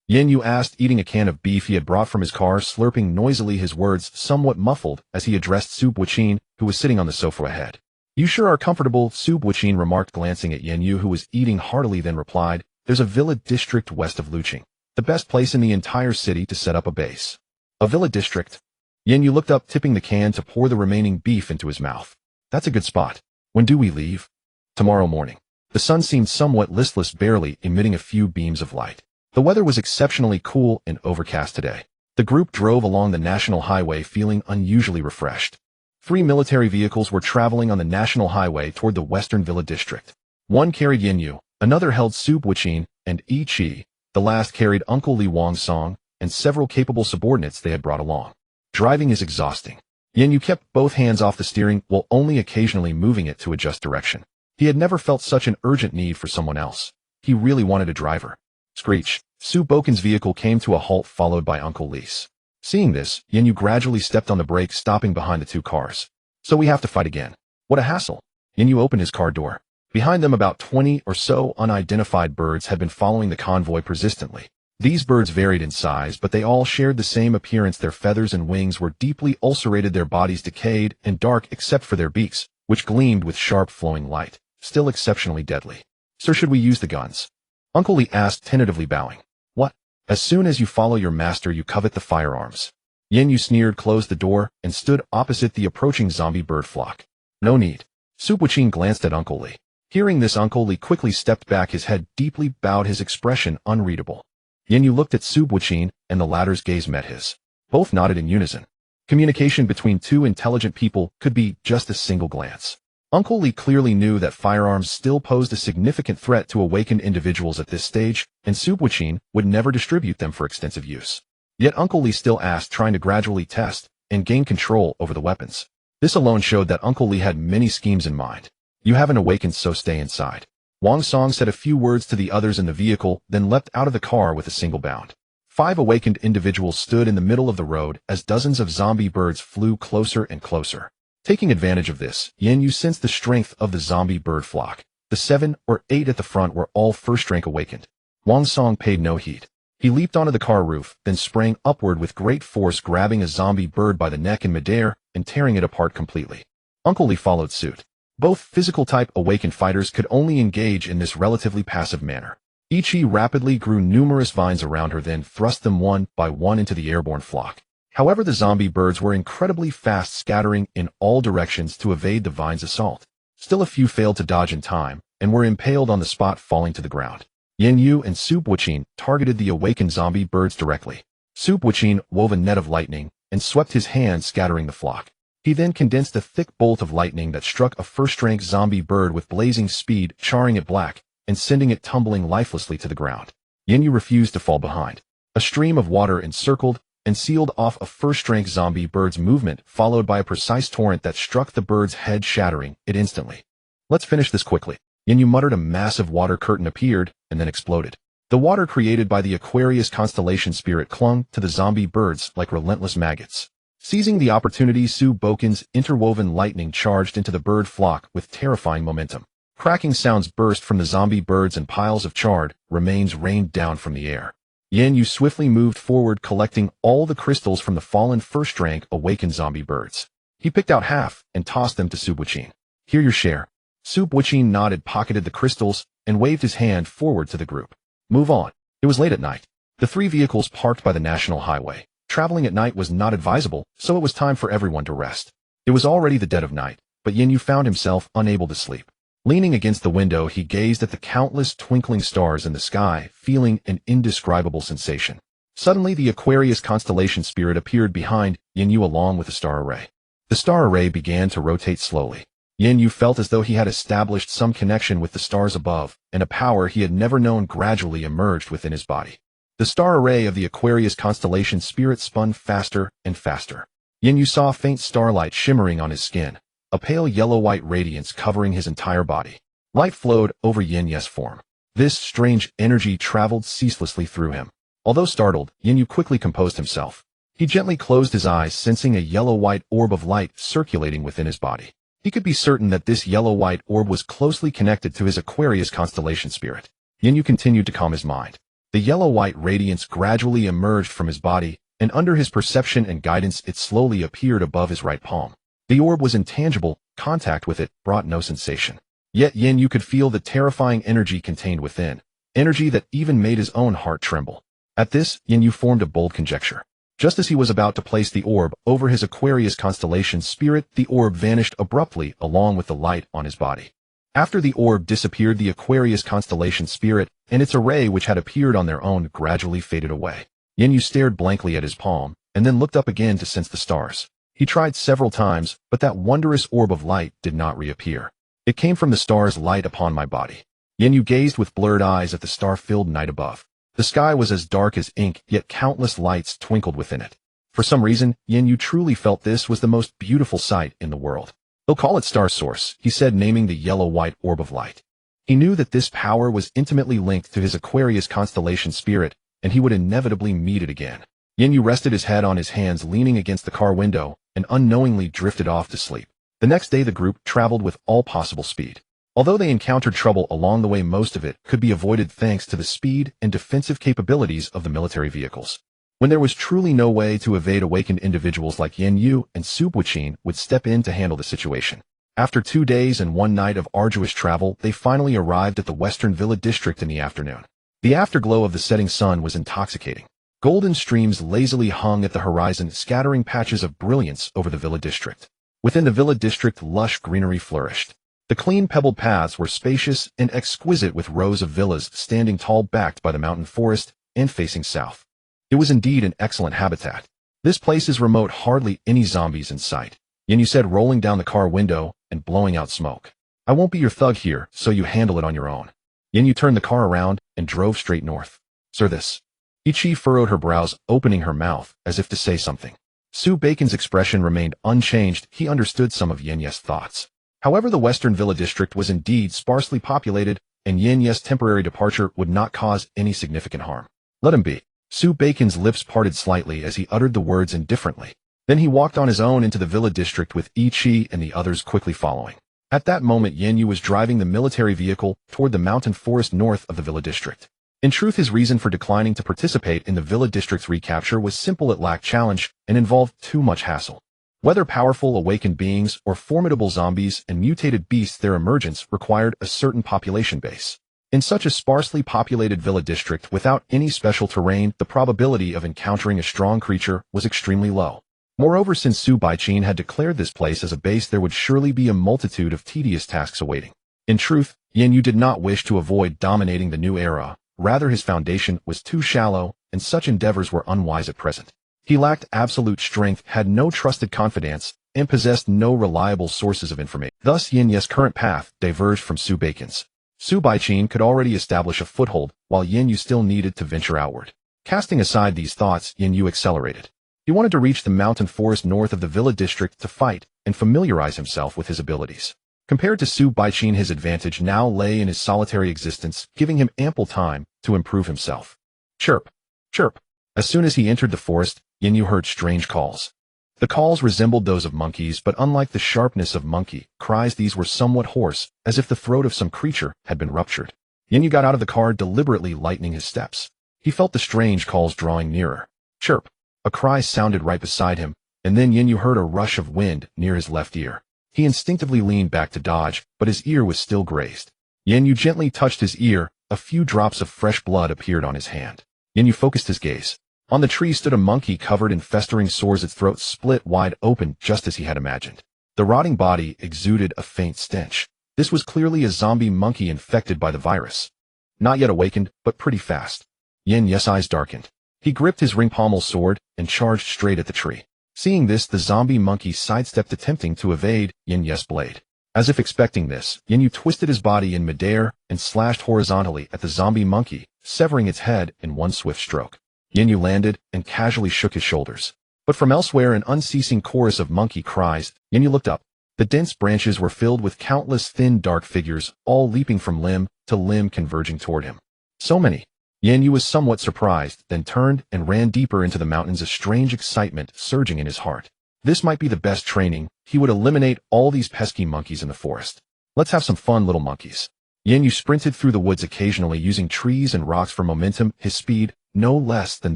Yan Yu asked, eating a can of beef he had brought from his car, slurping noisily, his words somewhat muffled as he addressed Su Buqin, who was sitting on the sofa ahead. "You sure are comfortable," Su Buqin remarked, glancing at Yan Yu, who was eating heartily, then replied, "There's a villa district west of Luqing. The best place in the entire city to set up a base." "A villa district?" Yan Yu looked up, tipping the can to pour the remaining beef into his mouth. "That's a good spot. When do we leave?" "Tomorrow morning." The sun seemed somewhat listless, barely emitting a few beams of light. The weather was exceptionally cool and overcast today. The group drove along the national highway feeling unusually refreshed. 3 military vehicles were traveling on the national highway toward the western villa district. One carried Yan Yu, another held Su Buqin and Yi Qi, the last carried Uncle Li Wang's Song and several capable subordinates they had brought along. Driving is exhausting. Yan Yu kept both hands off the steering while only occasionally moving it to adjust direction. He had never felt such an urgent need for someone else. He really wanted a driver. Screech. Su Buqin's vehicle came to a halt, followed by Uncle Lee's. Seeing this, Yan Yu gradually stepped on the brake, stopping behind the 2 cars. "So we have to fight again. What a hassle." Yan Yu opened his car door. Behind them, about 20 or so unidentified birds had been following the convoy persistently. These birds varied in size, but they all shared the same appearance. Their feathers and wings were deeply ulcerated, their bodies decayed and dark except for their beaks, which gleamed with sharp flowing light, still exceptionally deadly. "Sir, should we use the guns?" Uncle Lee asked, tentatively bowing. "What? As soon as you follow your master, you covet the firearms." Yan Yu sneered, closed the door, and stood opposite the approaching zombie bird flock. "No need." Su Buqin glanced at Uncle Lee. Hearing this, Uncle Lee quickly stepped back, his head deeply bowed, his expression unreadable. Yan Yu looked at Su Buqin, and the latter's gaze met his. Both nodded in unison. Communication between 2 intelligent people could be just a single glance. Uncle Lee clearly knew that firearms still posed a significant threat to awakened individuals at this stage, and Subwichin would never distribute them for extensive use. Yet Uncle Lee still asked, trying to gradually test and gain control over the weapons. This alone showed that Uncle Lee had many schemes in mind. "You haven't awakened, so stay inside." Wang Song said a few words to the others in the vehicle, then leapt out of the car with a single bound. 5 awakened individuals stood in the middle of the road as dozens of zombie birds flew closer and closer. Taking advantage of this, Yan Yu sensed the strength of the zombie bird flock. The 7 or 8 at the front were all first-rank awakened. Wang Song paid no heed. He leaped onto the car roof, then sprang upward with great force, grabbing a zombie bird by the neck in midair and tearing it apart completely. Uncle Lee followed suit. Both physical-type awakened fighters could only engage in this relatively passive manner. Ichi rapidly grew numerous vines around her, then thrust them one by one into the airborne flock. However, the zombie birds were incredibly fast, scattering in all directions to evade the vine's assault. Still, a few failed to dodge in time and were impaled on the spot, falling to the ground. Yan Yu and Subwichin targeted the awakened zombie birds directly. Subwichin wove a net of lightning and swept his hand, scattering the flock. He then condensed a thick bolt of lightning that struck a first-rank zombie bird with blazing speed, charring it black and sending it tumbling lifelessly to the ground. Yan Yu refused to fall behind. A stream of water encircled and sealed off a first-rank zombie bird's movement, followed by a precise torrent that struck the bird's head, shattering it instantly. "Let's finish this quickly." Yan Yu muttered. A massive water curtain appeared and then exploded. The water created by the Aquarius constellation spirit clung to the zombie birds like relentless maggots. Seizing the opportunity, Subwokin's interwoven lightning charged into the bird flock with terrifying momentum. Cracking sounds burst from the zombie birds and piles of charred remains rained down from the air. Yan Yu swiftly moved forward, collecting all the crystals from the fallen first-rank awakened zombie birds. He picked out half and tossed them to Subwichin. "Here, your share." Subwichin nodded, pocketed the crystals, and waved his hand forward to the group. "Move on." It was late at night. The 3 vehicles parked by the national highway. Traveling at night was not advisable, so it was time for everyone to rest. It was already the dead of night, but Yan Yu found himself unable to sleep. Leaning against the window, he gazed at the countless twinkling stars in the sky, feeling an indescribable sensation. Suddenly, the Aquarius constellation spirit appeared behind Yan Yu along with the star array. The star array began to rotate slowly. Yan Yu felt as though he had established some connection with the stars above, and a power he had never known gradually emerged within his body. The star array of the Aquarius constellation spirit spun faster and faster. Yan Yu saw faint starlight shimmering on his skin, a pale yellow-white radiance covering his entire body. Light flowed over Yan Yu's form. This strange energy traveled ceaselessly through him. Although startled, Yan Yu quickly composed himself. He gently closed his eyes, sensing a yellow-white orb of light circulating within his body. He could be certain that this yellow-white orb was closely connected to his Aquarius constellation spirit. Yan Yu continued to calm his mind. The yellow-white radiance gradually emerged from his body, and under his perception and guidance it slowly appeared above his right palm. The orb was intangible, contact with it brought no sensation. Yet Yan Yu could feel the terrifying energy contained within, energy that even made his own heart tremble. At this, Yan Yu formed a bold conjecture. Just as he was about to place the orb over his Aquarius constellation spirit, the orb vanished abruptly along with the light on his body. After the orb disappeared, the Aquarius constellation spirit and its array, which had appeared on their own, gradually faded away. Yan Yu stared blankly at his palm, and then looked up again to sense the stars. He tried several times, but that wondrous orb of light did not reappear. "It came from the stars' light upon my body." Yan Yu gazed with blurred eyes at the star-filled night above. The sky was as dark as ink, yet countless lights twinkled within it. For some reason, Yan Yu truly felt this was the most beautiful sight in the world. "They'll call it Star Source," he said, naming the yellow-white orb of light. He knew that this power was intimately linked to his Aquarius constellation spirit, and he would inevitably meet it again. Yan Yu rested his head on his hands, leaning against the car window, and unknowingly drifted off to sleep. The next day, the group traveled with all possible speed. Although they encountered trouble along the way, most of it could be avoided thanks to the speed and defensive capabilities of the military vehicles. When there was truly no way to evade, awakened individuals like Yan Yu and Subwichin would step in to handle the situation. After 2 days and 1 night of arduous travel, they finally arrived at the Western Villa District in the afternoon. The afterglow of the setting sun was intoxicating. Golden streams lazily hung at the horizon, scattering patches of brilliance over the Villa District. Within the Villa District, lush greenery flourished. The clean pebbled paths were spacious and exquisite, with rows of villas standing tall, backed by the mountain forest and facing south. It was indeed an excellent habitat. "This place is remote, hardly any zombies in sight," Yan Yu said, rolling down the car window and blowing out smoke. I won't be your thug here, so you handle it on your own. Yan Yu turned the car around and drove straight north. Sir, this. Ichi furrowed her brows, opening her mouth, as if to say something. Su Bacon's expression remained unchanged. He understood some of Yan Yu's thoughts. However, the western villa district was indeed sparsely populated, and Yan Yu's temporary departure would not cause any significant harm. Let him be. Su Bacon's lips parted slightly as he uttered the words indifferently. Then he walked on his own into the villa district with Ichi and the others quickly following. At that moment, Yan Yu was driving the military vehicle toward the mountain forest north of the villa district. In truth, his reason for declining to participate in the villa district's recapture was simple. It lacked challenge and involved too much hassle. Whether powerful awakened beings or formidable zombies and mutated beasts, their emergence required a certain population base. In such a sparsely populated villa district without any special terrain, the probability of encountering a strong creature was extremely low. Moreover, since Su Baichin had declared this place as a base, there would surely be a multitude of tedious tasks awaiting. In truth, Yan Yu did not wish to avoid dominating the new era. Rather, his foundation was too shallow, and such endeavors were unwise at present. He lacked absolute strength, had no trusted confidants, and possessed no reliable sources of information. Thus, Yan Yu's current path diverged from Su Baicon's. Su Baichin could already establish a foothold, while Yan Yu still needed to venture outward. Casting aside these thoughts, Yan Yu accelerated. He wanted to reach the mountain forest north of the villa district to fight and familiarize himself with his abilities. Compared to Su Baichin, his advantage now lay in his solitary existence, giving him ample time to improve himself. Chirp, chirp. As soon as he entered the forest, Yan Yu heard strange calls. The calls resembled those of monkeys, but unlike the sharpness of monkey cries, these were somewhat hoarse, as if the throat of some creature had been ruptured. Yan Yu got out of the car, deliberately lightening his steps. He felt the strange calls drawing nearer. Chirp. A cry sounded right beside him, and then Yan Yu heard a rush of wind near his left ear. He instinctively leaned back to dodge, but his ear was still grazed. Yan Yu gently touched his ear. A few drops of fresh blood appeared on his hand. Yan Yu focused his gaze. On the tree stood a monkey covered in festering sores, its throat split wide open just as he had imagined. The rotting body exuded a faint stench. This was clearly a zombie monkey infected by the virus. Not yet awakened, but pretty fast. Yan Yu's eyes darkened. He gripped his ring pommel sword and charged straight at the tree. Seeing this, the zombie monkey sidestepped, attempting to evade Yan Yu's blade. As if expecting this, Yan Yu twisted his body in midair and slashed horizontally at the zombie monkey, severing its head in one swift stroke. Yan Yu landed and casually shook his shoulders. But from elsewhere, an unceasing chorus of monkey cries. Yan Yu looked up. The dense branches were filled with countless thin dark figures, all leaping from limb to limb, converging toward him. So many. Yan Yu was somewhat surprised, then turned and ran deeper into the mountains, a strange excitement surging in his heart. This might be the best training. He would eliminate all these pesky monkeys in the forest. Let's have some fun, little monkeys. Yan Yu sprinted through the woods, occasionally using trees and rocks for momentum, his speed no less than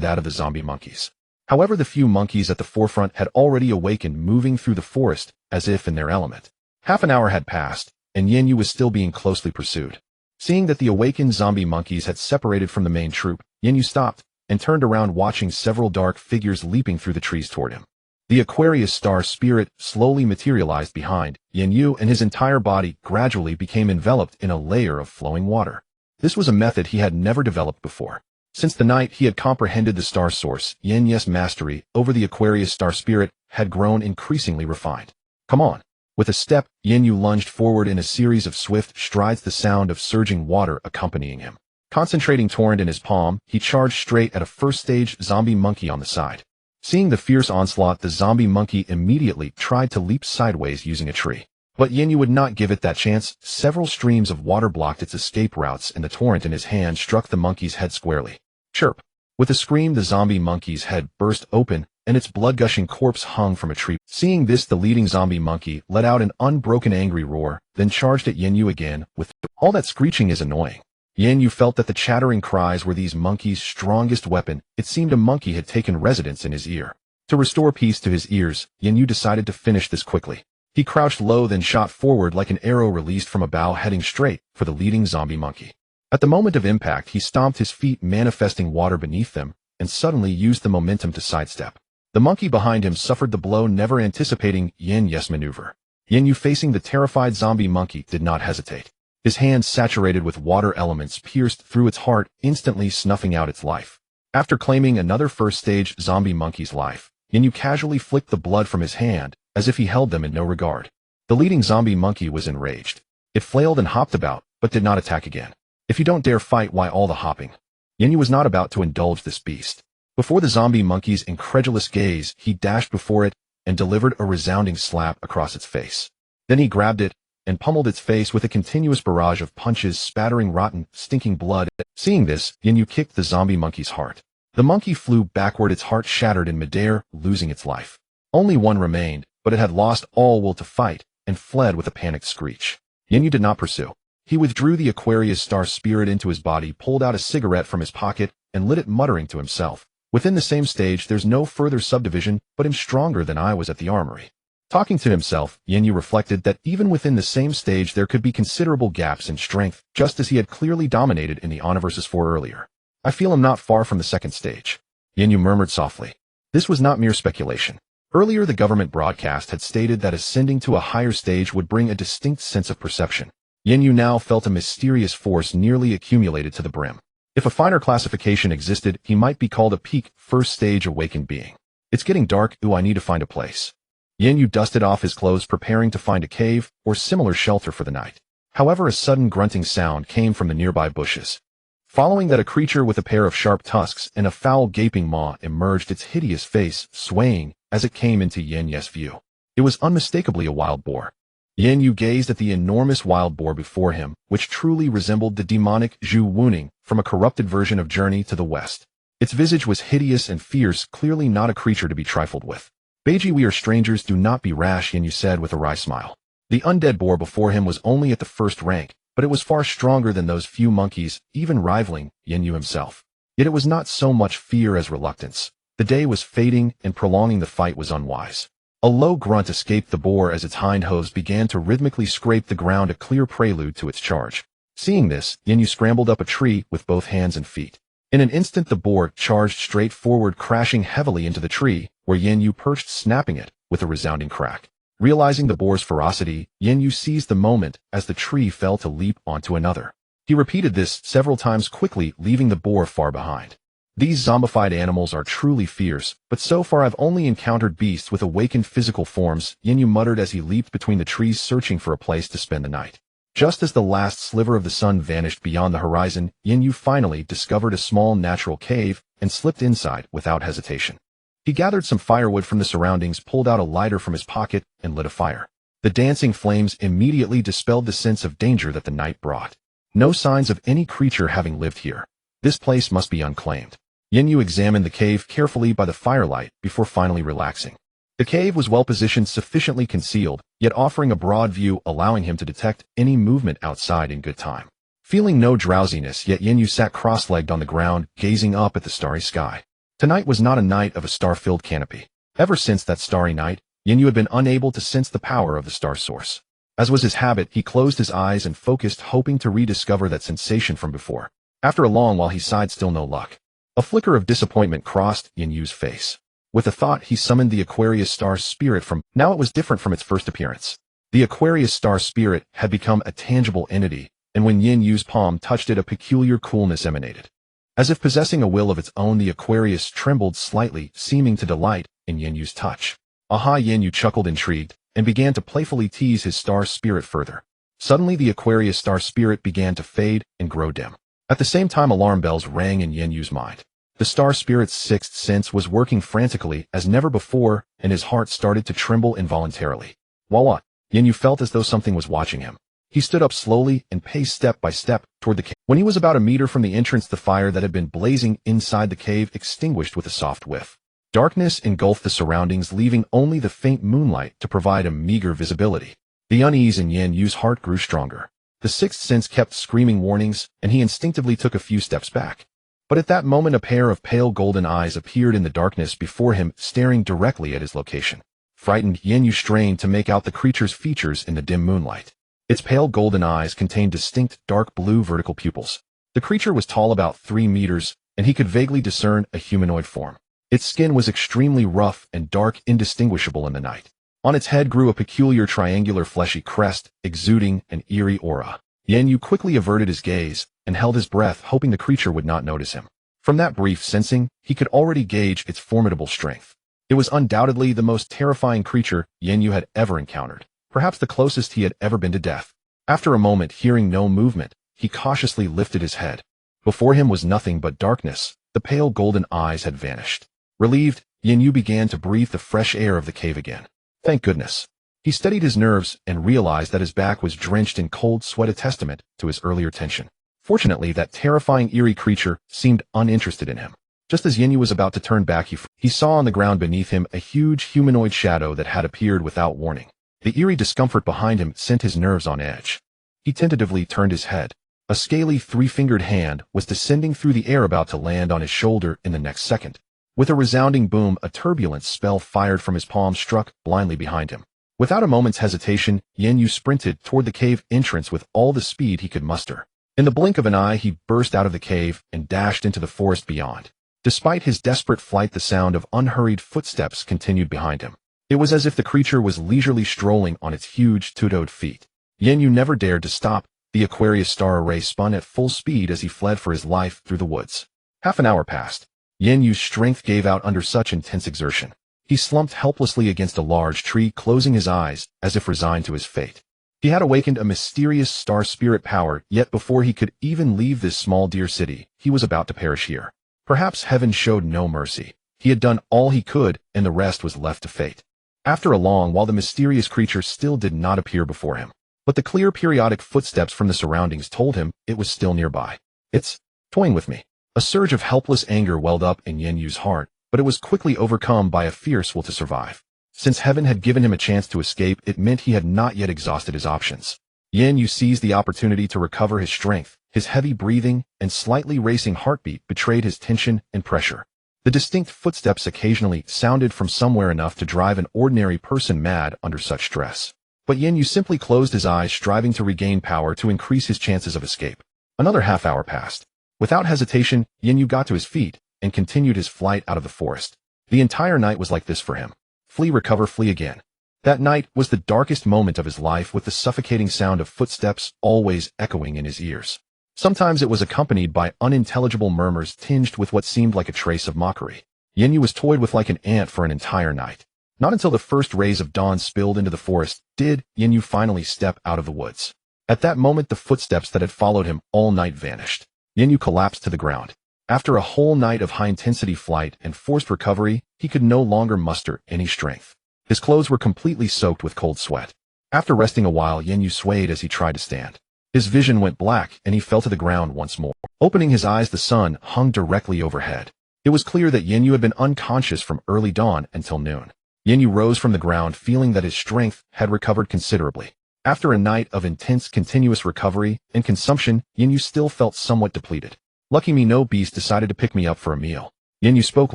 that of the zombie monkeys. However, the few monkeys at the forefront had already awakened, moving through the forest as if in their element. Half an hour had passed, and Yan Yu was still being closely pursued. Seeing that the awakened zombie monkeys had separated from the main troop, Yan Yu stopped and turned around, watching several dark figures leaping through the trees toward him. The Aquarius star spirit slowly materialized behind Yan Yu, and his entire body gradually became enveloped in a layer of flowing water. This was a method he had never developed before. Since the night he had comprehended the star source, Yan Yu's mastery over the Aquarius star spirit had grown increasingly refined. Come on. With a step, Yan Yu lunged forward in a series of swift strides, the sound of surging water accompanying him. Concentrating torrent in his palm, he charged straight at a first-stage zombie monkey on the side. Seeing the fierce onslaught, the zombie monkey immediately tried to leap sideways using a tree. But Yan Yu would not give it that chance. Several streams of water blocked its escape routes, and the torrent in his hand struck the monkey's head squarely. Chirp. With a scream, the zombie monkey's head burst open, and its blood-gushing corpse hung from a tree. Seeing this, the leading zombie monkey let out an unbroken angry roar, then charged at Yan Yu again with all that screeching is annoying. Yan Yu felt that the chattering cries were these monkeys' strongest weapon. It seemed a monkey had taken residence in his ear. To restore peace to his ears, Yan Yu decided to finish this quickly. He crouched low, then shot forward like an arrow released from a bow, heading straight for the leading zombie monkey. At the moment of impact, he stomped his feet, manifesting water beneath them, and suddenly used the momentum to sidestep. The monkey behind him suffered the blow, never anticipating Yan Yu's maneuver. Yan Yu, facing the terrified zombie monkey, did not hesitate. His hand, saturated with water elements, pierced through its heart, instantly snuffing out its life. After claiming another first-stage zombie monkey's life, Yan Yu casually flicked the blood from his hand, as if he held them in no regard. The leading zombie monkey was enraged. It flailed and hopped about, but did not attack again. If you don't dare fight, why all the hopping? Yan Yu was not about to indulge this beast. Before the zombie monkey's incredulous gaze, he dashed before it and delivered a resounding slap across its face. Then he grabbed it and pummeled its face with a continuous barrage of punches, spattering rotten, stinking blood. Seeing this, Yan Yu kicked the zombie monkey's heart. The monkey flew backward, its heart shattered in midair, losing its life. Only one remained, but it had lost all will to fight and fled with a panicked screech. Yan Yu did not pursue. He withdrew the Aquarius star spirit into his body, pulled out a cigarette from his pocket, and lit it, muttering to himself. Within the same stage, there's no further subdivision, but I'm stronger than I was at the armory. Talking to himself, Yan Yu reflected that even within the same stage there could be considerable gaps in strength, just as he had clearly dominated in the On vs 4 earlier. I feel I'm not far from the second stage. Yan Yu murmured softly. This was not mere speculation. Earlier the government broadcast had stated that ascending to a higher stage would bring a distinct sense of perception. Yan Yu now felt a mysterious force nearly accumulated to the brim. If a finer classification existed, he might be called a peak, first stage awakened being. It's getting dark, I need to find a place. Yan Yu dusted off his clothes, preparing to find a cave or similar shelter for the night. However, a sudden grunting sound came from the nearby bushes. Following that, a creature with a pair of sharp tusks and a foul gaping maw emerged, its hideous face swaying as it came into Yan Yu's view. It was unmistakably a wild boar. Yan Yu gazed at the enormous wild boar before him, which truly resembled the demonic Zhu Wuning from a corrupted version of Journey to the West. Its visage was hideous and fierce, clearly not a creature to be trifled with. Beiji, we are strangers, do not be rash, Yan Yu said with a wry smile. The undead boar before him was only at the first rank, but it was far stronger than those few monkeys, even rivaling Yan Yu himself. Yet it was not so much fear as reluctance. The day was fading, and prolonging the fight was unwise. A low grunt escaped the boar as its hind hooves began to rhythmically scrape the ground, a clear prelude to its charge. Seeing this, Yan Yu scrambled up a tree with both hands and feet. In an instant the boar charged straight forward, crashing heavily into the tree, where Yan Yu perched, snapping it with a resounding crack. Realizing the boar's ferocity, Yan Yu seized the moment as the tree fell to leap onto another. He repeated this several times quickly, leaving the boar far behind. These zombified animals are truly fierce, but so far I've only encountered beasts with awakened physical forms, Yan Yu muttered as he leaped between the trees, searching for a place to spend the night. Just as the last sliver of the sun vanished beyond the horizon, Yan Yu finally discovered a small natural cave and slipped inside without hesitation. He gathered some firewood from the surroundings, pulled out a lighter from his pocket, and lit a fire. The dancing flames immediately dispelled the sense of danger that the night brought. No signs of any creature having lived here. This place must be unclaimed. Yan Yu examined the cave carefully by the firelight before finally relaxing. The cave was well positioned, sufficiently concealed, yet offering a broad view, allowing him to detect any movement outside in good time. Feeling no drowsiness, yet Yan Yu sat cross-legged on the ground, gazing up at the starry sky. Tonight was not a night of a star-filled canopy. Ever since that starry night, Yan Yu had been unable to sense the power of the star source. As was his habit, he closed his eyes and focused, hoping to rediscover that sensation from before. After a long while he sighed, still no luck. A flicker of disappointment crossed Yan Yu's face. With a thought, he summoned the Aquarius star spirit from. Now it was different from its first appearance. The Aquarius star spirit had become a tangible entity, and when Yan Yu's palm touched it, a peculiar coolness emanated. As if possessing a will of its own, the Aquarius trembled slightly, seeming to delight in Yan Yu's touch. Aha! Yan Yu chuckled, intrigued, and began to playfully tease his star spirit further. Suddenly the Aquarius star spirit began to fade and grow dim. At the same time, alarm bells rang in Yan Yu's mind. The star spirit's sixth sense was working frantically as never before, and his heart started to tremble involuntarily. Voila! Yan Yu felt as though something was watching him. He stood up slowly and paced step by step toward the cave. When he was about a meter from the entrance, the fire that had been blazing inside the cave extinguished with a soft whiff. Darkness engulfed the surroundings, leaving only the faint moonlight to provide a meager visibility. The unease in Yan Yu's heart grew stronger. The sixth sense kept screaming warnings, and he instinctively took a few steps back. But at that moment, a pair of pale golden eyes appeared in the darkness before him, staring directly at his location. Frightened, Yan Yu strained to make out the creature's features in the dim moonlight. Its pale golden eyes contained distinct dark blue vertical pupils. The creature was tall, about 3 meters, and he could vaguely discern a humanoid form. Its skin was extremely rough and dark, indistinguishable in the night. On its head grew a peculiar triangular fleshy crest, exuding an eerie aura. Yan Yu quickly averted his gaze and held his breath, hoping the creature would not notice him. From that brief sensing, he could already gauge its formidable strength. It was undoubtedly the most terrifying creature Yan Yu had ever encountered. perhaps the closest he had ever been to death. After a moment, hearing no movement, he cautiously lifted his head. Before him was nothing but darkness. The pale golden eyes had vanished. Relieved, Yan Yu began to breathe the fresh air of the cave again. Thank goodness. He steadied his nerves and realized that his back was drenched in cold sweat, a testament to his earlier tension. Fortunately, that terrifying eerie creature seemed uninterested in him. Just as Yan Yu was about to turn back, he saw on the ground beneath him a huge humanoid shadow that had appeared without warning. The eerie discomfort behind him sent his nerves on edge. He tentatively turned his head. A scaly, three-fingered hand was descending through the air, about to land on his shoulder in the next second. With a resounding boom, a turbulent spell fired from his palm struck blindly behind him. Without a moment's hesitation, Yan Yu sprinted toward the cave entrance with all the speed he could muster. In the blink of an eye, he burst out of the cave and dashed into the forest beyond. Despite his desperate flight, the sound of unhurried footsteps continued behind him. It was as if the creature was leisurely strolling on its huge two-toed feet. Yan Yu never dared to stop. The Aquarius star array spun at full speed as he fled for his life through the woods. Half an hour passed. Yan Yu's strength gave out under such intense exertion. He slumped helplessly against a large tree, closing his eyes as if resigned to his fate. He had awakened a mysterious star spirit power, yet before he could even leave this small deer city, he was about to perish here. Perhaps heaven showed no mercy. He had done all he could, and the rest was left to fate. After a long while, the mysterious creature still did not appear before him. But the clear periodic footsteps from the surroundings told him it was still nearby. It's toying with me. A surge of helpless anger welled up in Yan Yu's heart, but it was quickly overcome by a fierce will to survive. Since heaven had given him a chance to escape, it meant he had not yet exhausted his options. Yan Yu seized the opportunity to recover his strength. His heavy breathing and slightly racing heartbeat betrayed his tension and pressure. The distinct footsteps occasionally sounded from somewhere enough to drive an ordinary person mad under such stress. But Yan Yu simply closed his eyes, striving to regain power to increase his chances of escape. Another half hour passed. Without hesitation, Yan Yu got to his feet and continued his flight out of the forest. The entire night was like this for him. Flee, recover, flee again. That night was the darkest moment of his life, with the suffocating sound of footsteps always echoing in his ears. Sometimes it was accompanied by unintelligible murmurs tinged with what seemed like a trace of mockery. Yan Yu was toyed with like an ant for an entire night. Not until the first rays of dawn spilled into the forest did Yan Yu finally step out of the woods. At that moment, the footsteps that had followed him all night vanished. Yan Yu collapsed to the ground. After a whole night of high-intensity flight and forced recovery, he could no longer muster any strength. His clothes were completely soaked with cold sweat. After resting a while, Yan Yu swayed as he tried to stand. His vision went black, and he fell to the ground once more. Opening his eyes, the sun hung directly overhead. It was clear that Yan Yu had been unconscious from early dawn until noon. Yan Yu rose from the ground, feeling that his strength had recovered considerably. After a night of intense continuous recovery and consumption, Yan Yu still felt somewhat depleted. Lucky me, no beast decided to pick me up for a meal. Yan Yu spoke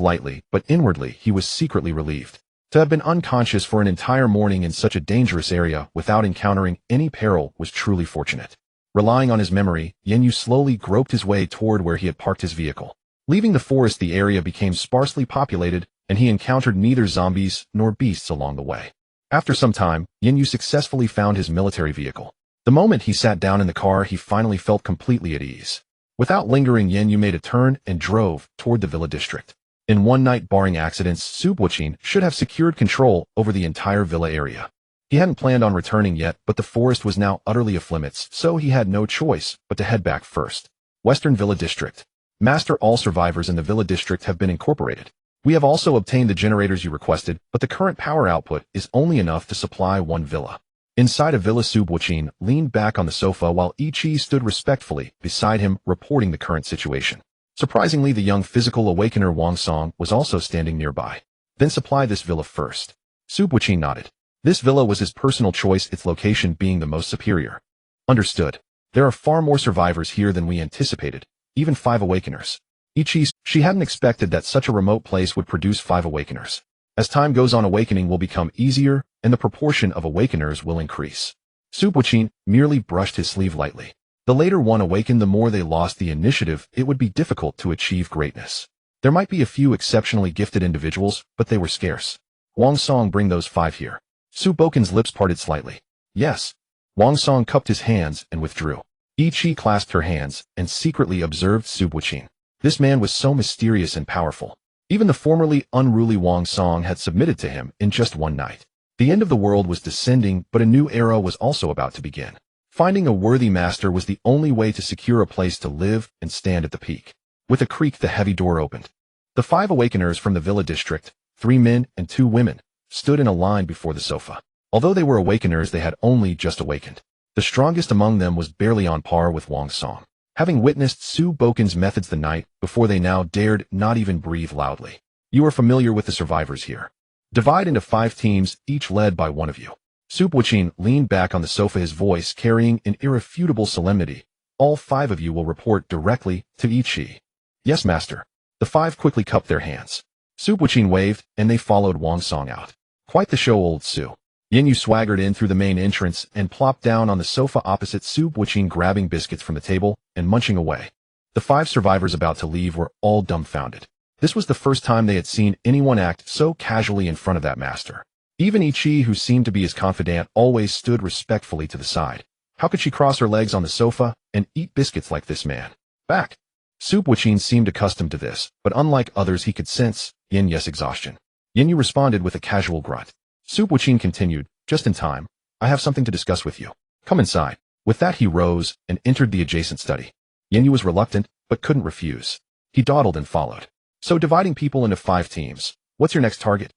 lightly, but inwardly he was secretly relieved. To have been unconscious for an entire morning in such a dangerous area without encountering any peril was truly fortunate. Relying on his memory, Yan Yu slowly groped his way toward where he had parked his vehicle. Leaving the forest, the area became sparsely populated, and he encountered neither zombies nor beasts along the way. After some time, Yan Yu successfully found his military vehicle. The moment he sat down in the car, he finally felt completely at ease. Without lingering, Yan Yu made a turn and drove toward the villa district. In one night, barring accidents, Subwachin should have secured control over the entire villa area. He hadn't planned on returning yet, but the forest was now utterly off limits, so he had no choice but to head back first. Western Villa District. Master, all survivors in the Villa District have been incorporated. We have also obtained the generators you requested, but the current power output is only enough to supply one villa. Inside a villa, Subwachin leaned back on the sofa while Ichi stood respectfully beside him, reporting the current situation. Surprisingly, the young physical awakener Wang Song was also standing nearby. Then supply this villa first. Subwachin nodded. This villa was his personal choice, its location being the most superior. Understood. There are far more survivors here than we anticipated, even 5 awakeners. Ichi, she hadn't expected that such a remote place would produce 5 awakeners. As time goes on, awakening will become easier, and the proportion of awakeners will increase. Subwachin merely brushed his sleeve lightly. The later one awakened, the more they lost the initiative, it would be difficult to achieve greatness. There might be a few exceptionally gifted individuals, but they were scarce. Wang Song, bring those 5 here. Subwachin's lips parted slightly. Yes. Wang Song cupped his hands and withdrew. Ichi clasped her hands and secretly observed Subwachin. This man was so mysterious and powerful. Even the formerly unruly Wang Song had submitted to him in just one night. The end of the world was descending, but a new era was also about to begin. Finding a worthy master was the only way to secure a place to live and stand at the peak. With a creak, the heavy door opened. The 5 awakeners from the villa district, 3 men and 2 women, stood in a line before the sofa. Although they were awakeners, they had only just awakened. The strongest among them was barely on par with Wang Song. Having witnessed Su Boken's methods the night before, they now dared not even breathe loudly. You are familiar with the survivors here. Divide into 5 teams, each led by one of you. Su Boqin leaned back on the sofa, his voice carrying an irrefutable solemnity. All 5 of you will report directly to Ichi. Yes, master. The 5 quickly cupped their hands. Su Boqin waved, and they followed Wang Song out. Quite the show, old Su. Yan Yu swaggered in through the main entrance and plopped down on the sofa opposite Su Boqin, grabbing biscuits from the table and munching away. The 5 survivors about to leave were all dumbfounded. This was the first time they had seen anyone act so casually in front of that master. Even Ichi, who seemed to be his confidant, always stood respectfully to the side. How could she cross her legs on the sofa and eat biscuits like this man? Back. Su Boqin seemed accustomed to this, but unlike others, he could sense Yan Yu's exhaustion. Yan Yu responded with a casual grunt. Su Boqin continued, just in time. I have something to discuss with you. Come inside. With that, he rose and entered the adjacent study. Yan Yu was reluctant, but couldn't refuse. He dawdled and followed. So, dividing people into 5 teams. What's your next target?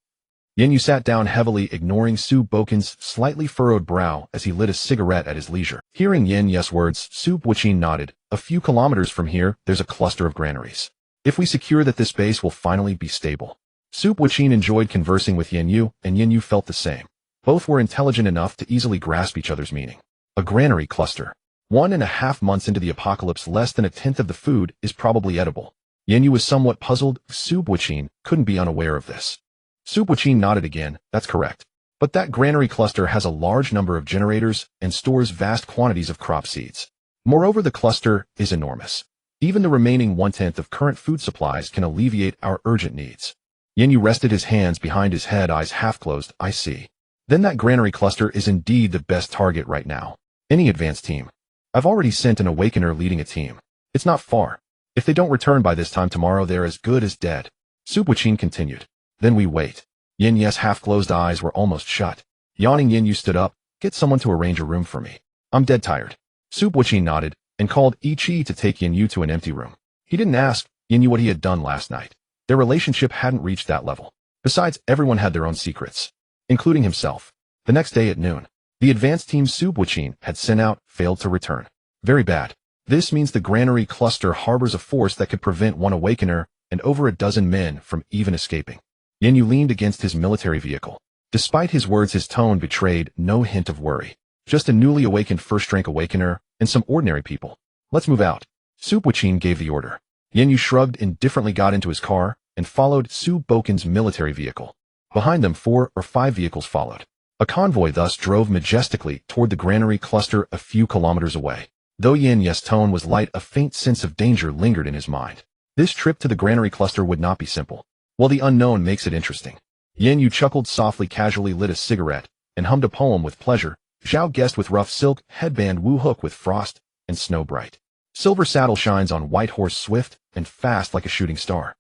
Yan Yu sat down heavily, ignoring Su Boken's slightly furrowed brow as he lit a cigarette at his leisure. Hearing Yan Yu's words, Su Boqin nodded. A few kilometers from here, there's a cluster of granaries. If we secure that, this base will finally be stable. Su Boqin enjoyed conversing with Yan Yu, and Yan Yu felt the same. Both were intelligent enough to easily grasp each other's meaning. A granary cluster. 1.5 months into the apocalypse, less than a tenth of the food is probably edible. Yan Yu was somewhat puzzled. Su Boqin couldn't be unaware of this. Su Boqin nodded again. That's correct. But that granary cluster has a large number of generators and stores vast quantities of crop seeds. Moreover, the cluster is enormous. Even the remaining 1/10 of current food supplies can alleviate our urgent needs. Yan Yu rested his hands behind his head, eyes half closed. I see. Then that granary cluster is indeed the best target right now. Any advanced team. I've already sent an awakener leading a team. It's not far. If they don't return by this time tomorrow, they're as good as dead. Su Boqin continued. Then we wait. Yan Yu's half-closed eyes were almost shut. Yawning, Yan Yu stood up. Get someone to arrange a room for me. I'm dead tired. Su Boqin nodded and called Ichi to take Yan Yu to an empty room. He didn't ask Yan Yu what he had done last night. Their relationship hadn't reached that level. Besides, everyone had their own secrets, including himself. The next day at noon, the advanced team Su Boqin had sent out failed to return. Very bad. This means the granary cluster harbors a force that could prevent 1 awakener and over a dozen men from even escaping. Yan Yu leaned against his military vehicle. Despite his words, his tone betrayed no hint of worry. Just a newly awakened first-rank awakener and some ordinary people. Let's move out. Su Boqin gave the order. Yan Yu shrugged, indifferently got into his car and followed Su Boken's military vehicle. Behind them, 4 or 5 vehicles followed. A convoy thus drove majestically toward the granary cluster a few kilometers away. Though Yan Yu's tone was light, a faint sense of danger lingered in his mind. This trip to the granary cluster would not be simple. Well, the unknown makes it interesting. Yan Yu chuckled softly, casually lit a cigarette, and hummed a poem with pleasure. Zhao guessed with rough silk headband, Wu hook with frost and snow bright. Silver saddle shines on white horse, swift and fast like a shooting star.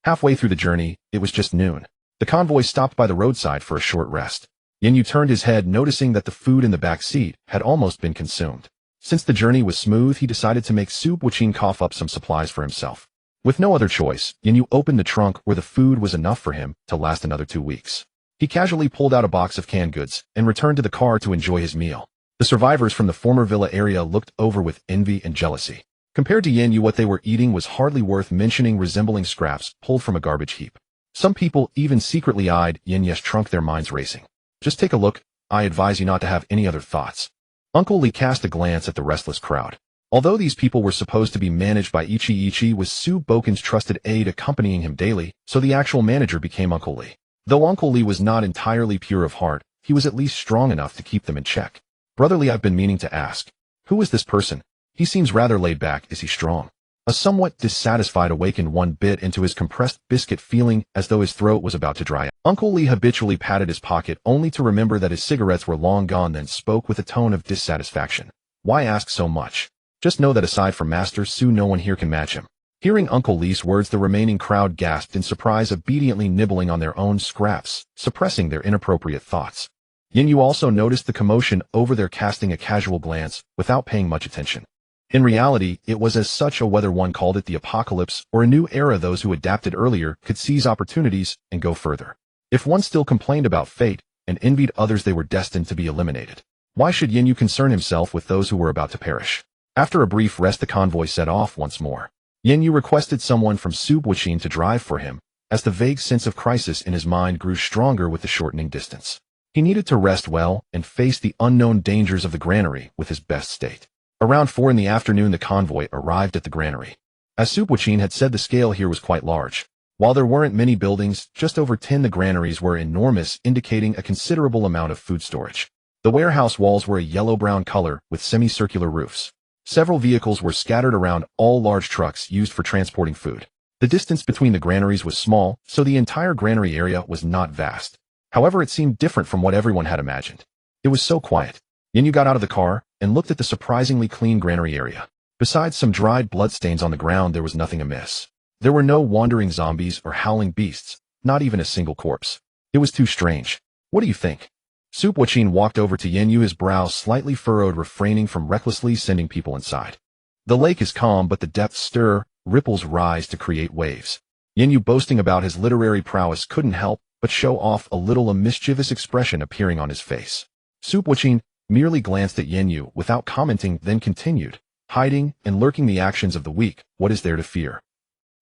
Halfway through the journey, it was just noon. The convoy stopped by the roadside for a short rest. Yan Yu turned his head, noticing that the food in the back seat had almost been consumed. Since the journey was smooth, he decided to make Su Boqin cough up some supplies for himself. With no other choice, Yan Yu opened the trunk where the food was enough for him to last another 2 weeks. He casually pulled out a box of canned goods and returned to the car to enjoy his meal. The survivors from the former villa area looked over with envy and jealousy. Compared to Yan Yu, what they were eating was hardly worth mentioning, resembling scraps pulled from a garbage heap. Some people even secretly eyed Yan Yu's trunk, their minds racing. Just take a look. I advise you not to have any other thoughts. Uncle Li cast a glance at the restless crowd. Although these people were supposed to be managed by Ichi was Su Boken's trusted aide accompanying him daily, so the actual manager became Uncle Li. Though Uncle Li was not entirely pure of heart, he was at least strong enough to keep them in check. Brother Li, I've been meaning to ask. Who is this person? He seems rather laid back. Is he strong? A somewhat dissatisfied awakened one bit into his compressed biscuit, feeling as though his throat was about to dry out. Uncle Li habitually patted his pocket, only to remember that his cigarettes were long gone, then spoke with a tone of dissatisfaction. Why ask so much? Just know that aside from Master Su, no one here can match him. Hearing Uncle Li's words, the remaining crowd gasped in surprise, obediently nibbling on their own scraps, suppressing their inappropriate thoughts. Yan Yu also noticed the commotion over there, casting a casual glance without paying much attention. In reality, it was as such, or whether one called it the apocalypse or a new era, those who adapted earlier could seize opportunities and go further. If one still complained about fate and envied others, they were destined to be eliminated. Why should Yan Yu concern himself with those who were about to perish? After a brief rest, the convoy set off once more. Yan Yu requested someone from Subwachin to drive for him, as the vague sense of crisis in his mind grew stronger with the shortening distance. He needed to rest well and face the unknown dangers of the granary with his best state. Around 4 in the afternoon, the convoy arrived at the granary. As Subwachin had said, the scale here was quite large. While there weren't many buildings, just over 10, the granaries were enormous, indicating a considerable amount of food storage. The warehouse walls were a yellow-brown color with semicircular roofs. Several vehicles were scattered around, all large trucks used for transporting food. The distance between the granaries was small, so the entire granary area was not vast. However, it seemed different from what everyone had imagined. It was so quiet. Yan Yu got out of the car and looked at the surprisingly clean granary area. Besides some dried bloodstains on the ground, there was nothing amiss. There were no wandering zombies or howling beasts, not even a single corpse. It was too strange. What do you think? Subwachin walked over to Yan Yu, his brow slightly furrowed, refraining from recklessly sending people inside. The lake is calm, but the depths stir, ripples rise to create waves. Yan Yu, boasting about his literary prowess, couldn't help but show off a mischievous expression appearing on his face. Subwachin merely glanced at Yan Yu without commenting, then continued, hiding and lurking the actions of the weak, what is there to fear?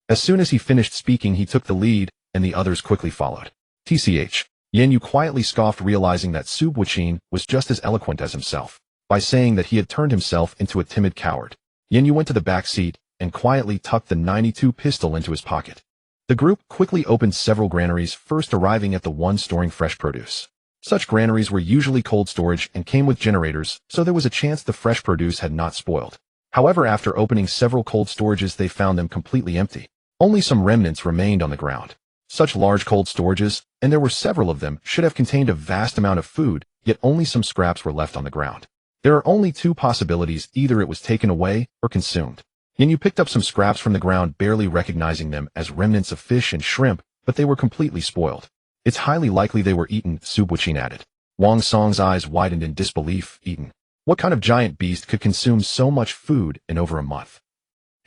As soon as he finished speaking, he took the lead, and the others quickly followed. TCH. Yan Yu quietly scoffed, realizing that Subwachin was just as eloquent as himself, by saying that he had turned himself into a timid coward. Yan Yu went to the back seat and quietly tucked the 92 pistol into his pocket. The group quickly opened several granaries, first arriving at the one storing fresh produce. Such granaries were usually cold storage and came with generators, so there was a chance the fresh produce had not spoiled. However, after opening several cold storages, they found them completely empty. Only some remnants remained on the ground. Such large cold storages, and there were several of them, should have contained a vast amount of food, yet only some scraps were left on the ground. There are only two possibilities: either it was taken away or consumed. Yan Yu picked up some scraps from the ground, barely recognizing them as remnants of fish and shrimp, but they were completely spoiled. It's highly likely they were eaten, Subwachin added. Wang Song's eyes widened in disbelief. Eaten? What kind of giant beast could consume so much food in over a month?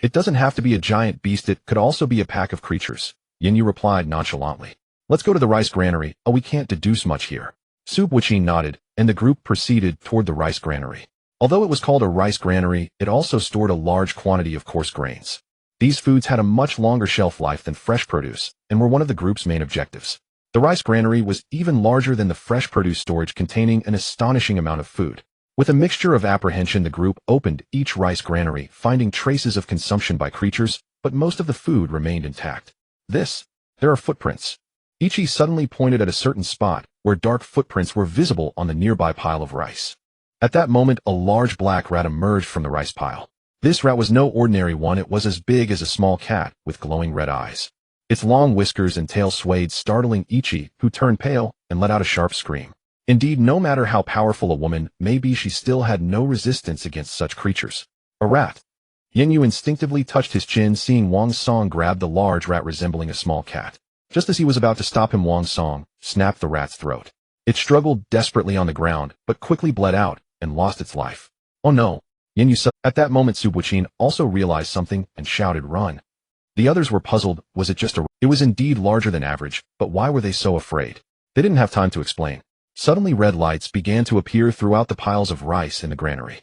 It doesn't have to be a giant beast, it could also be a pack of creatures, Yan Yu replied nonchalantly. Let's go to the rice granary. Oh, we can't deduce much here. Subwachin nodded, and the group proceeded toward the rice granary. Although it was called a rice granary, it also stored a large quantity of coarse grains. These foods had a much longer shelf life than fresh produce, and were one of the group's main objectives. The rice granary was even larger than the fresh produce storage, containing an astonishing amount of food. With a mixture of apprehension, the group opened each rice granary, finding traces of consumption by creatures, but most of the food remained intact. There are footprints. Ichi suddenly pointed at a certain spot, where dark footprints were visible on the nearby pile of rice. At that moment, a large black rat emerged from the rice pile. This rat was no ordinary one, it was as big as a small cat, with glowing red eyes. Its long whiskers and tail swayed, startling Ichi, who turned pale and let out a sharp scream. Indeed, no matter how powerful a woman may be, she still had no resistance against such creatures. A rat. Yan Yu instinctively touched his chin, seeing Wang Song grab the large rat resembling a small cat. Just as he was about to stop him, Wang Song snapped the rat's throat. It struggled desperately on the ground, but quickly bled out and lost its life. Oh no! Yan Yu saw. At that moment, Subwachin also realized something and shouted, "Run!" The others were puzzled. Was it just a... It was indeed larger than average, but why were they so afraid? They didn't have time to explain. Suddenly, red lights began to appear throughout the piles of rice in the granary.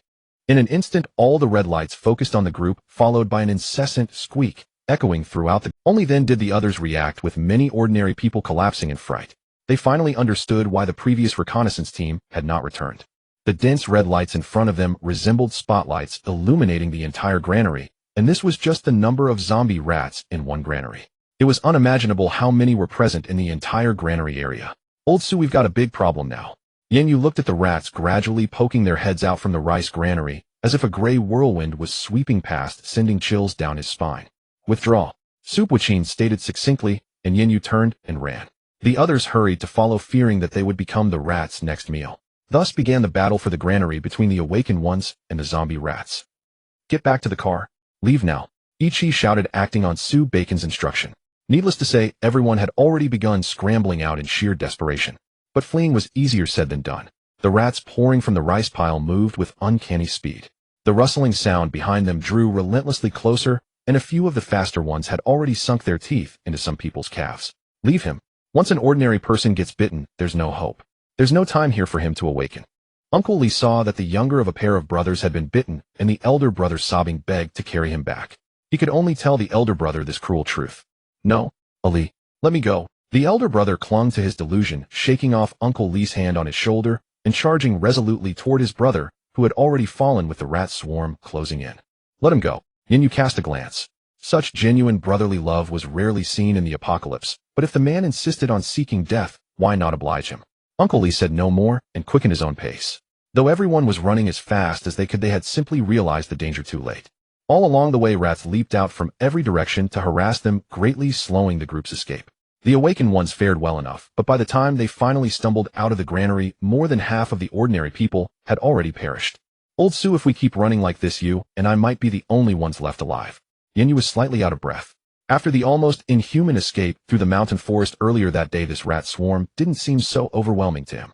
In an instant, all the red lights focused on the group, followed by an incessant squeak, echoing throughout the... Only then did the others react, with many ordinary people collapsing in fright. They finally understood why the previous reconnaissance team had not returned. The dense red lights in front of them resembled spotlights illuminating the entire granary, and this was just the number of zombie rats in one granary. It was unimaginable how many were present in the entire granary area. Old Su, we've got a big problem now. Yan Yu looked at the rats gradually poking their heads out from the rice granary, as if a gray whirlwind was sweeping past, sending chills down his spine. Withdraw, Subwachin stated succinctly, and Yan Yu turned and ran. The others hurried to follow, fearing that they would become the rats' next meal. Thus began the battle for the granary between the awakened ones and the zombie rats. Get back to the car. Leave now, Ichi shouted, acting on Su Bacon's instruction. Needless to say, everyone had already begun scrambling out in sheer desperation. But fleeing was easier said than done. The rats pouring from the rice pile moved with uncanny speed. The rustling sound behind them drew relentlessly closer, and a few of the faster ones had already sunk their teeth into some people's calves. Leave him. Once an ordinary person gets bitten, there's no hope. There's no time here for him to awaken. Uncle Lee saw that the younger of a pair of brothers had been bitten, and the elder brother sobbing begged to carry him back. He could only tell the elder brother this cruel truth. No, Ali, let me go. The elder brother clung to his delusion, shaking off Uncle Lee's hand on his shoulder and charging resolutely toward his brother, who had already fallen with the rat swarm closing in. Let him go. Yan Yu cast a glance. Such genuine brotherly love was rarely seen in the apocalypse, but if the man insisted on seeking death, why not oblige him? Uncle Lee said no more and quickened his own pace. Though everyone was running as fast as they could, they had simply realized the danger too late. All along the way, rats leaped out from every direction to harass them, greatly slowing the group's escape. The awakened ones fared well enough, but by the time they finally stumbled out of the granary, more than half of the ordinary people had already perished. Old Sue, if we keep running like this, you and I might be the only ones left alive. Yan Yu was slightly out of breath. After the almost inhuman escape through the mountain forest earlier that day, this rat swarm didn't seem so overwhelming to him.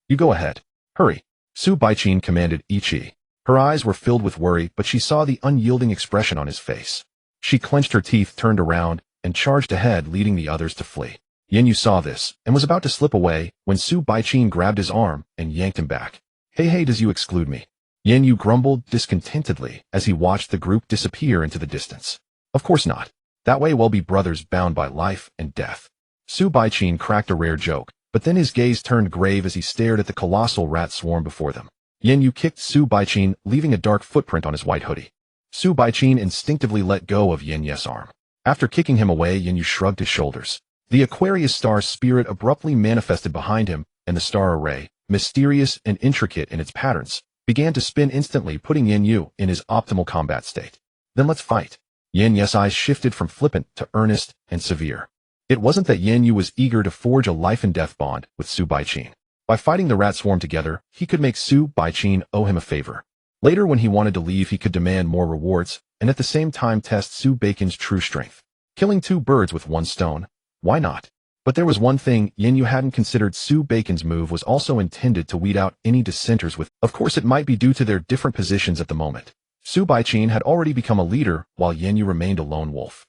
You go ahead. Hurry. Su Baichin commanded Ichi. Her eyes were filled with worry, but she saw the unyielding expression on his face. She clenched her teeth, turned around, and charged ahead, leading the others to flee. Yan Yu saw this, and was about to slip away, when Su Baichin grabbed his arm and yanked him back. Hey, does you exclude me? Yan Yu grumbled discontentedly as he watched the group disappear into the distance. Of course not. That way we'll be brothers bound by life and death. Su Baichin cracked a rare joke, but then his gaze turned grave as he stared at the colossal rat swarm before them. Yan Yu kicked Su Baichin, leaving a dark footprint on his white hoodie. Su Baichin instinctively let go of Yan Yu's arm. After kicking him away, Yan Yu shrugged his shoulders. The Aquarius star spirit abruptly manifested behind him, and the star array, mysterious and intricate in its patterns, began to spin instantly, putting Yan Yu in his optimal combat state. Then let's fight. Yan Yu's eyes shifted from flippant to earnest and severe. It wasn't that Yan Yu was eager to forge a life-and-death bond with Su Baichin. By fighting the rat swarm together, he could make Su Baichin owe him a favor. Later, when he wanted to leave, he could demand more rewards, and at the same time test Su Baicin's true strength. Killing two birds with one stone. Why not? But there was one thing Yan Yu hadn't considered. Su Baicin's move was also intended to weed out any dissenters with. Of course, it might be due to their different positions at the moment. Su Baichin had already become a leader, while Yan Yu remained a lone wolf.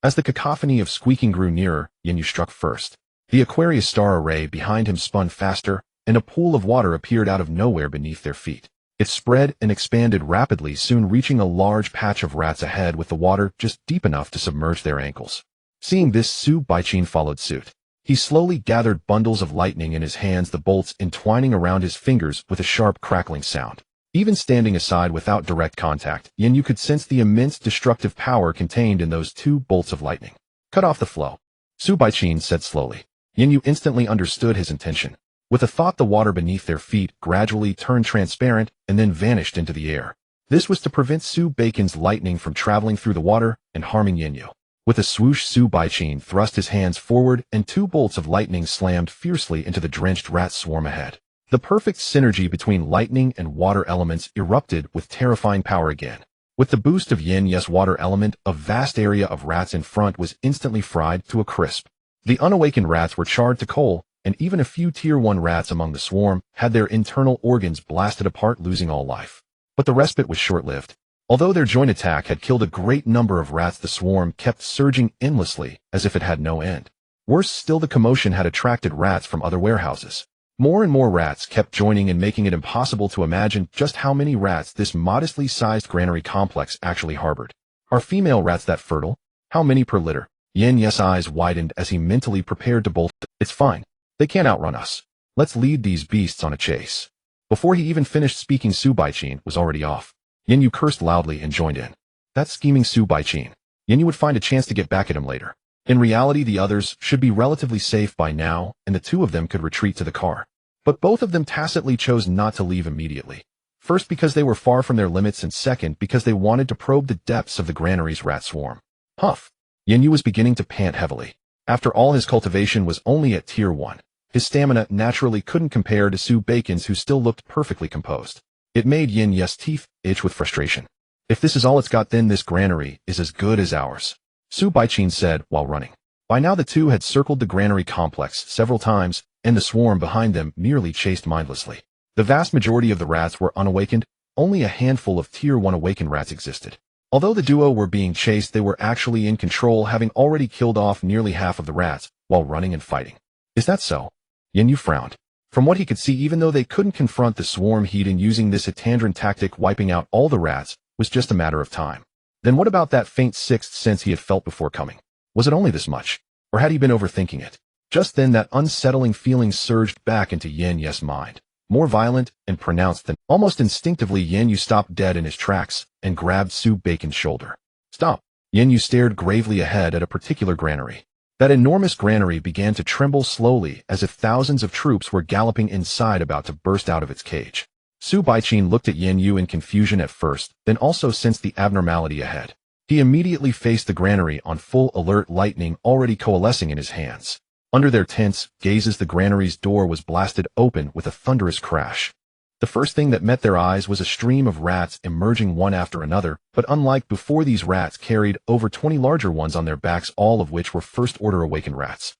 As the cacophony of squeaking grew nearer, Yan Yu struck first. The Aquarius star array behind him spun faster, and a pool of water appeared out of nowhere beneath their feet. It spread and expanded rapidly, soon reaching a large patch of rats ahead, with the water just deep enough to submerge their ankles. Seeing this, Su Baichin followed suit. He slowly gathered bundles of lightning in his hands, the bolts entwining around his fingers with a sharp crackling sound. Even standing aside without direct contact, Yan Yu could sense the immense destructive power contained in those two bolts of lightning. Cut off the flow, Su Baichin said slowly. Yan Yu instantly understood his intention. With a thought, the water beneath their feet gradually turned transparent and then vanished into the air. This was to prevent Su Baicin's lightning from traveling through the water and harming Yan Yu. With a swoosh, Su Baichin thrust his hands forward, and two bolts of lightning slammed fiercely into the drenched rat swarm ahead. The perfect synergy between lightning and water elements erupted with terrifying power again. With the boost of Yan Yu's water element, a vast area of rats in front was instantly fried to a crisp. The unawakened rats were charred to coal, and even a few Tier 1 rats among the swarm had their internal organs blasted apart, losing all life. But the respite was short-lived. Although their joint attack had killed a great number of rats, the swarm kept surging endlessly as if it had no end. Worse still, the commotion had attracted rats from other warehouses. More and more rats kept joining and making it impossible to imagine just how many rats this modestly sized granary complex actually harbored. Are female rats that fertile? How many per litter? Yan Yu's eyes widened as he mentally prepared to bolt. It's fine. They can't outrun us. Let's lead these beasts on a chase. Before he even finished speaking, Su Baichin was already off. Yan Yu cursed loudly and joined in. That scheming Su Baichin. Yan Yu would find a chance to get back at him later. In reality, the others should be relatively safe by now, and the two of them could retreat to the car. But both of them tacitly chose not to leave immediately. First, because they were far from their limits, and second, because they wanted to probe the depths of the granary's rat swarm. Huff. Yan Yu was beginning to pant heavily. After all, his cultivation was only at Tier 1. His stamina naturally couldn't compare to Su Baicin's, who still looked perfectly composed. It made Yan Yu's teeth itch with frustration. If this is all it's got, then this granary is as good as ours, Su Baichin said while running. By now the two had circled the granary complex several times, and the swarm behind them merely chased mindlessly. The vast majority of the rats were unawakened. Only a handful of Tier 1 awakened rats existed. Although the duo were being chased, they were actually in control, having already killed off nearly half of the rats while running and fighting. Is that so? Yan Yu frowned. From what he could see, even though they couldn't confront the swarm heat and using this Atandran tactic, wiping out all the rats was just a matter of time. Then what about that faint sixth sense he had felt before coming? Was it only this much? Or had he been overthinking it? Just then that unsettling feeling surged back into Yan Yu's mind. More violent and pronounced than almost instinctively, Yan Yu stopped dead in his tracks and grabbed Su Bacon's shoulder. Stop! Yan Yu stared gravely ahead at a particular granary. That enormous granary began to tremble slowly as if thousands of troops were galloping inside, about to burst out of its cage. Su Baiqin looked at Yan Yu in confusion at first, then also sensed the abnormality ahead. He immediately faced the granary on full alert, lightning already coalescing in his hands. Under their tense gazes, the granary's door was blasted open with a thunderous crash. The first thing that met their eyes was a stream of rats emerging one after another, but unlike before, these rats carried over 20 larger ones on their backs, all of which were first-order awakened rats.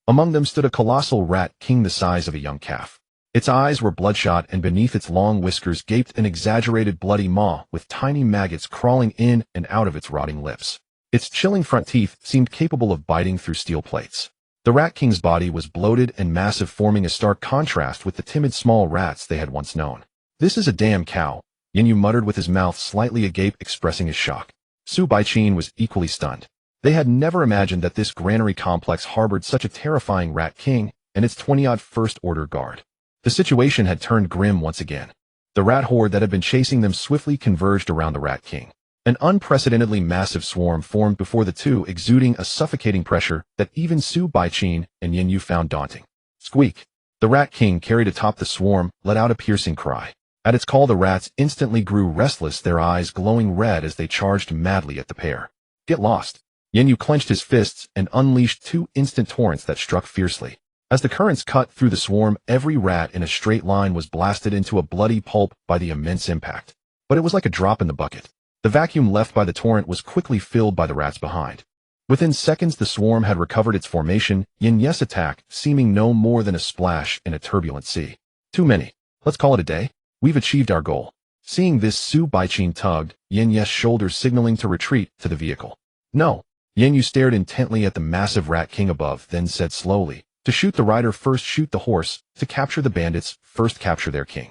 Among them stood a colossal rat king the size of a young calf. Its eyes were bloodshot, and beneath its long whiskers gaped an exaggerated bloody maw with tiny maggots crawling in and out of its rotting lips. Its chilling front teeth seemed capable of biting through steel plates. The Rat King's body was bloated and massive, forming a stark contrast with the timid small rats they had once known. "This is a damn cow," Yan Yu muttered with his mouth slightly agape, expressing his shock. Su Baiqin was equally stunned. They had never imagined that this granary complex harbored such a terrifying Rat King and its 20-odd first-order guard. The situation had turned grim once again. The rat horde that had been chasing them swiftly converged around the Rat King. An unprecedentedly massive swarm formed before the two, exuding a suffocating pressure that even Su Baiqin and Yan Yu found daunting. Squeak! The Rat King, carried atop the swarm, let out a piercing cry. At its call, the rats instantly grew restless, their eyes glowing red as they charged madly at the pair. Get lost! Yan Yu clenched his fists and unleashed two instant torrents that struck fiercely. As the currents cut through the swarm, every rat in a straight line was blasted into a bloody pulp by the immense impact. But it was like a drop in the bucket. The vacuum left by the torrent was quickly filled by the rats behind. Within seconds, the swarm had recovered its formation, Yan Yu's attack seeming no more than a splash in a turbulent sea. Too many. Let's call it a day. We've achieved our goal. Seeing this, Su Baiqin tugged Yan Yu's shoulders, signaling to retreat to the vehicle. No. Yan Yu stared intently at the massive Rat King above, then said slowly, "To shoot the rider first, shoot the horse. To capture the bandits, first capture their king."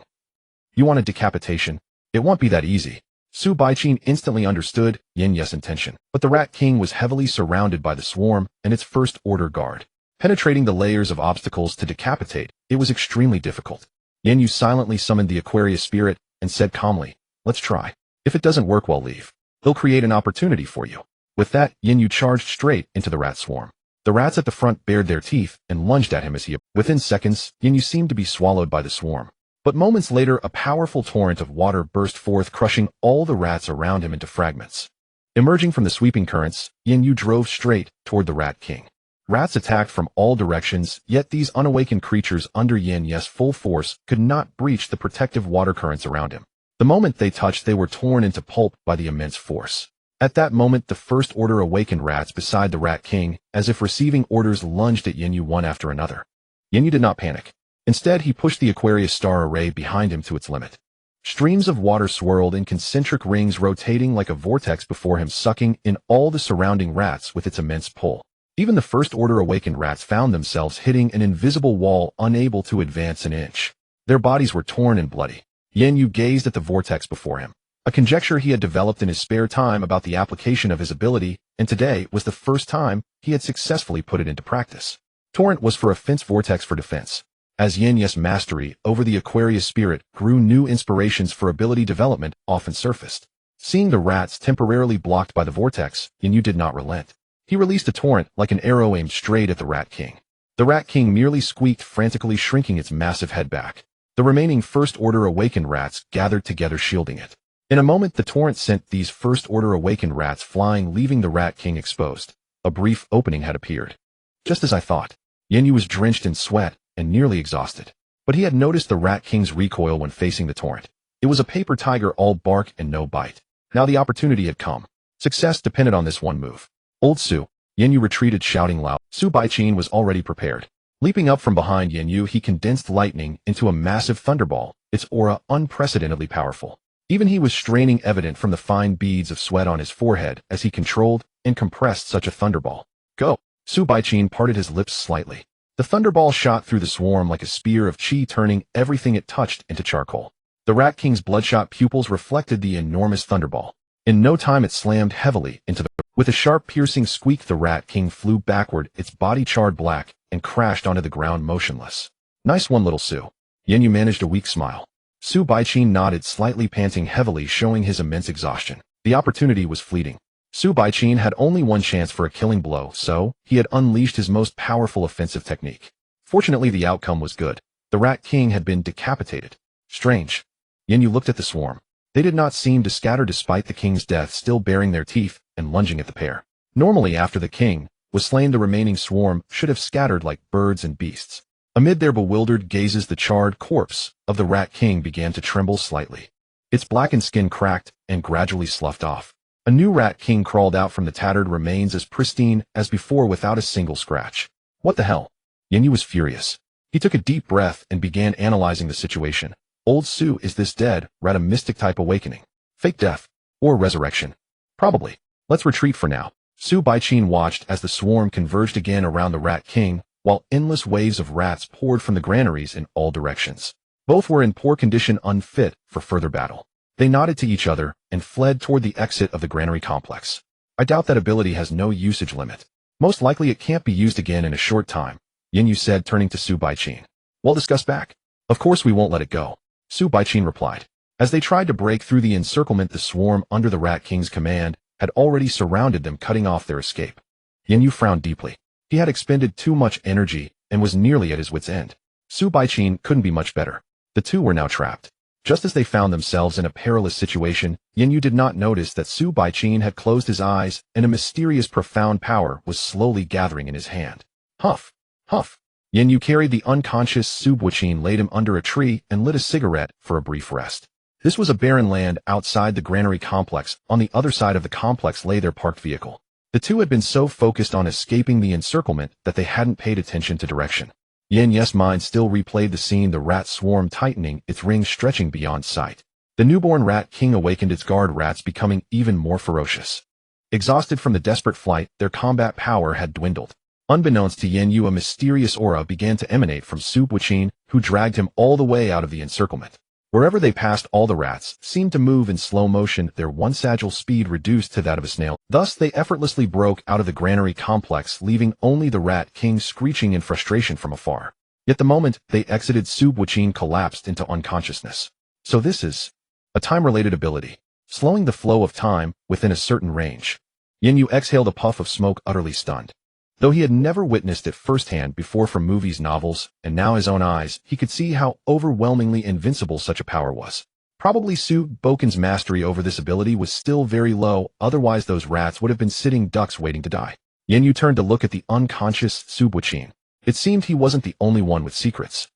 You want a decapitation? It won't be that easy. Su Baiqin instantly understood Yan Yu's intention, but the Rat King was heavily surrounded by the swarm and its first-order guard. Penetrating the layers of obstacles to decapitate, it was extremely difficult. Yan Yu silently summoned the Aquarius spirit and said calmly, "Let's try. If it doesn't work, we'll leave. They'll create an opportunity for you." With that, Yan Yu charged straight into the rat swarm. The rats at the front bared their teeth and lunged at him as he... Within seconds, Yan Yu seemed to be swallowed by the swarm. But moments later, a powerful torrent of water burst forth, crushing all the rats around him into fragments. Emerging from the sweeping currents, Yan Yu drove straight toward the Rat King. Rats attacked from all directions, yet these unawakened creatures under Yan Yu's full force could not breach the protective water currents around him. The moment they touched, they were torn into pulp by the immense force. At that moment, the first-order awakened rats beside the Rat King, as if receiving orders, lunged at Yan Yu one after another. Yan Yu did not panic. Instead, he pushed the Aquarius star array behind him to its limit. Streams of water swirled in concentric rings, rotating like a vortex before him, sucking in all the surrounding rats with its immense pull. Even the first-order awakened rats found themselves hitting an invisible wall, unable to advance an inch. Their bodies were torn and bloody. Yan Yu gazed at the vortex before him, a conjecture he had developed in his spare time about the application of his ability, and today was the first time he had successfully put it into practice. Torrent was for offense, vortex for defense. As Yan Yu's mastery over the Aquarius spirit grew, new inspirations for ability development often surfaced. Seeing the rats temporarily blocked by the vortex, Yan Yu did not relent. He released a torrent like an arrow aimed straight at the Rat King. The Rat King merely squeaked, frantically shrinking its massive head back. The remaining first-order awakened rats gathered together, shielding it. In a moment, the torrent sent these first-order awakened rats flying, leaving the Rat King exposed. A brief opening had appeared. Just as I thought. Yan Yu was drenched in sweat and nearly exhausted. But he had noticed the Rat King's recoil when facing the torrent. It was a paper tiger, all bark and no bite. Now the opportunity had come. Success depended on this one move. Old Su, Yan Yu retreated shouting loud. Su Baiqin was already prepared. Leaping up from behind Yan Yu, he condensed lightning into a massive thunderball, its aura unprecedentedly powerful. Even he was straining, evident from the fine beads of sweat on his forehead as he controlled and compressed such a thunderball. Go! Su Baiqin parted his lips slightly. The thunderball shot through the swarm like a spear of chi, turning everything it touched into charcoal. The Rat King's bloodshot pupils reflected the enormous thunderball. In no time it slammed heavily into the... With a sharp piercing squeak, the Rat King flew backward, its body charred black, and crashed onto the ground motionless. Nice one, little Su. Yan Yu managed a weak smile. Su Baiqin nodded, slightly panting heavily, showing his immense exhaustion. The opportunity was fleeting. Su Baiqin had only one chance for a killing blow, so he had unleashed his most powerful offensive technique. Fortunately, the outcome was good. The Rat King had been decapitated. Strange. Yan Yu looked at the swarm. They did not seem to scatter despite the king's death, still baring their teeth and lunging at the pair. Normally, after the king was slain, the remaining swarm should have scattered like birds and beasts. Amid their bewildered gazes, the charred corpse of the Rat King began to tremble slightly. Its blackened skin cracked and gradually sloughed off. A new Rat King crawled out from the tattered remains, as pristine as before, without a single scratch. What the hell? Yan Yu was furious. He took a deep breath and began analyzing the situation. Old Su, is this dead rat a mystic type awakening? Fake death? Or resurrection? Probably. Let's retreat for now. Su Baiqin watched as the swarm converged again around the Rat King, while endless waves of rats poured from the granaries in all directions. Both were in poor condition, unfit for further battle. They nodded to each other and fled toward the exit of the granary complex. I doubt that ability has no usage limit. Most likely it can't be used again in a short time, Yan Yu said, turning to Su Baiqin. We'll discuss back. Of course we won't let it go, Su Baiqin replied. As they tried to break through the encirclement, the swarm under the Rat King's command had already surrounded them, cutting off their escape. Yan Yu frowned deeply. He had expended too much energy and was nearly at his wit's end. Su Baiqin couldn't be much better. The two were now trapped. Just as they found themselves in a perilous situation, Yan Yu did not notice that Su Baiqin had closed his eyes and a mysterious, profound power was slowly gathering in his hand. Huff! Huff! Yan Yu carried the unconscious Su Baiqin, laid him under a tree, and lit a cigarette for a brief rest. This was a barren land outside the granary complex. On the other side of the complex lay their parked vehicle. The two had been so focused on escaping the encirclement that they hadn't paid attention to direction. Yan Yu's mind still replayed the scene, the rat swarm tightening, its rings stretching beyond sight. The newborn Rat King awakened, its guard rats becoming even more ferocious. Exhausted from the desperate flight, their combat power had dwindled. Unbeknownst to Yan Yu, a mysterious aura began to emanate from Su Baiqin, who dragged him all the way out of the encirclement. Wherever they passed, all the rats seemed to move in slow motion, their once agile speed reduced to that of a snail. Thus, they effortlessly broke out of the granary complex, leaving only the Rat King screeching in frustration from afar. Yet the moment they exited, Su Baiqin collapsed into unconsciousness. So this is a time-related ability, slowing the flow of time within a certain range. Yan Yu exhaled a puff of smoke, utterly stunned. Though he had never witnessed it firsthand before from movies, novels, and now his own eyes, he could see how overwhelmingly invincible such a power was. Probably Su Baiqin's mastery over this ability was still very low, otherwise those rats would have been sitting ducks waiting to die. Yan Yu turned to look at the unconscious Su Baiqin. It seemed he wasn't the only one with secrets.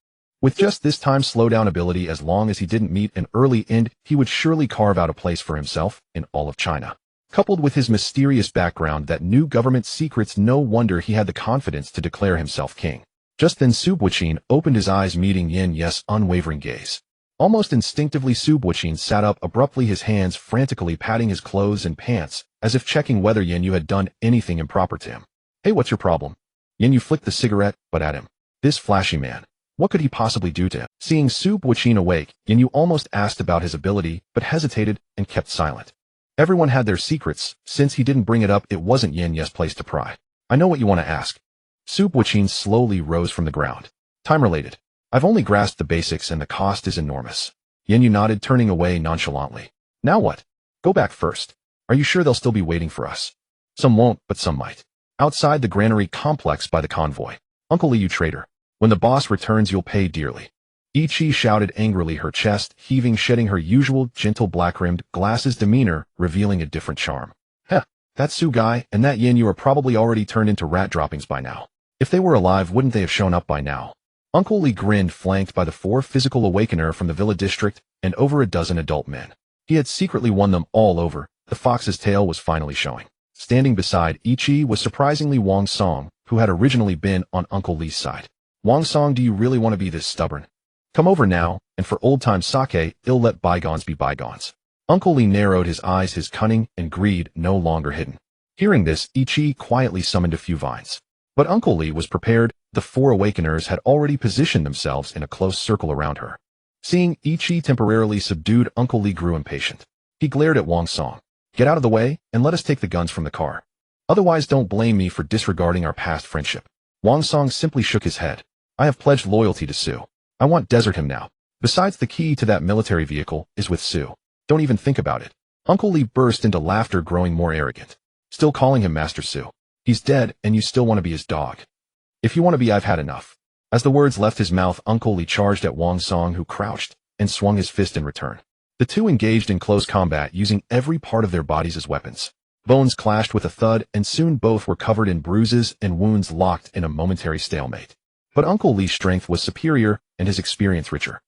With just this time slowdown ability, as long as he didn't meet an early end, he would surely carve out a place for himself in all of China. Coupled with his mysterious background that knew government secrets, no wonder he had the confidence to declare himself king. Just then Su Baiqin opened his eyes, meeting Yan Yu's unwavering gaze. Almost instinctively, Su Baiqin sat up abruptly, his hands frantically patting his clothes and pants, as if checking whether Yan Yu had done anything improper to him. Hey, what's your problem? Yan Yu flicked the cigarette, but at him. This flashy man. What could he possibly do to him? Seeing Su Baiqin awake, Yan Yu almost asked about his ability, but hesitated and kept silent. Everyone had their secrets. Since he didn't bring it up, it wasn't Yan Yu's place to pry. I know what you want to ask. Su Baiqin slowly rose from the ground. Time-related. I've only grasped the basics and the cost is enormous. Yan Yu nodded, turning away nonchalantly. Now what? Go back first. Are you sure they'll still be waiting for us? Some won't, but some might. Outside the granary complex by the convoy. Uncle Lee, you traitor. When the boss returns, you'll pay dearly. Ichi shouted angrily, her chest heaving, shedding her usual gentle black-rimmed glasses demeanor, revealing a different charm. Heh, that Su guy and that Yan Yu are probably already turned into rat droppings by now. If they were alive, wouldn't they have shown up by now? Uncle Lee grinned, flanked by the 4 physical awakener from the villa district and over a dozen adult men. He had secretly won them all over. The fox's tail was finally showing. Standing beside Ichi was surprisingly Wang Song, who had originally been on Uncle Li's side. Wang Song, do you really want to be this stubborn? Come over now, and for old time's sake, ill let bygones be bygones. Uncle Li narrowed his eyes, his cunning and greed no longer hidden. Hearing this, Ichi quietly summoned a few vines. But Uncle Li was prepared. The 4 awakeners had already positioned themselves in a close circle around her. Seeing Ichi temporarily subdued, Uncle Li grew impatient. He glared at Wang Song. Get out of the way, and let us take the guns from the car. Otherwise don't blame me for disregarding our past friendship. Wang Song simply shook his head. I have pledged loyalty to Su. I want desert him now. Besides, the key to that military vehicle is with Su. Don't even think about it. Uncle Li burst into laughter, growing more arrogant. Still calling him Master Su. He's dead, and you still want to be his dog. If you want to be, I've had enough. As the words left his mouth, Uncle Li charged at Wang Song, who crouched and swung his fist in return. The two engaged in close combat, using every part of their bodies as weapons. Bones clashed with a thud, and soon both were covered in bruises and wounds, locked in a momentary stalemate. But Uncle Li's strength was superior and his experience richer.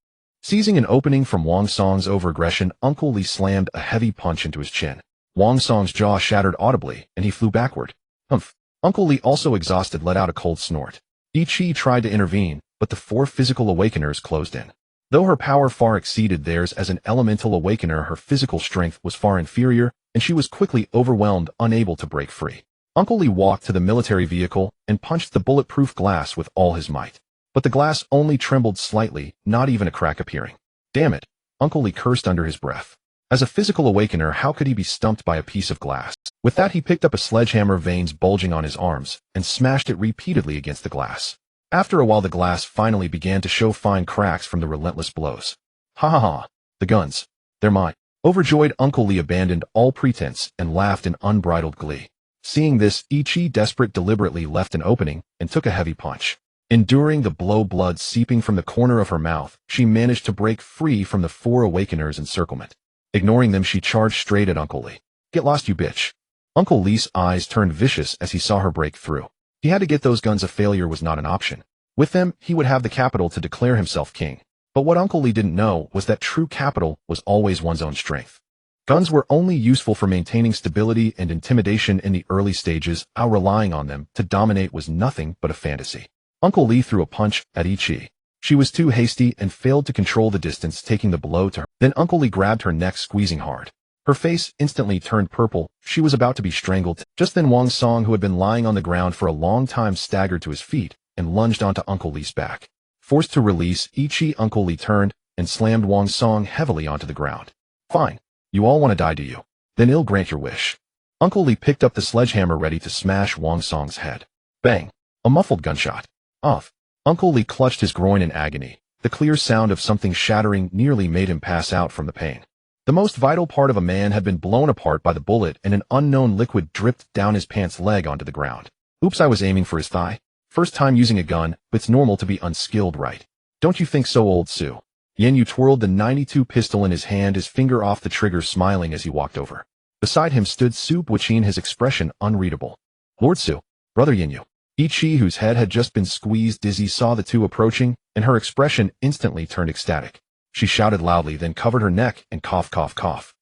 Seizing an opening from Wang Song's overaggression, Uncle Li slammed a heavy punch into his chin. Wang Song's jaw shattered audibly, and he flew backward. Humph. Uncle Li, also exhausted, let out a cold snort. Ichi tried to intervene, but the 4 physical awakeners closed in. Though her power far exceeded theirs as an elemental awakener, her physical strength was far inferior, and she was quickly overwhelmed, unable to break free. Uncle Li walked to the military vehicle and punched the bulletproof glass with all his might. But the glass only trembled slightly, not even a crack appearing. Damn it! Uncle Li cursed under his breath. As a physical awakener, how could he be stumped by a piece of glass? With that, he picked up a sledgehammer, veins bulging on his arms, and smashed it repeatedly against the glass. After a while, the glass finally began to show fine cracks from the relentless blows. Ha ha ha! The guns. They're mine. Overjoyed, Uncle Li abandoned all pretense and laughed in unbridled glee. Seeing this, Ichi, desperate, deliberately left an opening and took a heavy punch. Enduring the blow, blood seeping from the corner of her mouth, she managed to break free from the 4 awakeners' encirclement. Ignoring them, she charged straight at Uncle Li. Get lost, you bitch! Uncle Li's eyes turned vicious as he saw her break through. He had to get those guns. A failure was not an option. With them, he would have the capital to declare himself king. But what Uncle Li didn't know was that true capital was always one's own strength. Guns were only useful for maintaining stability and intimidation in the early stages. Relying on them to dominate was nothing but a fantasy. Uncle Li threw a punch at Ichi. She was too hasty and failed to control the distance, taking the blow to her. Then Uncle Li grabbed her neck, squeezing hard. Her face instantly turned purple. She was about to be strangled. Just then Wang Song, who had been lying on the ground for a long time, staggered to his feet and lunged onto Uncle Li's back. Forced to release Ichi, Uncle Li turned and slammed Wang Song heavily onto the ground. Fine. You all want to die, do you? Then I'll grant your wish. Uncle Li picked up the sledgehammer, ready to smash Wang Song's head. Bang! A muffled gunshot. Off. Uncle Li clutched his groin in agony. The clear sound of something shattering nearly made him pass out from the pain. The most vital part of a man had been blown apart by the bullet, and an unknown liquid dripped down his pants leg onto the ground. Oops, I was aiming for his thigh. First time using a gun, but it's normal to be unskilled, right? Don't you think so, old Su? Yan Yu twirled the 92 pistol in his hand, his finger off the trigger, smiling as he walked over. Beside him stood Su Buqin, his expression unreadable. Lord Su, Brother Yan Yu. Ichi, whose head had just been squeezed dizzy, saw the two approaching, and her expression instantly turned ecstatic. She shouted loudly, then covered her neck and cough, cough, cough.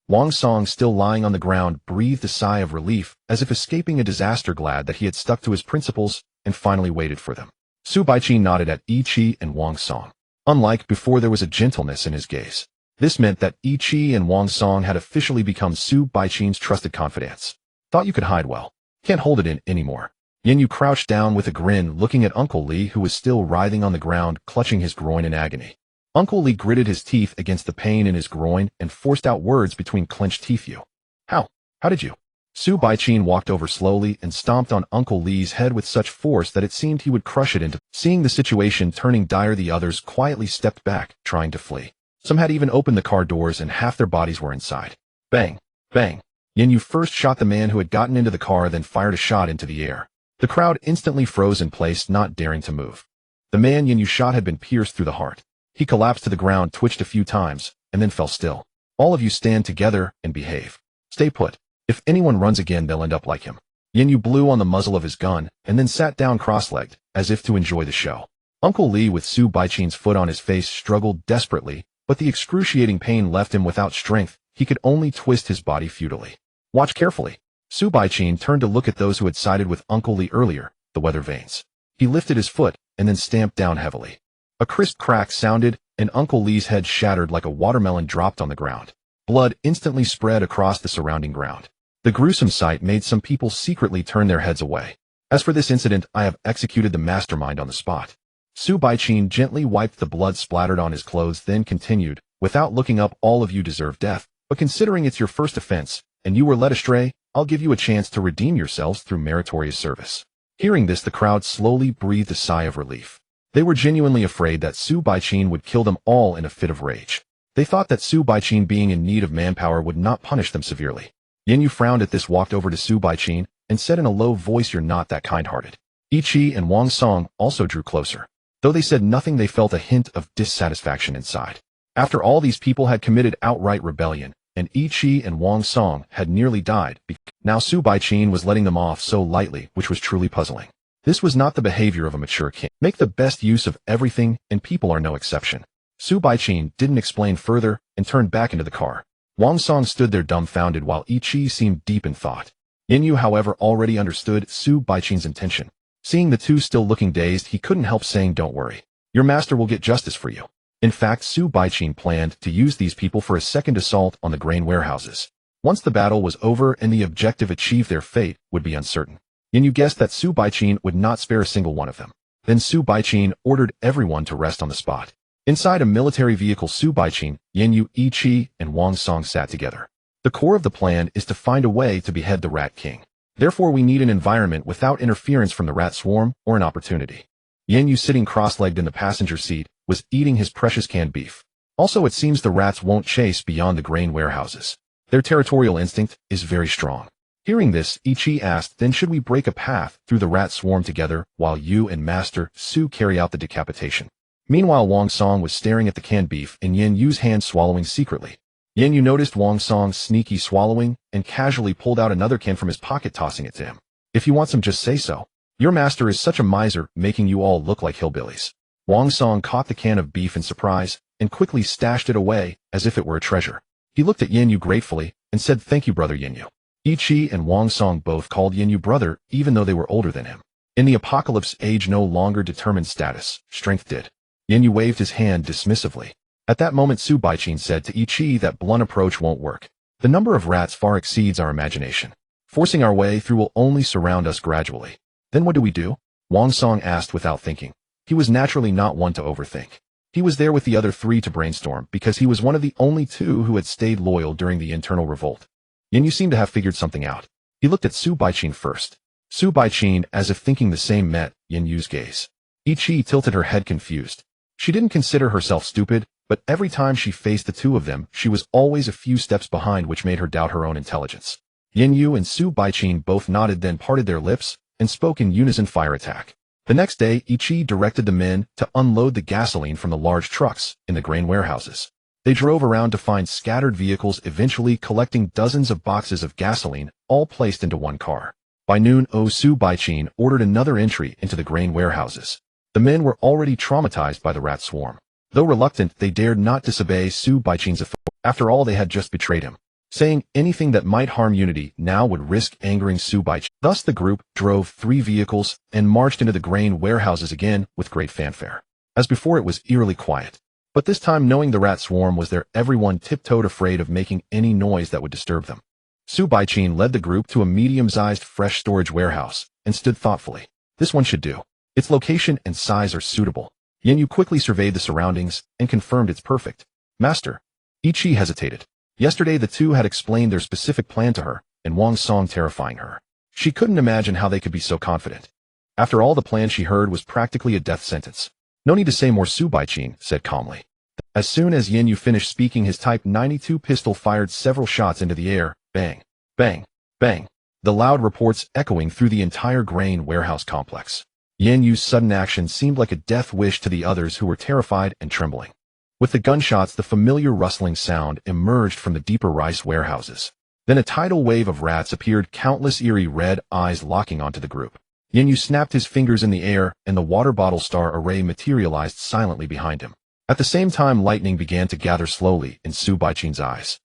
Wang Song, still lying on the ground, breathed a sigh of relief, as if escaping a disaster, glad that he had stuck to his principles and finally waited for them. Su Baiqi nodded at Ichi and Wang Song. Unlike before, there was a gentleness in his gaze. This meant that Ichi and Wang Song had officially become Su Baiqin's trusted confidants. Thought you could hide well. Can't hold it in anymore. Yan Yu crouched down with a grin, looking at Uncle Li, who was still writhing on the ground, clutching his groin in agony. Uncle Li gritted his teeth against the pain in his groin and forced out words between clenched teeth. You. How did you? Su Baiqin walked over slowly and stomped on Uncle Li's head with such force that it seemed he would crush it into. Seeing the situation turning dire, the others quietly stepped back, trying to flee. Some had even opened the car doors, and half their bodies were inside. Bang! Bang! Yan Yu first shot the man who had gotten into the car, then fired a shot into the air. The crowd instantly froze in place, not daring to move. The man Yan Yu shot had been pierced through the heart. He collapsed to the ground, twitched a few times, and then fell still. All of you stand together and behave. Stay put. If anyone runs again, they'll end up like him. Yan Yu blew on the muzzle of his gun, and then sat down cross-legged, as if to enjoy the show. Uncle Li, with Su Baiqin's foot on his face, struggled desperately, but the excruciating pain left him without strength. He could only twist his body futilely. Watch carefully. Su Baiqin turned to look at those who had sided with Uncle Li earlier, the weather vanes. He lifted his foot and then stamped down heavily. A crisp crack sounded, and Uncle Li's head shattered like a watermelon dropped on the ground. Blood instantly spread across the surrounding ground. The gruesome sight made some people secretly turn their heads away. As for this incident, I have executed the mastermind on the spot. Su Baiqin gently wiped the blood splattered on his clothes, then continued, without looking up, all of you deserve death, but considering it's your first offense, and you were led astray, I'll give you a chance to redeem yourselves through meritorious service. Hearing this, the crowd slowly breathed a sigh of relief. They were genuinely afraid that Su Baiqin would kill them all in a fit of rage. They thought that Su Baiqin being in need of manpower would not punish them severely. Yan Yu frowned at this, walked over to Su Baiqin, and said in a low voice, "You're not that kind-hearted." Yi and Wang Song also drew closer. Though they said nothing, they felt a hint of dissatisfaction inside. After all, these people had committed outright rebellion, and Yi and Wang Song had nearly died. Now Su Baiqin was letting them off so lightly, which was truly puzzling. This was not the behavior of a mature king. Make the best use of everything, and people are no exception. Su Baiqin didn't explain further and turned back into the car. Wang Song stood there dumbfounded while Yi seemed deep in thought. Yan Yu, however, already understood Su Baiqin's intention. Seeing the two still looking dazed, he couldn't help saying, "Don't worry. Your master will get justice for you." In fact, Su Baiqin planned to use these people for a second assault on the grain warehouses. Once the battle was over and the objective achieved, their fate would be uncertain. Yan Yu guessed that Su Baiqin would not spare a single one of them. Then Su Baiqin ordered everyone to rest on the spot. Inside a military vehicle, Su Baiqin, Yan Yu, Yi, and Wang Song sat together. The core of the plan is to find a way to behead the Rat King. Therefore, we need an environment without interference from the rat swarm or an opportunity. Yan Yu, sitting cross-legged in the passenger seat, was eating his precious canned beef. Also, it seems the rats won't chase beyond the grain warehouses. Their territorial instinct is very strong. Hearing this, Yi asked, "Then should we break a path through the rat swarm together while you and Master Su carry out the decapitation?" Meanwhile, Wang Song was staring at the canned beef and Yan Yu's hand swallowing secretly. Yan Yu noticed Wang Song's sneaky swallowing and casually pulled out another can from his pocket, tossing it to him. "If you want some, just say so. Your master is such a miser, making you all look like hillbillies." Wang Song caught the can of beef in surprise and quickly stashed it away as if it were a treasure. He looked at Yan Yu gratefully and said, "Thank you, brother Yan Yu." Yi and Wang Song both called Yan Yu brother, even though they were older than him. In the apocalypse, age no longer determined status, strength did. Yan Yu waved his hand dismissively. At that moment, Su Baiqin said to Yi that blunt approach won't work. The number of rats far exceeds our imagination. Forcing our way through will only surround us gradually. Then what do we do? Wang Song asked without thinking. He was naturally not one to overthink. He was there with the other three to brainstorm because he was one of the only two who had stayed loyal during the internal revolt. Yan Yu seemed to have figured something out. He looked at Su Baiqin first. Su Baiqin, as if thinking the same, met Yan Yu's gaze. Yi tilted her head confused. She didn't consider herself stupid, but every time she faced the two of them, she was always a few steps behind, which made her doubt her own intelligence. Yan Yu and Su Baiqin both nodded, then parted their lips and spoke in unison: "Fire attack." The next day, Yi directed the men to unload the gasoline from the large trucks in the grain warehouses. They drove around to find scattered vehicles, eventually collecting dozens of boxes of gasoline, all placed into one car. By noon, Su Baiqin ordered another entry into the grain warehouses. The men were already traumatized by the rat swarm. Though reluctant, they dared not disobey Su Baiqin's authority. After all, they had just betrayed him. Saying anything that might harm unity now would risk angering Su Baiqin. Thus the group drove 3 vehicles and marched into the grain warehouses again with great fanfare. As before, it was eerily quiet. But this time, knowing the rat swarm was there, everyone tiptoed, afraid of making any noise that would disturb them. Su Baiqin led the group to a medium-sized fresh storage warehouse and stood thoughtfully. This one should do. Its location and size are suitable. Yan Yu quickly surveyed the surroundings and confirmed it's perfect. "Master." Yi hesitated. Yesterday, the two had explained their specific plan to her, and Wang Song terrifying her. She couldn't imagine how they could be so confident. After all, the plan she heard was practically a death sentence. "No need to say more," Su Baiqin said calmly. As soon as Yan Yu finished speaking, his Type 92 pistol fired several shots into the air. Bang, bang, bang. The loud reports echoing through the entire grain warehouse complex. Yan Yu's sudden action seemed like a death wish to the others, who were terrified and trembling. With the gunshots, the familiar rustling sound emerged from the deeper rice warehouses. Then a tidal wave of rats appeared, countless eerie red eyes locking onto the group. Yan Yu snapped his fingers in the air, and the water bottle star array materialized silently behind him. At the same time, lightning began to gather slowly in Su Baiqin's eyes.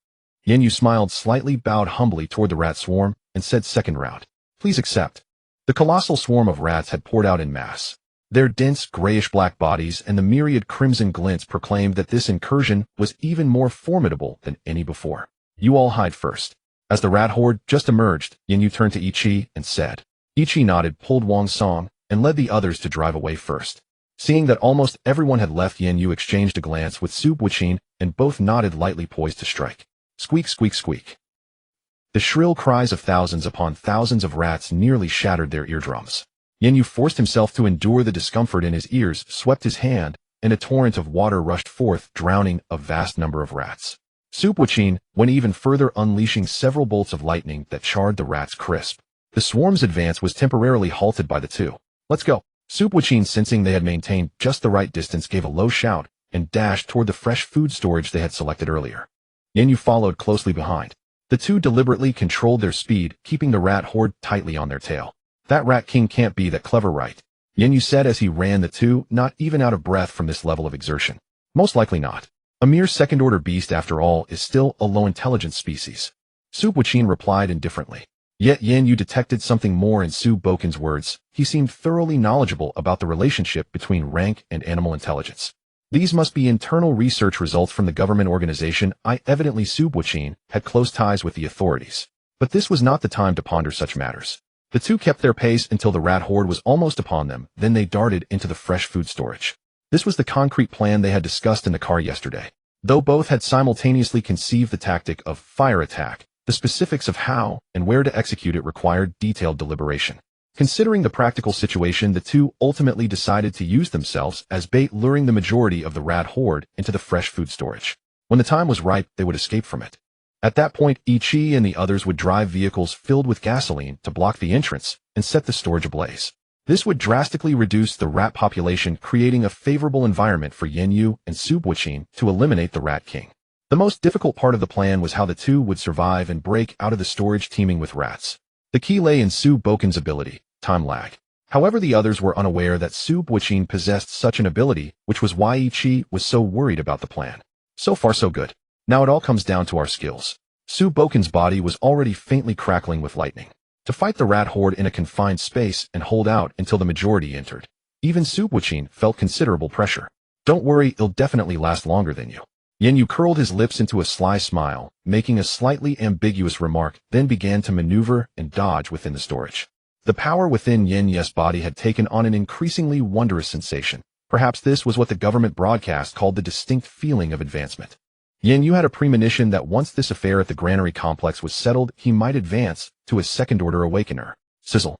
Yan Yu smiled slightly, bowed humbly toward the rat swarm, and said, "Second round. Please accept." The colossal swarm of rats had poured out in mass. Their dense, grayish-black bodies and the myriad crimson glints proclaimed that this incursion was even more formidable than any before. "You all hide first." As the rat horde just emerged, Yan Yu turned to Ichi and said. Ichi nodded, pulled Wang's song, and led the others to drive away first. Seeing that almost everyone had left, Yan Yu exchanged a glance with Su Buqin, and both nodded, lightly poised to strike. Squeak, squeak, squeak. The shrill cries of thousands upon thousands of rats nearly shattered their eardrums. Yan Yu forced himself to endure the discomfort in his ears, swept his hand, and a torrent of water rushed forth, drowning a vast number of rats. Su Buqin went even further, unleashing several bolts of lightning that charred the rats crisp. The swarm's advance was temporarily halted by the two. "Let's go." Su Buqin, sensing they had maintained just the right distance, gave a low shout and dashed toward the fresh food storage they had selected earlier. Yan Yu followed closely behind. The two deliberately controlled their speed, keeping the rat horde tightly on their tail. "That rat king can't be that clever, right?" Yan Yu said as he ran, the two not even out of breath from this level of exertion. "Most likely not. A mere second-order beast, after all, is still a low-intelligence species." Su Buqin replied indifferently. Yet Yan Yu detected something more in Su Buqin's words. He seemed thoroughly knowledgeable about the relationship between rank and animal intelligence. These must be internal research results from the government organization. Evidently Su Buqin had close ties with the authorities. But this was not the time to ponder such matters. The two kept their pace until the rat horde was almost upon them, then they darted into the fresh food storage. This was the concrete plan they had discussed in the car yesterday. Though both had simultaneously conceived the tactic of fire attack, the specifics of how and where to execute it required detailed deliberation. Considering the practical situation, the two ultimately decided to use themselves as bait, luring the majority of the rat horde into the fresh food storage. When the time was ripe, they would escape from it. At that point, Ichi and the others would drive vehicles filled with gasoline to block the entrance and set the storage ablaze. This would drastically reduce the rat population, creating a favorable environment for Yan Yu and Su Buqin to eliminate the Rat King. The most difficult part of the plan was how the two would survive and break out of the storage teeming with rats. The key lay in Su Buqin's ability, time lag. However, the others were unaware that Su Buqin possessed such an ability, which was why Ichi was so worried about the plan. So far so good. Now it all comes down to our skills. Su Buqin's body was already faintly crackling with lightning. To fight the rat horde in a confined space and hold out until the majority entered. Even Su Buqin felt considerable pressure. "Don't worry, it'll definitely last longer than you." Yan Yu curled his lips into a sly smile, making a slightly ambiguous remark, then began to maneuver and dodge within the storage. The power within Yan Yu's body had taken on an increasingly wondrous sensation. Perhaps this was what the government broadcast called the distinct feeling of advancement. Yan Yu had a premonition that once this affair at the granary complex was settled, he might advance to his second-order awakener. Sizzle.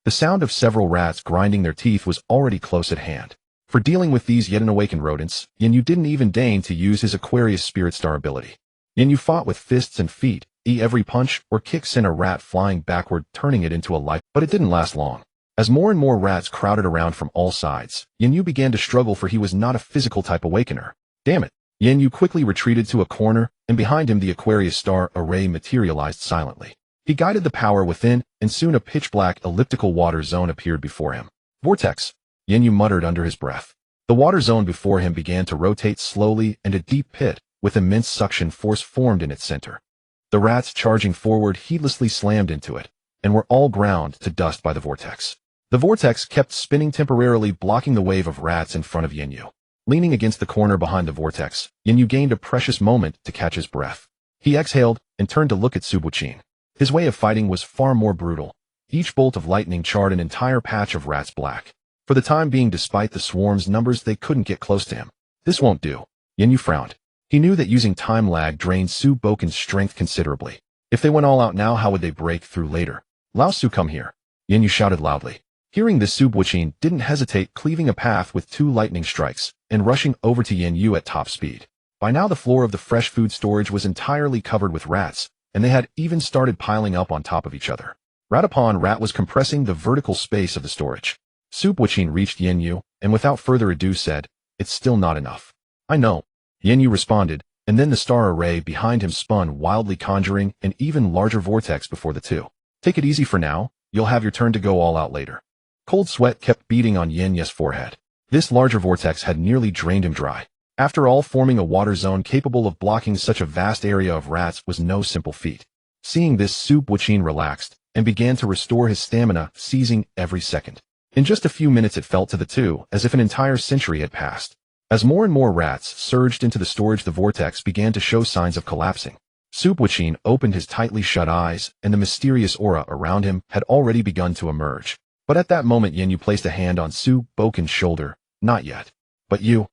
The sound of several rats grinding their teeth was already close at hand. For dealing with these yet unawakened rodents, Yan Yu didn't even deign to use his Aquarius Spirit Star ability. Yan Yu fought with fists and feet. Every punch or kick sent a rat flying backward, turning it into a life, but it didn't last long. As more and more rats crowded around from all sides, Yan Yu began to struggle, for he was not a physical type awakener. Damn it. Yan Yu quickly retreated to a corner, and behind him the Aquarius Star array materialized silently. He guided the power within, and soon a pitch-black elliptical water zone appeared before him. Vortex. Yan Yu muttered under his breath. The water zone before him began to rotate slowly, and a deep pit with immense suction force formed in its center. The rats, charging forward, heedlessly slammed into it, and were all ground to dust by the vortex. The vortex kept spinning, temporarily blocking the wave of rats in front of Yan Yu. Leaning against the corner behind the vortex, Yan Yu gained a precious moment to catch his breath. He exhaled and turned to look at Su Buqin. His way of fighting was far more brutal. Each bolt of lightning charred an entire patch of rats black. For the time being, despite the swarm's numbers, they couldn't get close to him. This won't do. Yan Yu frowned. He knew that using time lag drained Su Buqin's strength considerably. If they went all out now, how would they break through later? "Lao Su, come here." Yan Yu shouted loudly. Hearing this, Su Buqin didn't hesitate, cleaving a path with 2 lightning strikes and rushing over to Yan Yu at top speed. By now the floor of the fresh food storage was entirely covered with rats, and they had even started piling up on top of each other. Rat upon rat was compressing the vertical space of the storage. Su Buqin reached Yan Yu, and without further ado said, "It's still not enough." "I know." Yan Yu responded, and then the star array behind him spun wildly, conjuring an even larger vortex before the two. "Take it easy for now. You'll have your turn to go all out later." Cold sweat kept beating on Yan Yu's forehead. This larger vortex had nearly drained him dry. After all, forming a water zone capable of blocking such a vast area of rats was no simple feat. Seeing this, Su Buqin relaxed and began to restore his stamina, seizing every second. In just a few minutes it felt to the two as if an entire century had passed. As more and more rats surged into the storage, the vortex began to show signs of collapsing. Su Buqin opened his tightly shut eyes, and the mysterious aura around him had already begun to emerge. But at that moment Yan Yu placed a hand on Su Buqin's shoulder. Not yet. But you.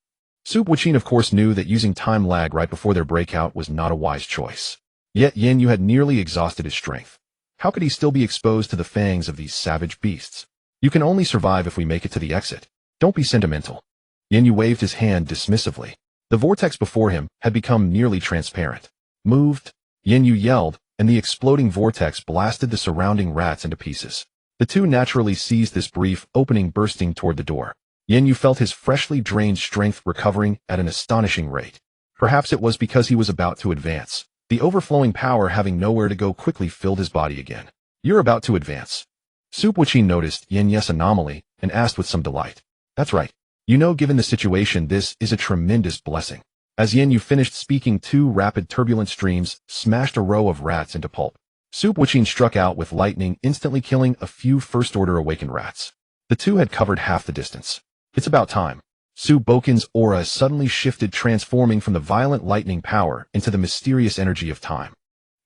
Su Buqin of course knew that using time lag right before their breakout was not a wise choice. Yet Yan Yu had nearly exhausted his strength. How could he still be exposed to the fangs of these savage beasts? You can only survive if we make it to the exit. Don't be sentimental. Yan Yu waved his hand dismissively. The vortex before him had become nearly transparent. Moved. Yan Yu yelled, and the exploding vortex blasted the surrounding rats into pieces. The two naturally seized this brief opening, bursting toward the door. Yan Yu felt his freshly drained strength recovering at an astonishing rate. Perhaps it was because he was about to advance. The overflowing power, having nowhere to go, quickly filled his body again. You're about to advance. Su Buqin noticed Yan Yu's anomaly and asked with some delight. That's right. You know, given the situation, this is a tremendous blessing. As Yan Yu finished speaking, two rapid turbulent streams smashed a row of rats into pulp. Su Buqin struck out with lightning, instantly killing a few first-order awakened rats. The two had covered half the distance. It's about time. Su Buqin's aura suddenly shifted, transforming from the violent lightning power into the mysterious energy of time.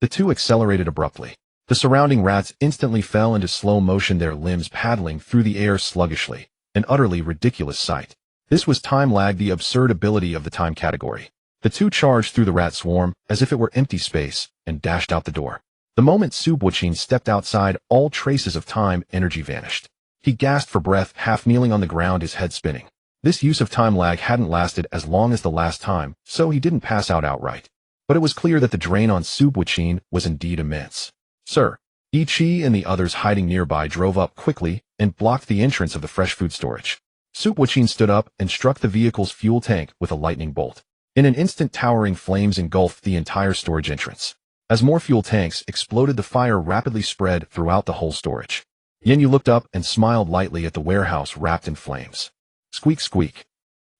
The two accelerated abruptly. The surrounding rats instantly fell into slow motion, their limbs paddling through the air sluggishly, an utterly ridiculous sight. This was time lag, the absurd ability of the time category. The two charged through the rat swarm as if it were empty space and dashed out the door. The moment Su Buqin stepped outside, all traces of time energy vanished. He gasped for breath, half kneeling on the ground, his head spinning. This use of time lag hadn't lasted as long as the last time, so he didn't pass out outright. But it was clear that the drain on Su Buqin was indeed immense. Sir, Yi Qi and the others hiding nearby drove up quickly and blocked the entrance of the fresh food storage. Su Buqin stood up and struck the vehicle's fuel tank with a lightning bolt. In an instant, towering flames engulfed the entire storage entrance. As more fuel tanks exploded, the fire rapidly spread throughout the whole storage. Yan Yu looked up and smiled lightly at the warehouse wrapped in flames. Squeak, squeak.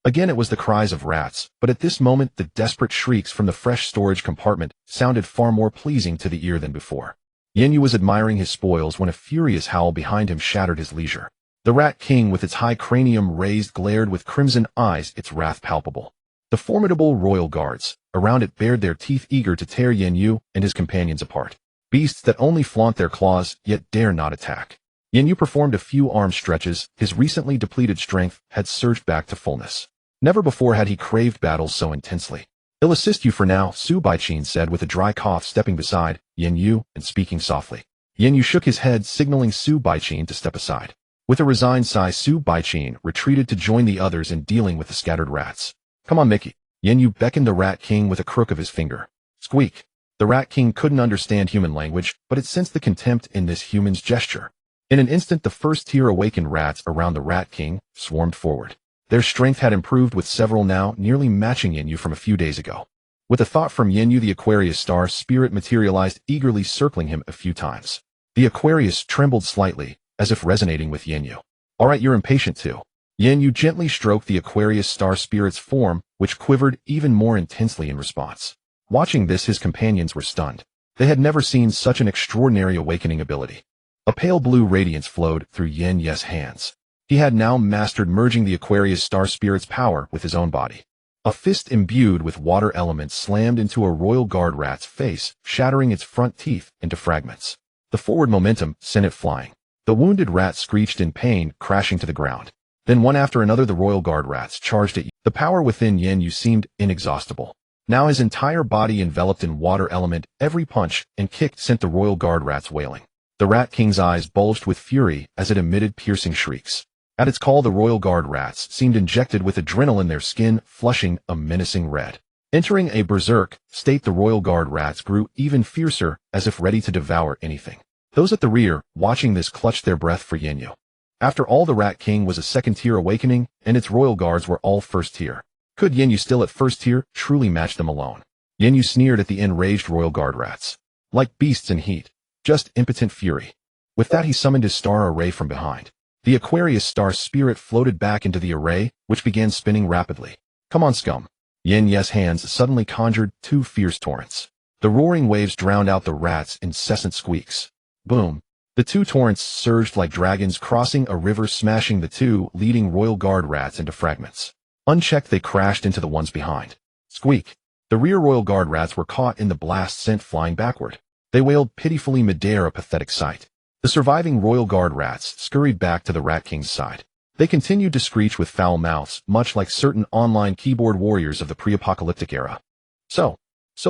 Again it was the cries of rats, but at this moment the desperate shrieks from the fresh storage compartment sounded far more pleasing to the ear than before. Yan Yu was admiring his spoils when a furious howl behind him shattered his leisure. The Rat King, with its high cranium raised, glared with crimson eyes, its wrath palpable. The formidable royal guards around it bared their teeth, eager to tear Yan Yu and his companions apart. Beasts that only flaunt their claws, yet dare not attack. Yan Yu performed a few arm stretches. His recently depleted strength had surged back to fullness. Never before had he craved battles so intensely. I'll assist you for now, Su Buqin said with a dry cough, stepping beside Yan Yu and speaking softly. Yan Yu shook his head, signaling Su Buqin to step aside. With a resigned sigh, Su Buqin retreated to join the others in dealing with the scattered rats. Come on, Mickey. Yan Yu beckoned the Rat King with a crook of his finger. Squeak. The Rat King couldn't understand human language, but it sensed the contempt in this human's gesture. In an instant, the first-tier awakened rats around the Rat King swarmed forward. Their strength had improved, with several now nearly matching Yan Yu from a few days ago. With a thought from Yan Yu, the Aquarius star spirit materialized, eagerly circling him a few times. The Aquarius trembled slightly, as if resonating with Yan Yu. All right, you're impatient too. Yan Yu gently stroked the Aquarius star spirit's form, which quivered even more intensely in response. Watching this, his companions were stunned. They had never seen such an extraordinary awakening ability. A pale blue radiance flowed through Yan Yu's hands. He had now mastered merging the Aquarius star spirit's power with his own body. A fist imbued with water elements slammed into a royal guard rat's face, shattering its front teeth into fragments. The forward momentum sent it flying. The wounded rat screeched in pain, crashing to the ground. Then one after another the royal guard rats charged at Yan Yu. The power within Yan Yu seemed inexhaustible. Now his entire body enveloped in water element, every punch and kick sent the royal guard rats wailing. The Rat King's eyes bulged with fury as it emitted piercing shrieks. At its call, the royal guard rats seemed injected with adrenaline, their skin flushing a menacing red. Entering a berserk state, the royal guard rats grew even fiercer, as if ready to devour anything. Those at the rear, watching this, clutched their breath for Yan Yu. After all, the Rat King was a second-tier awakening, and its royal guards were all first-tier. Could Yan Yu, still at first-tier, truly match them alone? Yan Yu sneered at the enraged royal guard rats. Like beasts in heat. Just impotent fury. With that, he summoned his star array from behind. The Aquarius star spirit floated back into the array, which began spinning rapidly. Come on, scum. Yan Yu's hands suddenly conjured two fierce torrents. The roaring waves drowned out the rat's incessant squeaks. Boom. The two torrents surged like dragons crossing a river, smashing the two leading royal guard rats into fragments. Unchecked, they crashed into the ones behind. Squeak. The rear royal guard rats were caught in the blast, sent flying backward. They wailed pitifully midair, a pathetic sight. The surviving royal guard rats scurried back to the Rat King's side. They continued to screech with foul mouths, much like certain online keyboard warriors of the pre-apocalyptic era. So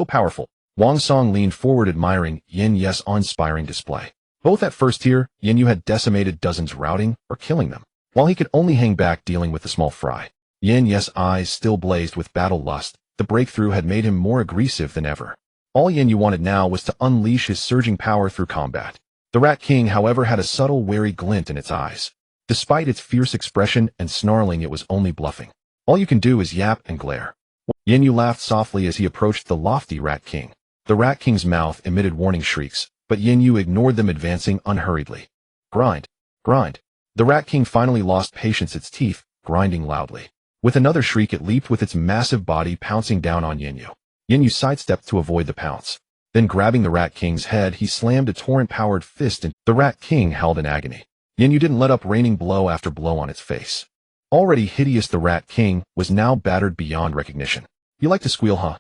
powerful. Wang Song leaned forward, admiring Yan Yu's awe-inspiring display. Both at first tier, Yan Yu had decimated dozens, routing or killing them, while he could only hang back dealing with the small fry. Yan Yu's eyes still blazed with battle lust. The breakthrough had made him more aggressive than ever. All Yan Yu wanted now was to unleash his surging power through combat. The Rat King, however, had a subtle, wary glint in its eyes. Despite its fierce expression and snarling, it was only bluffing. All you can do is yap and glare. Yan Yu laughed softly as he approached the lofty Rat King. The Rat King's mouth emitted warning shrieks, but Yan Yu ignored them, advancing unhurriedly. Grind. Grind. The Rat King finally lost patience, its teeth grinding loudly. With another shriek, it leaped with its massive body, pouncing down on Yan Yu. Yan Yu sidestepped to avoid the pounce. Then, grabbing the Rat King's head, he slammed a torrent-powered fist into the Rat King, howled in agony. Yan Yu didn't let up, raining blow after blow on its face. Already hideous, the Rat King was now battered beyond recognition. You like to squeal, huh?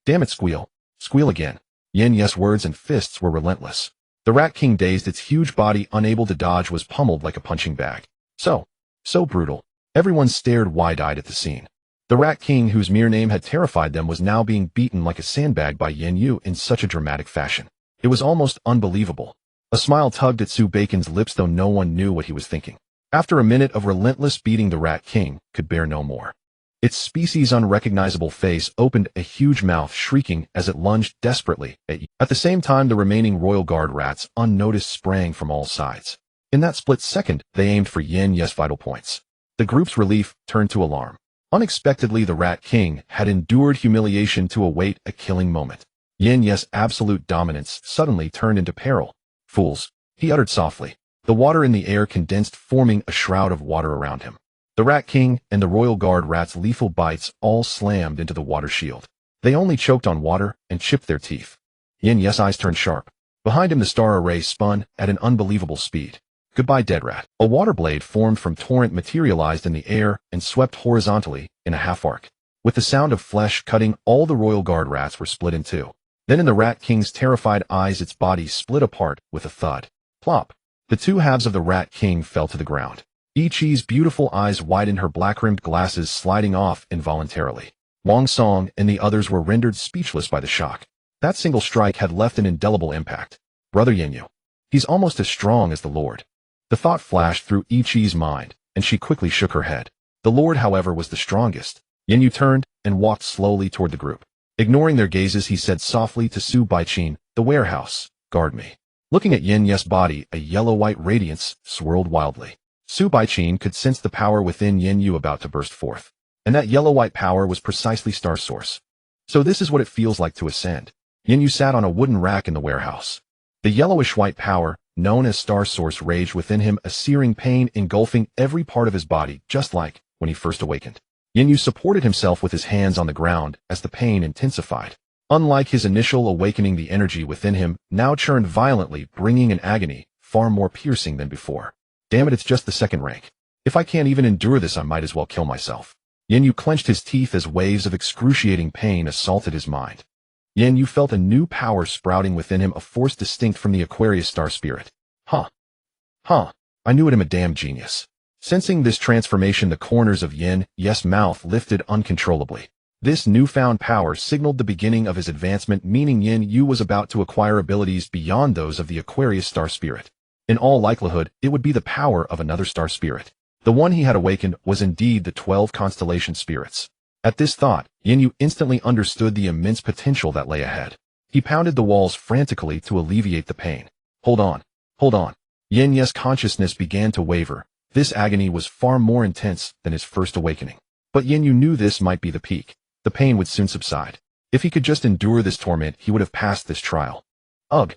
Damn it, squeal. Squeal again. Yan Yu's words and fists were relentless. The Rat King, dazed, its huge body unable to dodge, was pummeled like a punching bag. So brutal. Everyone stared wide-eyed at the scene. The Rat King, whose mere name had terrified them, was now being beaten like a sandbag by Yan Yu in such a dramatic fashion. It was almost unbelievable. A smile tugged at Su Bacon's lips, though no one knew what he was thinking. After a minute of relentless beating, the Rat King could bear no more. Its species unrecognizable face opened a huge mouth, shrieking as it lunged desperately at you. At the same time, the remaining royal guard rats, unnoticed, sprang from all sides. In that split second, they aimed for Yan Yu's vital points. The group's relief turned to alarm. Unexpectedly, the Rat King had endured humiliation to await a killing moment. Yan Yu's absolute dominance suddenly turned into peril. Fools, he uttered softly. The water in the air condensed, forming a shroud of water around him. The Rat King and the Royal Guard rats' lethal bites all slammed into the water shield. They only choked on water and chipped their teeth. Yan Yu's eyes turned sharp. Behind him, the star array spun at an unbelievable speed. Goodbye, dead rat. A water blade formed from torrent materialized in the air and swept horizontally in a half-arc. With the sound of flesh cutting, all the Royal Guard rats were split in two. Then in the Rat King's terrified eyes, its body split apart with a thud. Plop. The two halves of the Rat King fell to the ground. Ichi's beautiful eyes widened, her black-rimmed glasses sliding off involuntarily. Wang Song and the others were rendered speechless by the shock. That single strike had left an indelible impact. Brother Yan Yu. He's almost as strong as the Lord. The thought flashed through Ichi's mind, and she quickly shook her head. The Lord, however, was the strongest. Yan Yu turned and walked slowly toward the group. Ignoring their gazes, he said softly to Su Baichin, "The warehouse, guard me." Looking at Yan Yu's body, a yellow-white radiance swirled wildly. Su Baichin could sense the power within Yan Yu about to burst forth. And that yellow-white power was precisely Star Source. So this is what it feels like to ascend. Yan Yu sat on a wooden rack in the warehouse. The yellowish-white power, known as Star Source, raged within him, a searing pain engulfing every part of his body, just like when he first awakened. Yan Yu supported himself with his hands on the ground as the pain intensified. Unlike his initial awakening, the energy within him now churned violently, bringing an agony far more piercing than before. Damn it, it's just the second rank. If I can't even endure this, I might as well kill myself. Yan Yu clenched his teeth as waves of excruciating pain assaulted his mind. Yan Yu felt a new power sprouting within him, a force distinct from the Aquarius star spirit. I knew it, I'm a damn genius. Sensing this transformation, the corners of Yan Yu's mouth lifted uncontrollably. This newfound power signaled the beginning of his advancement, meaning Yan Yu was about to acquire abilities beyond those of the Aquarius star spirit. In all likelihood, it would be the power of another star spirit. The one he had awakened was indeed the 12 constellation spirits. At this thought, Yan Yu instantly understood the immense potential that lay ahead. He pounded the walls frantically to alleviate the pain. Hold on. Yan Yu's consciousness began to waver. This agony was far more intense than his first awakening. But Yan Yu knew this might be the peak. The pain would soon subside. If he could just endure this torment, he would have passed this trial. Ugh.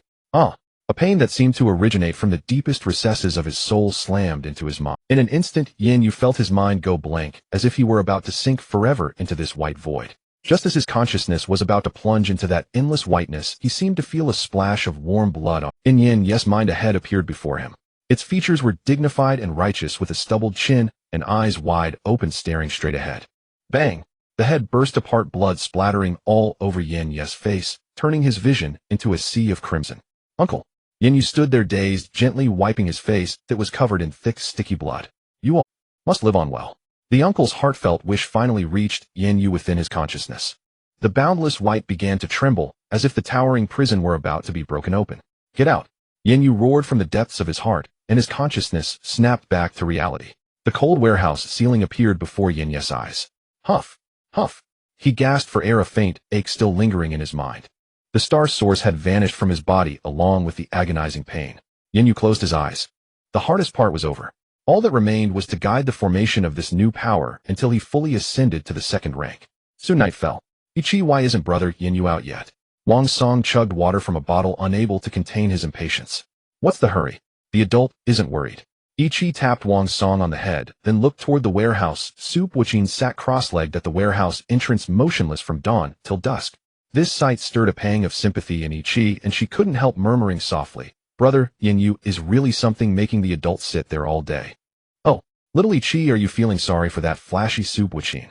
A pain that seemed to originate from the deepest recesses of his soul slammed into his mind. In an instant, Yan Yu felt his mind go blank, as if he were about to sink forever into this white void. Just as his consciousness was about to plunge into that endless whiteness, he seemed to feel a splash of warm blood on Yan Yu's mind. A head appeared before him. Its features were dignified and righteous, with a stubbled chin and eyes wide open staring straight ahead. Bang! The head burst apart, blood splattering all over Yan Yu's face, turning his vision into a sea of crimson. Uncle! Yan Yu stood there dazed, gently wiping his face that was covered in thick, sticky blood. You all must live on well. The uncle's heartfelt wish finally reached Yan Yu within his consciousness. The boundless white began to tremble, as if the towering prison were about to be broken open. Get out! Yan Yu roared from the depths of his heart, and his consciousness snapped back to reality. The cold warehouse ceiling appeared before Yan Yu's eyes. Huff! Huff! He gasped for air, a faint ache still lingering in his mind. The star source had vanished from his body along with the agonizing pain. Yan Yu closed his eyes. The hardest part was over. All that remained was to guide the formation of this new power until he fully ascended to the second rank. Soon night fell. Ichi, why isn't brother Yan Yu out yet? Wang Song chugged water from a bottle, unable to contain his impatience. What's the hurry? The adult isn't worried. Ichi tapped Wang Song on the head, then looked toward the warehouse. Su Buqin sat cross-legged at the warehouse entrance, motionless from dawn till dusk. This sight stirred a pang of sympathy in Ichi, and she couldn't help murmuring softly, Brother Yan Yu is really something, making the adult sit there all day. Oh, little Ichi, are you feeling sorry for that flashy Su Buqin?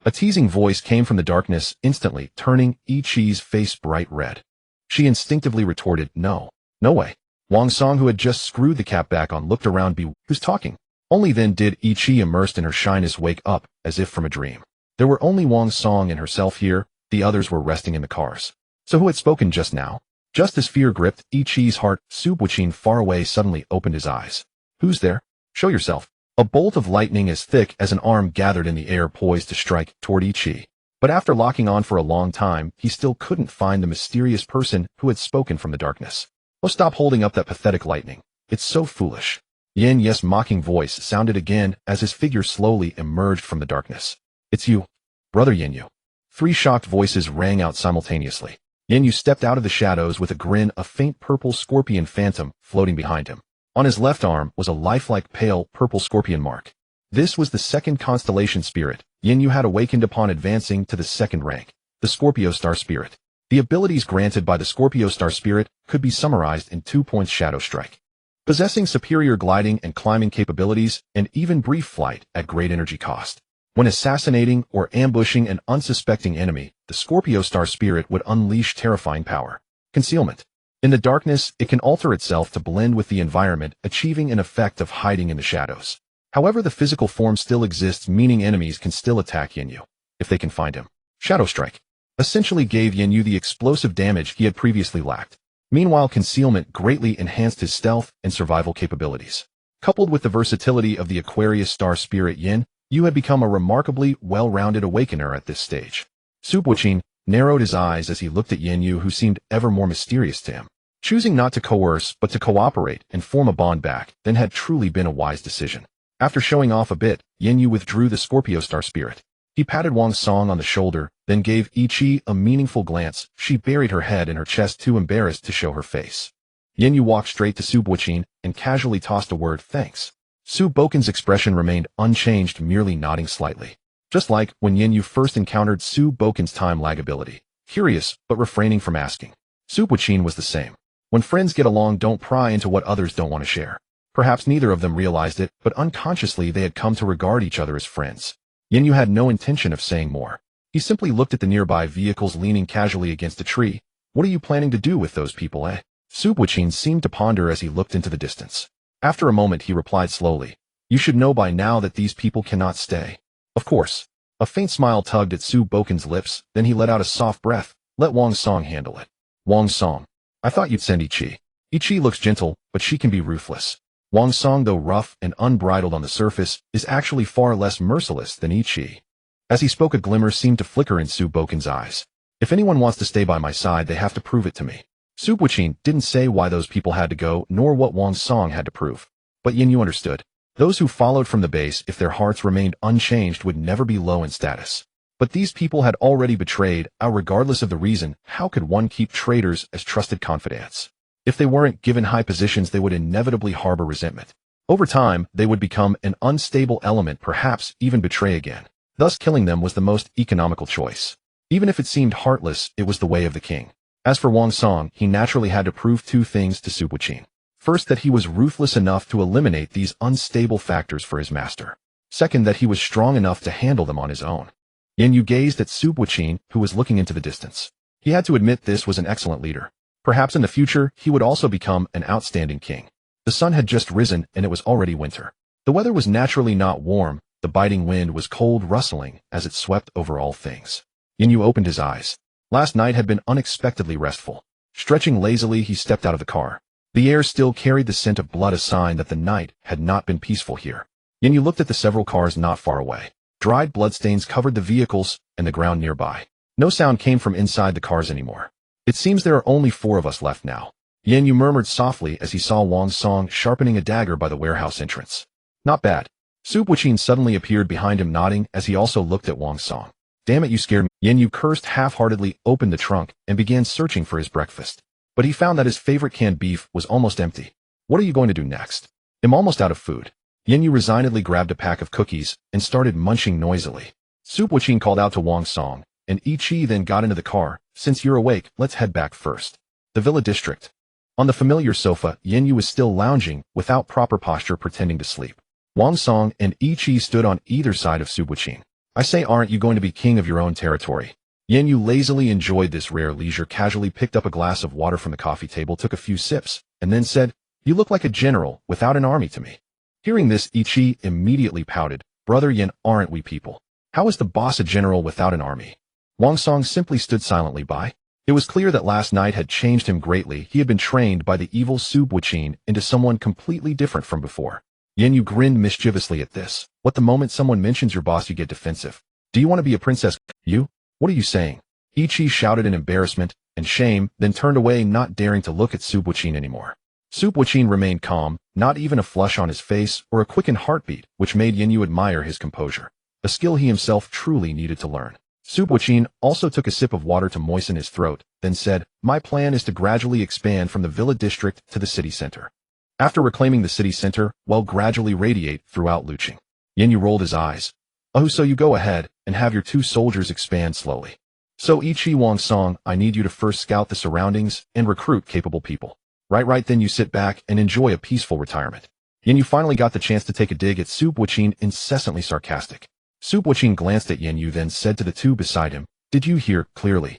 A teasing voice came from the darkness, instantly turning Ichi's face bright red. She instinctively retorted, No way. Wang Song, who had just screwed the cap back on, looked around. Who's talking? Only then did Ichi, immersed in her shyness, wake up, as if from a dream. There were only Wang Song and herself here, the others were resting in the cars. So who had spoken just now? Just as fear gripped Ichi's heart, Su Buqin, far away, suddenly opened his eyes. Who's there? Show yourself. A bolt of lightning as thick as an arm gathered in the air, poised to strike toward Ichi. But after locking on for a long time, he still couldn't find the mysterious person who had spoken from the darkness. Oh, stop holding up that pathetic lightning. It's so foolish. Yan Yu's mocking voice sounded again as his figure slowly emerged from the darkness. It's you, Brother Yan Yu. Three shocked voices rang out simultaneously. Yan Yu stepped out of the shadows with a grin, a faint purple scorpion phantom floating behind him. On his left arm was a lifelike pale purple scorpion mark. This was the second constellation spirit Yan Yu had awakened upon advancing to the second rank, the Scorpio Star Spirit. The abilities granted by the Scorpio Star Spirit could be summarized in 2 points: Shadow Strike, possessing superior gliding and climbing capabilities, and even brief flight at great energy cost. When assassinating or ambushing an unsuspecting enemy, the Scorpio Star Spirit would unleash terrifying power. Concealment. In the darkness, it can alter itself to blend with the environment, achieving an effect of hiding in the shadows. However, the physical form still exists, meaning enemies can still attack Yan Yu if they can find him. Shadow Strike essentially gave Yan Yu the explosive damage he had previously lacked. Meanwhile, concealment greatly enhanced his stealth and survival capabilities. Coupled with the versatility of the Aquarius Star Spirit, Yan Yu had become a remarkably well-rounded awakener at this stage. Su Buqin narrowed his eyes as he looked at Yan Yu, who seemed ever more mysterious to him. Choosing not to coerce but to cooperate and form a bond back then had truly been a wise decision. After showing off a bit, Yan Yu withdrew the Scorpio Star Spirit. He patted Wang Song on the shoulder, then gave Ichi a meaningful glance. She buried her head in her chest, too embarrassed to show her face. Yan Yu walked straight to Su Buqin and casually tossed a word, thanks. Su Buqin's expression remained unchanged, merely nodding slightly. Just like when Yan Yu first encountered Su Buqin's time lag ability. Curious, but refraining from asking. Su Buqin was the same. When friends get along, don't pry into what others don't want to share. Perhaps neither of them realized it, but unconsciously they had come to regard each other as friends. Yan Yu had no intention of saying more. He simply looked at the nearby vehicles leaning casually against a tree. What are you planning to do with those people, eh? Su Buqin seemed to ponder as he looked into the distance. After a moment he replied slowly, You should know by now that these people cannot stay. Of course. A faint smile tugged at Su Buqin's lips, then he let out a soft breath. Let Wang Song handle it. Wang Song. I thought you'd send Ichi. Ichi looks gentle, but she can be ruthless. Wang Song, though rough and unbridled on the surface, is actually far less merciless than Ichi. As he spoke, a glimmer seemed to flicker in Su Buqin's eyes. If anyone wants to stay by my side, they have to prove it to me. Su Buqin didn't say why those people had to go, nor what Wang Song had to prove. But Yan Yu understood. Those who followed from the base, if their hearts remained unchanged, would never be low in status. But these people had already betrayed, regardless of the reason. How could one keep traitors as trusted confidants? If they weren't given high positions, they would inevitably harbor resentment. Over time, they would become an unstable element, perhaps even betray again. Thus, killing them was the most economical choice. Even if it seemed heartless, it was the way of the king. As for Wang Song, he naturally had to prove two things to Su Buqin. First, that he was ruthless enough to eliminate these unstable factors for his master. Second, that he was strong enough to handle them on his own. Yan Yu gazed at Su Buqin, who was looking into the distance. He had to admit this was an excellent leader. Perhaps in the future, he would also become an outstanding king. The sun had just risen, and it was already winter. The weather was naturally not warm. The biting wind was cold, rustling as it swept over all things. Yan Yu opened his eyes. Last night had been unexpectedly restful. Stretching lazily, he stepped out of the car. The air still carried the scent of blood, a sign that the night had not been peaceful here. Yan Yu looked at the several cars not far away. Dried bloodstains covered the vehicles and the ground nearby. No sound came from inside the cars anymore. It seems there are only 4 of us left now. Yan Yu murmured softly as he saw Wang Song sharpening a dagger by the warehouse entrance. Not bad. Su Buqin suddenly appeared behind him, nodding as he also looked at Wang Song. Damn it, you scared me. Yan Yu cursed half-heartedly, opened the trunk, and began searching for his breakfast. But he found that his favorite canned beef was almost empty. What are you going to do next? I'm almost out of food. Yan Yu resignedly grabbed a pack of cookies and started munching noisily. Su Buqin called out to Wang Song, and Ichi then got into the car. Since you're awake, let's head back first. The villa district. On the familiar sofa, Yan Yu was still lounging, without proper posture, pretending to sleep. Wang Song and Ichi stood on either side of Su Buqin. I say, aren't you going to be king of your own territory? Yan Yu lazily enjoyed this rare leisure, casually picked up a glass of water from the coffee table, took a few sips, and then said, You look like a general without an army to me. Hearing this, Ichi immediately pouted. Brother Yan, aren't we people? How is the boss a general without an army? Wang Song simply stood silently by. It was clear that last night had changed him greatly. He had been trained by the evil Su Buqin into someone completely different from before. Yan Yu grinned mischievously at this. What, the moment someone mentions your boss you get defensive? Do you want to be a princess? You? What are you saying? Ichi shouted in embarrassment and shame, then turned away, not daring to look at Su Buqin anymore. Su Buqin remained calm, not even a flush on his face or a quickened heartbeat, which made Yan Yu admire his composure, a skill he himself truly needed to learn. Su Buqin also took a sip of water to moisten his throat, then said, My plan is to gradually expand from the villa district to the city center. After reclaiming the city center, we'll gradually radiate throughout Luqing. Yan Yu rolled his eyes. Oh, so you go ahead and have your 2 soldiers expand slowly. So Ichi, Wang Song, I need you to first scout the surroundings and recruit capable people. Right, then you sit back and enjoy a peaceful retirement. Yan Yu finally got the chance to take a dig at Su Buqin, incessantly sarcastic. Su Buqin glanced at Yan Yu, then said to the 2 beside him, Did you hear clearly?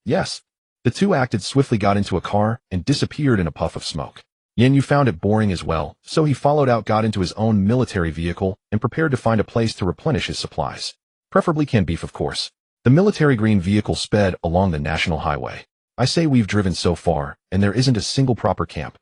Yes. The 2 acted swiftly, got into a car, and disappeared in a puff of smoke. Yan Yu found it boring as well, so he followed out, got into his own military vehicle, and prepared to find a place to replenish his supplies. Preferably canned beef, of course. The military green vehicle sped along the national highway. I say, we've driven so far, and there isn't a single proper camp.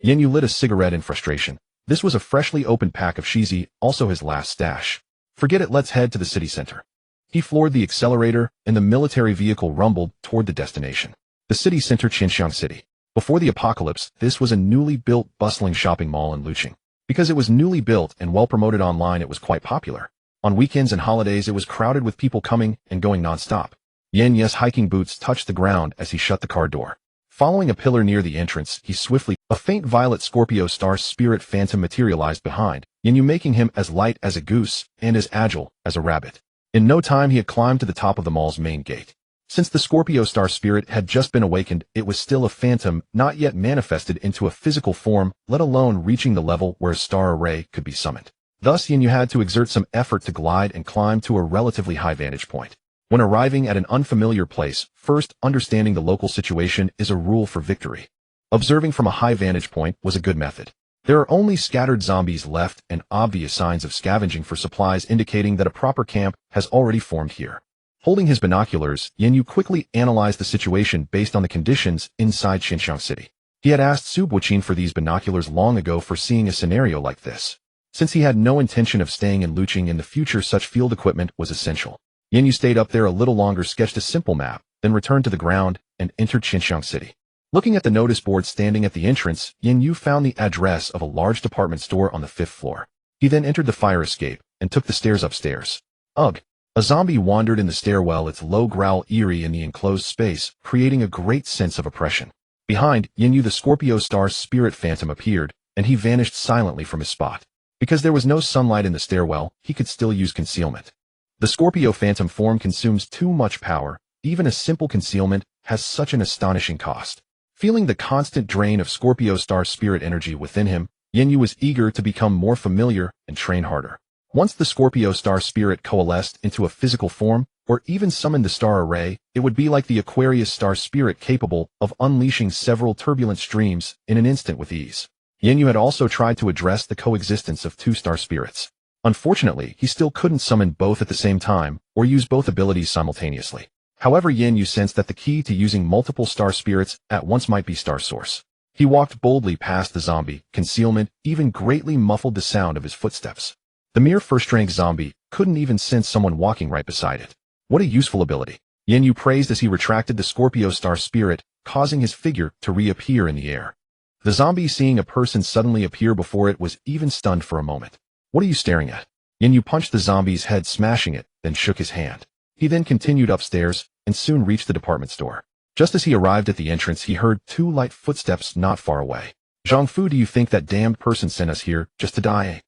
Yan Yu lit a cigarette in frustration. This was a freshly opened pack of shizi, also his last stash. Forget it, let's head to the city center. He floored the accelerator, and the military vehicle rumbled toward the destination. The city center, Xinxiang City. Before the apocalypse, this was a newly built, bustling shopping mall in Luqing. Because it was newly built and well promoted online, it was quite popular. On weekends and holidays, it was crowded with people coming and going non-stop. Yan Yu's hiking boots touched the ground as he shut the car door. Following a pillar near the entrance, a faint violet Scorpio star spirit phantom materialized behind, Yan Yu, making him as light as a goose and as agile as a rabbit. In no time, he had climbed to the top of the mall's main gate. Since the Scorpio star spirit had just been awakened, it was still a phantom, not yet manifested into a physical form, let alone reaching the level where a star array could be summoned. Thus, Yan Yu had to exert some effort to glide and climb to a relatively high vantage point. When arriving at an unfamiliar place, first understanding the local situation is a rule for victory. Observing from a high vantage point was a good method. There are only scattered zombies left and obvious signs of scavenging for supplies, indicating that a proper camp has already formed here. Holding his binoculars, Yan Yu quickly analyzed the situation based on the conditions inside Xinxiang City. He had asked Su Buqin for these binoculars long ago, foreseeing a scenario like this. Since he had no intention of staying in Luqing in the future, such field equipment was essential. Yan Yu stayed up there a little longer, sketched a simple map, then returned to the ground and entered Xinxiang City. Looking at the notice board standing at the entrance, Yan Yu found the address of a large department store on the 5th floor. He then entered the fire escape and took the stairs upstairs. Ugh! A zombie wandered in the stairwell, its low growl eerie in the enclosed space, creating a great sense of oppression. Behind Yan Yu, the Scorpio star spirit phantom appeared, and he vanished silently from his spot. Because there was no sunlight in the stairwell, he could still use concealment. The Scorpio phantom form consumes too much power, Even a simple concealment has such an astonishing cost. Feeling the constant drain of Scorpio star spirit energy within him, Yan Yu was eager to become more familiar and train harder. Once the Scorpio star spirit coalesced into a physical form, or even summoned the star array, it would be like the Aquarius star spirit capable of unleashing several turbulent streams in an instant with ease. Yan Yu had also tried to address the coexistence of two star spirits. Unfortunately, he still couldn't summon both at the same time, or use both abilities simultaneously. However, Yan Yu sensed that the key to using multiple star spirits at once might be star source. He walked boldly past the zombie. Concealment even greatly muffled the sound of his footsteps. The mere first-rank zombie couldn't even sense someone walking right beside it. What a useful ability. Yan Yu praised as he retracted the Scorpio star spirit, causing his figure to reappear in the air. The zombie, seeing a person suddenly appear before it, was even stunned for a moment. What are you staring at? Yan Yu punched the zombie's head, smashing it, then shook his hand. He then continued upstairs and soon reached the department store. Just as he arrived at the entrance, he heard two light footsteps not far away. Zhangfu, do you think that damned person sent us here just to die?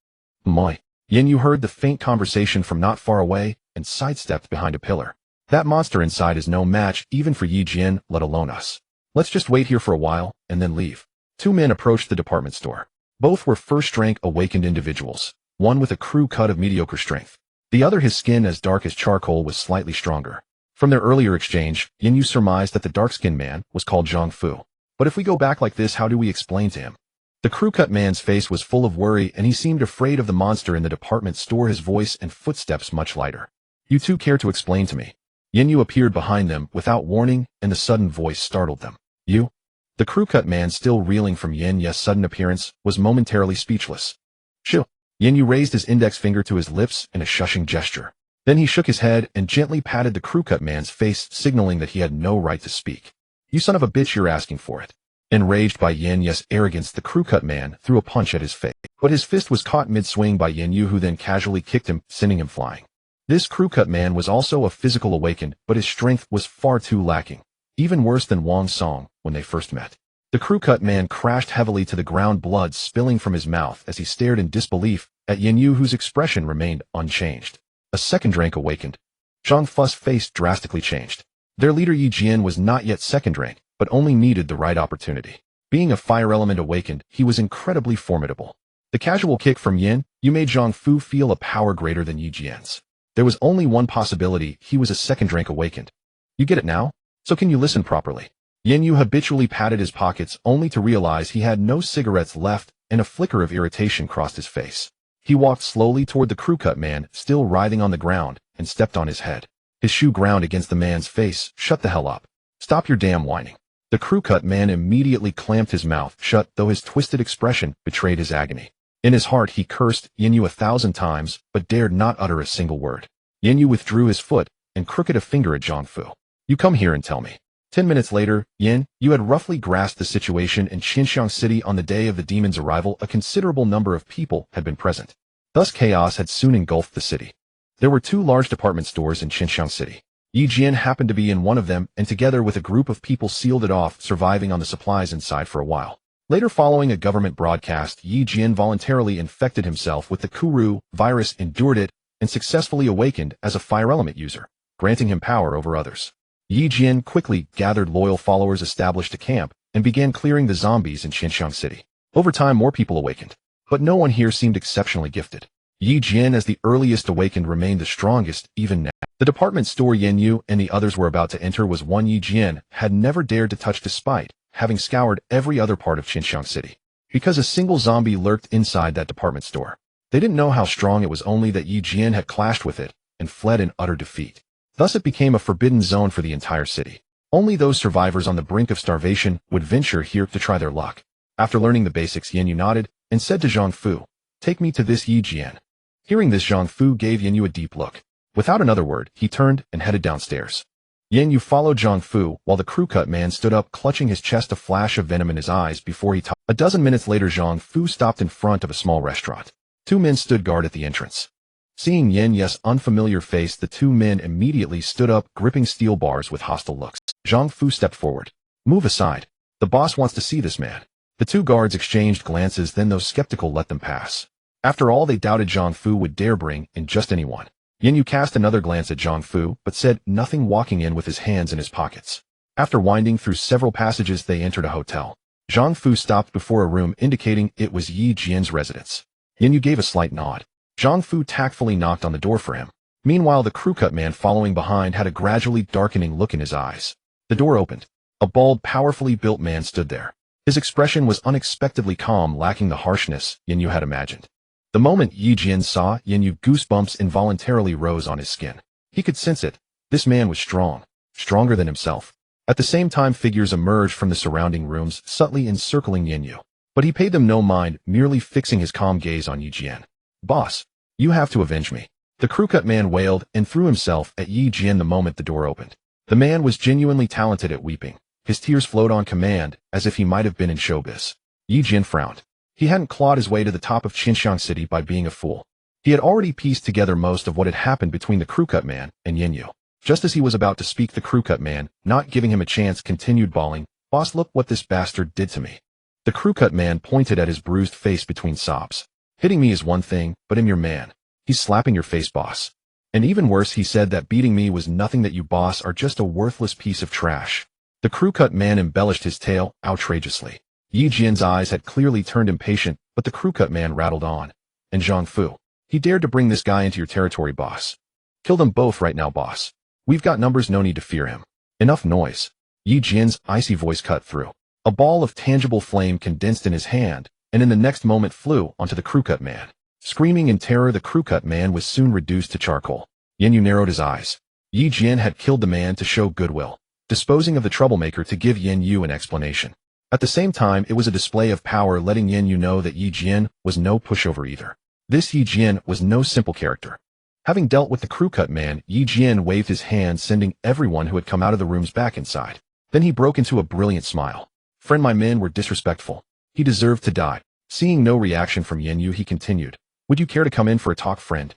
Moi. Yan Yu heard the faint conversation from not far away and sidestepped behind a pillar. That monster inside is no match even for Yi Jian, let alone us. Let's just wait here for a while and then leave. Two men approached the department store. Both were first-rank awakened individuals, one with a crew cut of mediocre strength. The other, his skin as dark as charcoal, was slightly stronger. From their earlier exchange, Yan Yu surmised that the dark-skinned man was called Zhangfu. But if we go back like this, how do we explain to him? The crew-cut man's face was full of worry, and he seemed afraid of the monster in the department store, his voice and footsteps much lighter. You two care to explain to me? Yan Yu appeared behind them without warning, and the sudden voice startled them. You? The crew-cut man, still reeling from Yan Yu's sudden appearance, was momentarily speechless. Shoo! Yan Yu raised his index finger to his lips in a shushing gesture. Then he shook his head and gently patted the crew-cut man's face, signaling that he had no right to speak. You son of a bitch, you're asking for it. Enraged by Yan Yu's arrogance, the crew-cut man threw a punch at his face. But his fist was caught mid-swing by Yan Yu, who then casually kicked him, sending him flying. This crew-cut man was also a physical awakened, but his strength was far too lacking. Even worse than Wang Song when they first met. The crew-cut man crashed heavily to the ground, blood spilling from his mouth as he stared in disbelief at Yan Yu, whose expression remained unchanged. A second rank awakened. Zhang Fu's face drastically changed. Their leader Yi Jian was not yet second rank, but only needed the right opportunity. Being a fire element awakened, he was incredibly formidable. The casual kick from Yan Yu made Zhangfu feel a power greater than Yi Jian's. There was only one possibility: he was a second rank awakened. You get it now? So can you listen properly? Yan Yu habitually patted his pockets, only to realize he had no cigarettes left, and a flicker of irritation crossed his face. He walked slowly toward the crew-cut man, still writhing on the ground, and stepped on his head. His shoe ground against the man's face. Shut the hell up. Stop your damn whining. The crew-cut man immediately clamped his mouth shut, though his twisted expression betrayed his agony. In his heart he cursed Yan Yu 1,000 times, but dared not utter a single word. Yan Yu withdrew his foot and crooked a finger at Zhangfu. You come here and tell me. 10 minutes later, Yan Yu had roughly grasped the situation in Xinxiang City. On the day of the demon's arrival, a considerable number of people had been present. Thus chaos had soon engulfed the city. There were two large department stores in Xinxiang City. Yi Jian happened to be in one of them, and together with a group of people sealed it off, surviving on the supplies inside for a while. Later, following a government broadcast, Yi Jian voluntarily infected himself with the Kuru Virus, endured it, and successfully awakened as a fire element user, granting him power over others. Yi Jian quickly gathered loyal followers, established a camp, and began clearing the zombies in Xinxiang City. Over time, more people awakened, but no one here seemed exceptionally gifted. Yi Jian, as the earliest awakened, remained the strongest, even now. The department store Yan Yu and the others were about to enter was one Yi Jian had never dared to touch, despite having scoured every other part of Xinxiang City. Because a single zombie lurked inside that department store. They didn't know how strong it was, only that Yi Jian had clashed with it and fled in utter defeat. Thus it became a forbidden zone for the entire city. Only those survivors on the brink of starvation would venture here to try their luck. After learning the basics, Yan Yu nodded and said to Zhangfu, "Take me to this Yi Jian." Hearing this, Zhangfu gave Yan Yu a deep look. Without another word, he turned and headed downstairs. Yan Yu followed Zhangfu while the crew-cut man stood up, clutching his chest, a flash of venom in his eyes before he A dozen minutes later, Zhangfu stopped in front of a small restaurant. Two men stood guard at the entrance. Seeing Yan Yu's unfamiliar face, the two men immediately stood up, gripping steel bars with hostile looks. Zhangfu stepped forward. "Move aside. The boss wants to see this man." The two guards exchanged glances, then those skeptical let them pass. After all, they doubted Zhangfu would dare bring in just anyone. Yan Yu cast another glance at Zhang Fu, but said nothing, walking in with his hands in his pockets. After winding through several passages, they entered a hotel. Zhang Fu stopped before a room indicating it was Yi Jian's residence. Yan Yu gave a slight nod. Zhang Fu tactfully knocked on the door for him. Meanwhile, the crew-cut man following behind had a gradually darkening look in his eyes. The door opened. A bald, powerfully built man stood there. His expression was unexpectedly calm, lacking the harshness Yan Yu had imagined. The moment Yi Jian saw Yan Yu, goosebumps involuntarily rose on his skin. He could sense it. This man was strong, stronger than himself. At the same time, figures emerged from the surrounding rooms, subtly encircling Yan Yu. But he paid them no mind, merely fixing his calm gaze on Yi Jian. "Boss, you have to avenge me." The crew-cut man wailed and threw himself at Yi Jian the moment the door opened. The man was genuinely talented at weeping. His tears flowed on command, as if he might have been in showbiz. Yi Jian frowned. He hadn't clawed his way to the top of Xinxiang City by being a fool. He had already pieced together most of what had happened between the crew-cut man and Yan Yu. Just as he was about to speak, the crew-cut man, not giving him a chance, continued bawling, "Boss, look what this bastard did to me." The crew-cut man pointed at his bruised face between sobs. "Hitting me is one thing, but I'm your man. He's slapping your face, boss. And even worse, he said that beating me was nothing, that you, boss, are just a worthless piece of trash." The crew-cut man embellished his tale outrageously. Yi Jian's eyes had clearly turned impatient, but the crew-cut man rattled on. "And Zhang Fu, he dared to bring this guy into your territory, boss. Kill them both right now, boss. We've got numbers, no need to fear him." "Enough noise." Yi Jian's icy voice cut through. A ball of tangible flame condensed in his hand, and in the next moment flew onto the crew-cut man. Screaming in terror, the crew-cut man was soon reduced to charcoal. Yan Yu narrowed his eyes. Yi Jian had killed the man to show goodwill, disposing of the troublemaker to give Yan Yu an explanation. At the same time, it was a display of power, letting Yan Yu know that Yi Jian was no pushover either. This Yi Jian was no simple character. Having dealt with the crew-cut man, Yi Jian waved his hand, sending everyone who had come out of the rooms back inside. Then he broke into a brilliant smile. "Friend, my men were disrespectful. He deserved to die." Seeing no reaction from Yan Yu, he continued, "Would you care to come in for a talk, friend?"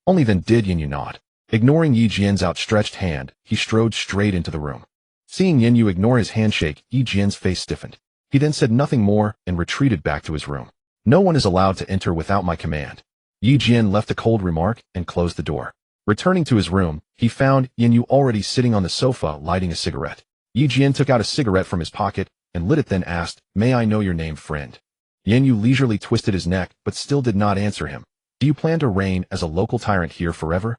Only then did Yan Yu nod. Ignoring Yi Jian's outstretched hand, he strode straight into the room. Seeing Yan Yu ignore his handshake, Yi Jian's face stiffened. He then said nothing more and retreated back to his room. "No one is allowed to enter without my command." Yi Jian left a cold remark and closed the door. Returning to his room, he found Yan Yu already sitting on the sofa lighting a cigarette. Yi Jian took out a cigarette from his pocket and lit it, then asked, "May I know your name, friend?" Yan Yu leisurely twisted his neck but still did not answer him. "Do you plan to reign as a local tyrant here forever?"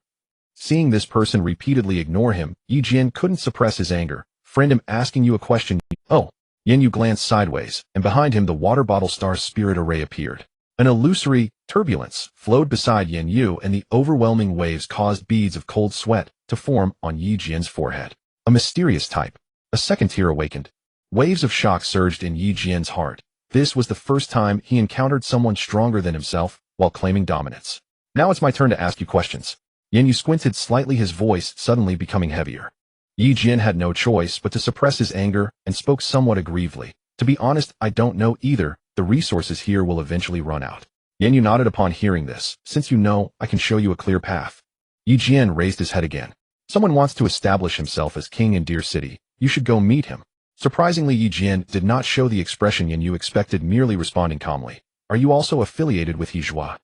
Seeing this person repeatedly ignore him, Yi Jian couldn't suppress his anger. "Friend, I'm asking you a question." "Oh." Yan Yu glanced sideways, and behind him the water bottle star spirit array appeared. An illusory turbulence flowed beside Yan Yu, and the overwhelming waves caused beads of cold sweat to form on Yi Jian's forehead. A mysterious type. A second tier awakened. Waves of shock surged in Yi Jian's heart. This was the first time he encountered someone stronger than himself while claiming dominance. "Now it's my turn to ask you questions." Yan Yu squinted slightly, his voice suddenly becoming heavier. Yi Jian had no choice but to suppress his anger and spoke somewhat aggrievedly. "To be honest, I don't know either. The resources here will eventually run out." Yan Yu nodded upon hearing this. "Since you know, I can show you a clear path." Yi Jian raised his head again. "Someone wants to establish himself as king in Deer City. You should go meet him." Surprisingly, Yi Jian did not show the expression Yan Yu expected, merely responding calmly. "Are you also affiliated with Hijua?"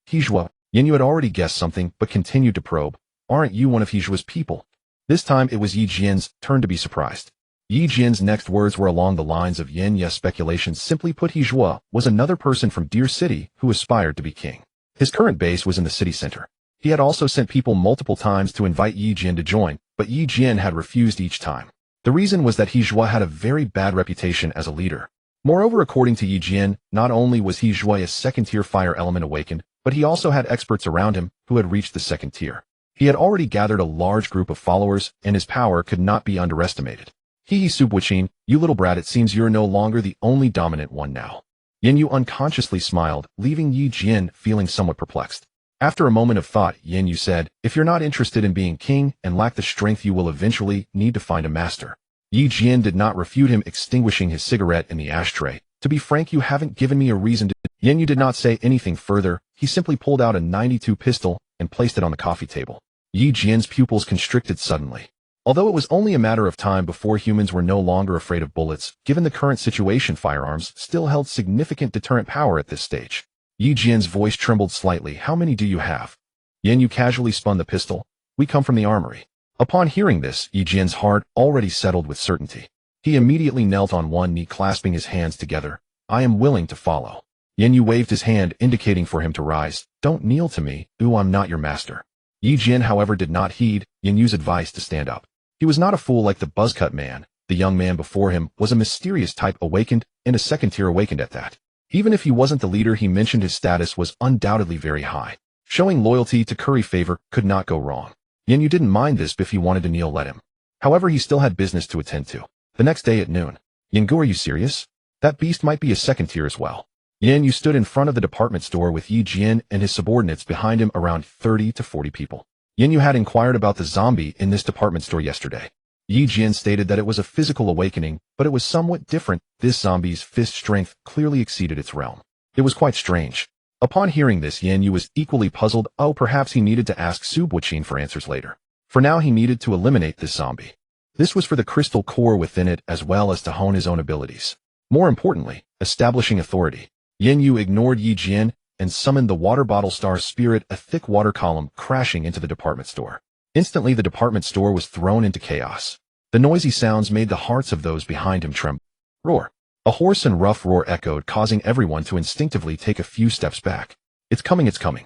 "Hijua?" Yan Yu had already guessed something, but continued to probe. "Aren't you one of Hijua's people?" This time it was Yi Jian's turn to be surprised. Yi Jian's next words were along the lines of Yan Yu's speculations. Simply put, Hijua was another person from Deer City who aspired to be king. His current base was in the city center. He had also sent people multiple times to invite Yi Jian to join, but Yi Jian had refused each time. The reason was that Hijua had a very bad reputation as a leader. Moreover, according to Yi Jian, not only was Hijua a second-tier fire element awakened, but he also had experts around him who had reached the second tier. He had already gathered a large group of followers, and his power could not be underestimated. "Hee Subwichin, you little brat, it seems you're no longer the only dominant one now." Yan Yu unconsciously smiled, leaving Yi Jian feeling somewhat perplexed. After a moment of thought, Yan Yu said, "If you're not interested in being king and lack the strength, you will eventually need to find a master." Yi Jian did not refute him, extinguishing his cigarette in the ashtray. "To be frank, you haven't given me a reason to..." Yan Yu did not say anything further. He simply pulled out a .92 pistol and placed it on the coffee table. Yi Jian's pupils constricted suddenly. Although it was only a matter of time before humans were no longer afraid of bullets, given the current situation, firearms still held significant deterrent power at this stage. Yi Jian's voice trembled slightly. "How many do you have?" Yan Yu casually spun the pistol. We come from the armory. Upon hearing this, Yi Jian's heart already settled with certainty. He immediately knelt on one knee, clasping his hands together. I am willing to follow. Yan Yu waved his hand, indicating for him to rise. Don't kneel to me, I'm not your master. Yi Jian, however, did not heed Yan Yu's advice to stand up. He was not a fool like the buzzcut man. The young man before him was a mysterious type awakened, and a second-tier awakened at that. Even if he wasn't the leader he mentioned, his status was undoubtedly very high. Showing loyalty to curry favor could not go wrong. Yan Yu didn't mind this. If he wanted to kneel, let him. However, he still had business to attend to. The next day at noon. Yan Gu, are you serious? That beast might be a second tier as well. Yan Yu stood in front of the department store with Yi Jian and his subordinates behind him, around 30 to 40 people. Yan Yu had inquired about the zombie in this department store yesterday. Yi Jian stated that it was a physical awakening, but it was somewhat different. This zombie's fist strength clearly exceeded its realm. It was quite strange. Upon hearing this, Yan Yu was equally puzzled. Perhaps he needed to ask Su Buqin for answers later. For now, he needed to eliminate this zombie. This was for the crystal core within it, as well as to hone his own abilities. More importantly, establishing authority. Yan Yu ignored Yi Jian and summoned the water bottle star spirit, a thick water column crashing into the department store. Instantly, the department store was thrown into chaos. The noisy sounds made the hearts of those behind him tremble. Roar. A hoarse and rough roar echoed, causing everyone to instinctively take a few steps back. It's coming, it's coming.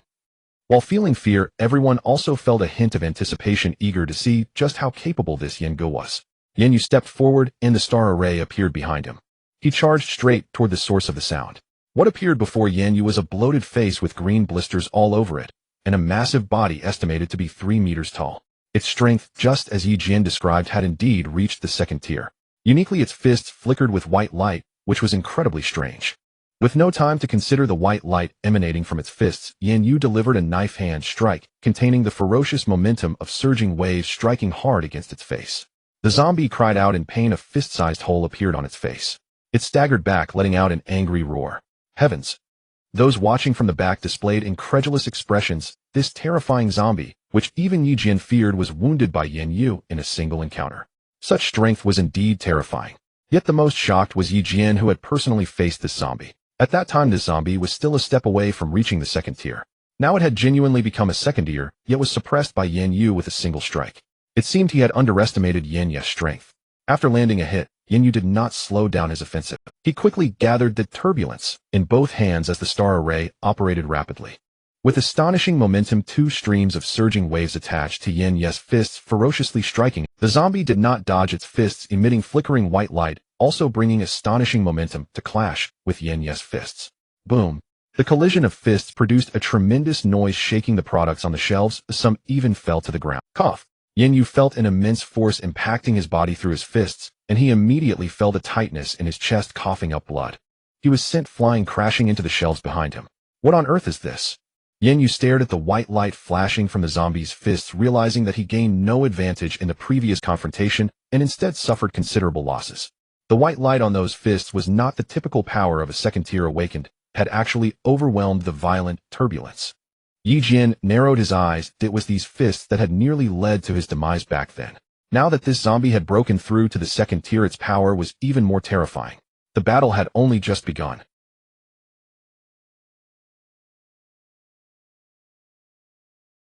While feeling fear, everyone also felt a hint of anticipation, eager to see just how capable this Yan Gu was. Yan Yu stepped forward, and the star array appeared behind him. He charged straight toward the source of the sound. What appeared before Yan Yu was a bloated face with green blisters all over it, and a massive body estimated to be 3 meters tall. Its strength, just as Yi Jian described, had indeed reached the second tier. Uniquely, its fists flickered with white light, which was incredibly strange. With no time to consider the white light emanating from its fists, Yan Yu delivered a knife-hand strike, containing the ferocious momentum of surging waves striking hard against its face. The zombie cried out in pain. A fist-sized hole appeared on its face. It staggered back, letting out an angry roar. Heavens! Those watching from the back displayed incredulous expressions. This terrifying zombie, which even Yi Jian feared, was wounded by Yan Yu in a single encounter. Such strength was indeed terrifying. Yet the most shocked was Yi Jian, who had personally faced this zombie. At that time, this zombie was still a step away from reaching the second tier. Now it had genuinely become a second tier, yet was suppressed by Yan Yu with a single strike. It seemed he had underestimated Yan Yu's strength. After landing a hit, Yan Yu did not slow down his offensive. He quickly gathered the turbulence in both hands as the star array operated rapidly. With astonishing momentum, 2 streams of surging waves attached to Yan Yu's fists, ferociously striking. The zombie did not dodge its fists, emitting flickering white light, also bringing astonishing momentum to clash with Yan Yu's fists. Boom! The collision of fists produced a tremendous noise, shaking the products on the shelves. Some even fell to the ground. Cough! Yan Yu felt an immense force impacting his body through his fists, and he immediately felt a tightness in his chest, coughing up blood. He was sent flying, crashing into the shelves behind him. What on earth is this? Yan Yu stared at the white light flashing from the zombie's fists, realizing that he gained no advantage in the previous confrontation and instead suffered considerable losses. The white light on those fists was not the typical power of a second-tier awakened, had actually overwhelmed the violent turbulence. Yi Jian narrowed his eyes. It was these fists that had nearly led to his demise back then. Now that this zombie had broken through to the second tier, its power was even more terrifying. The battle had only just begun.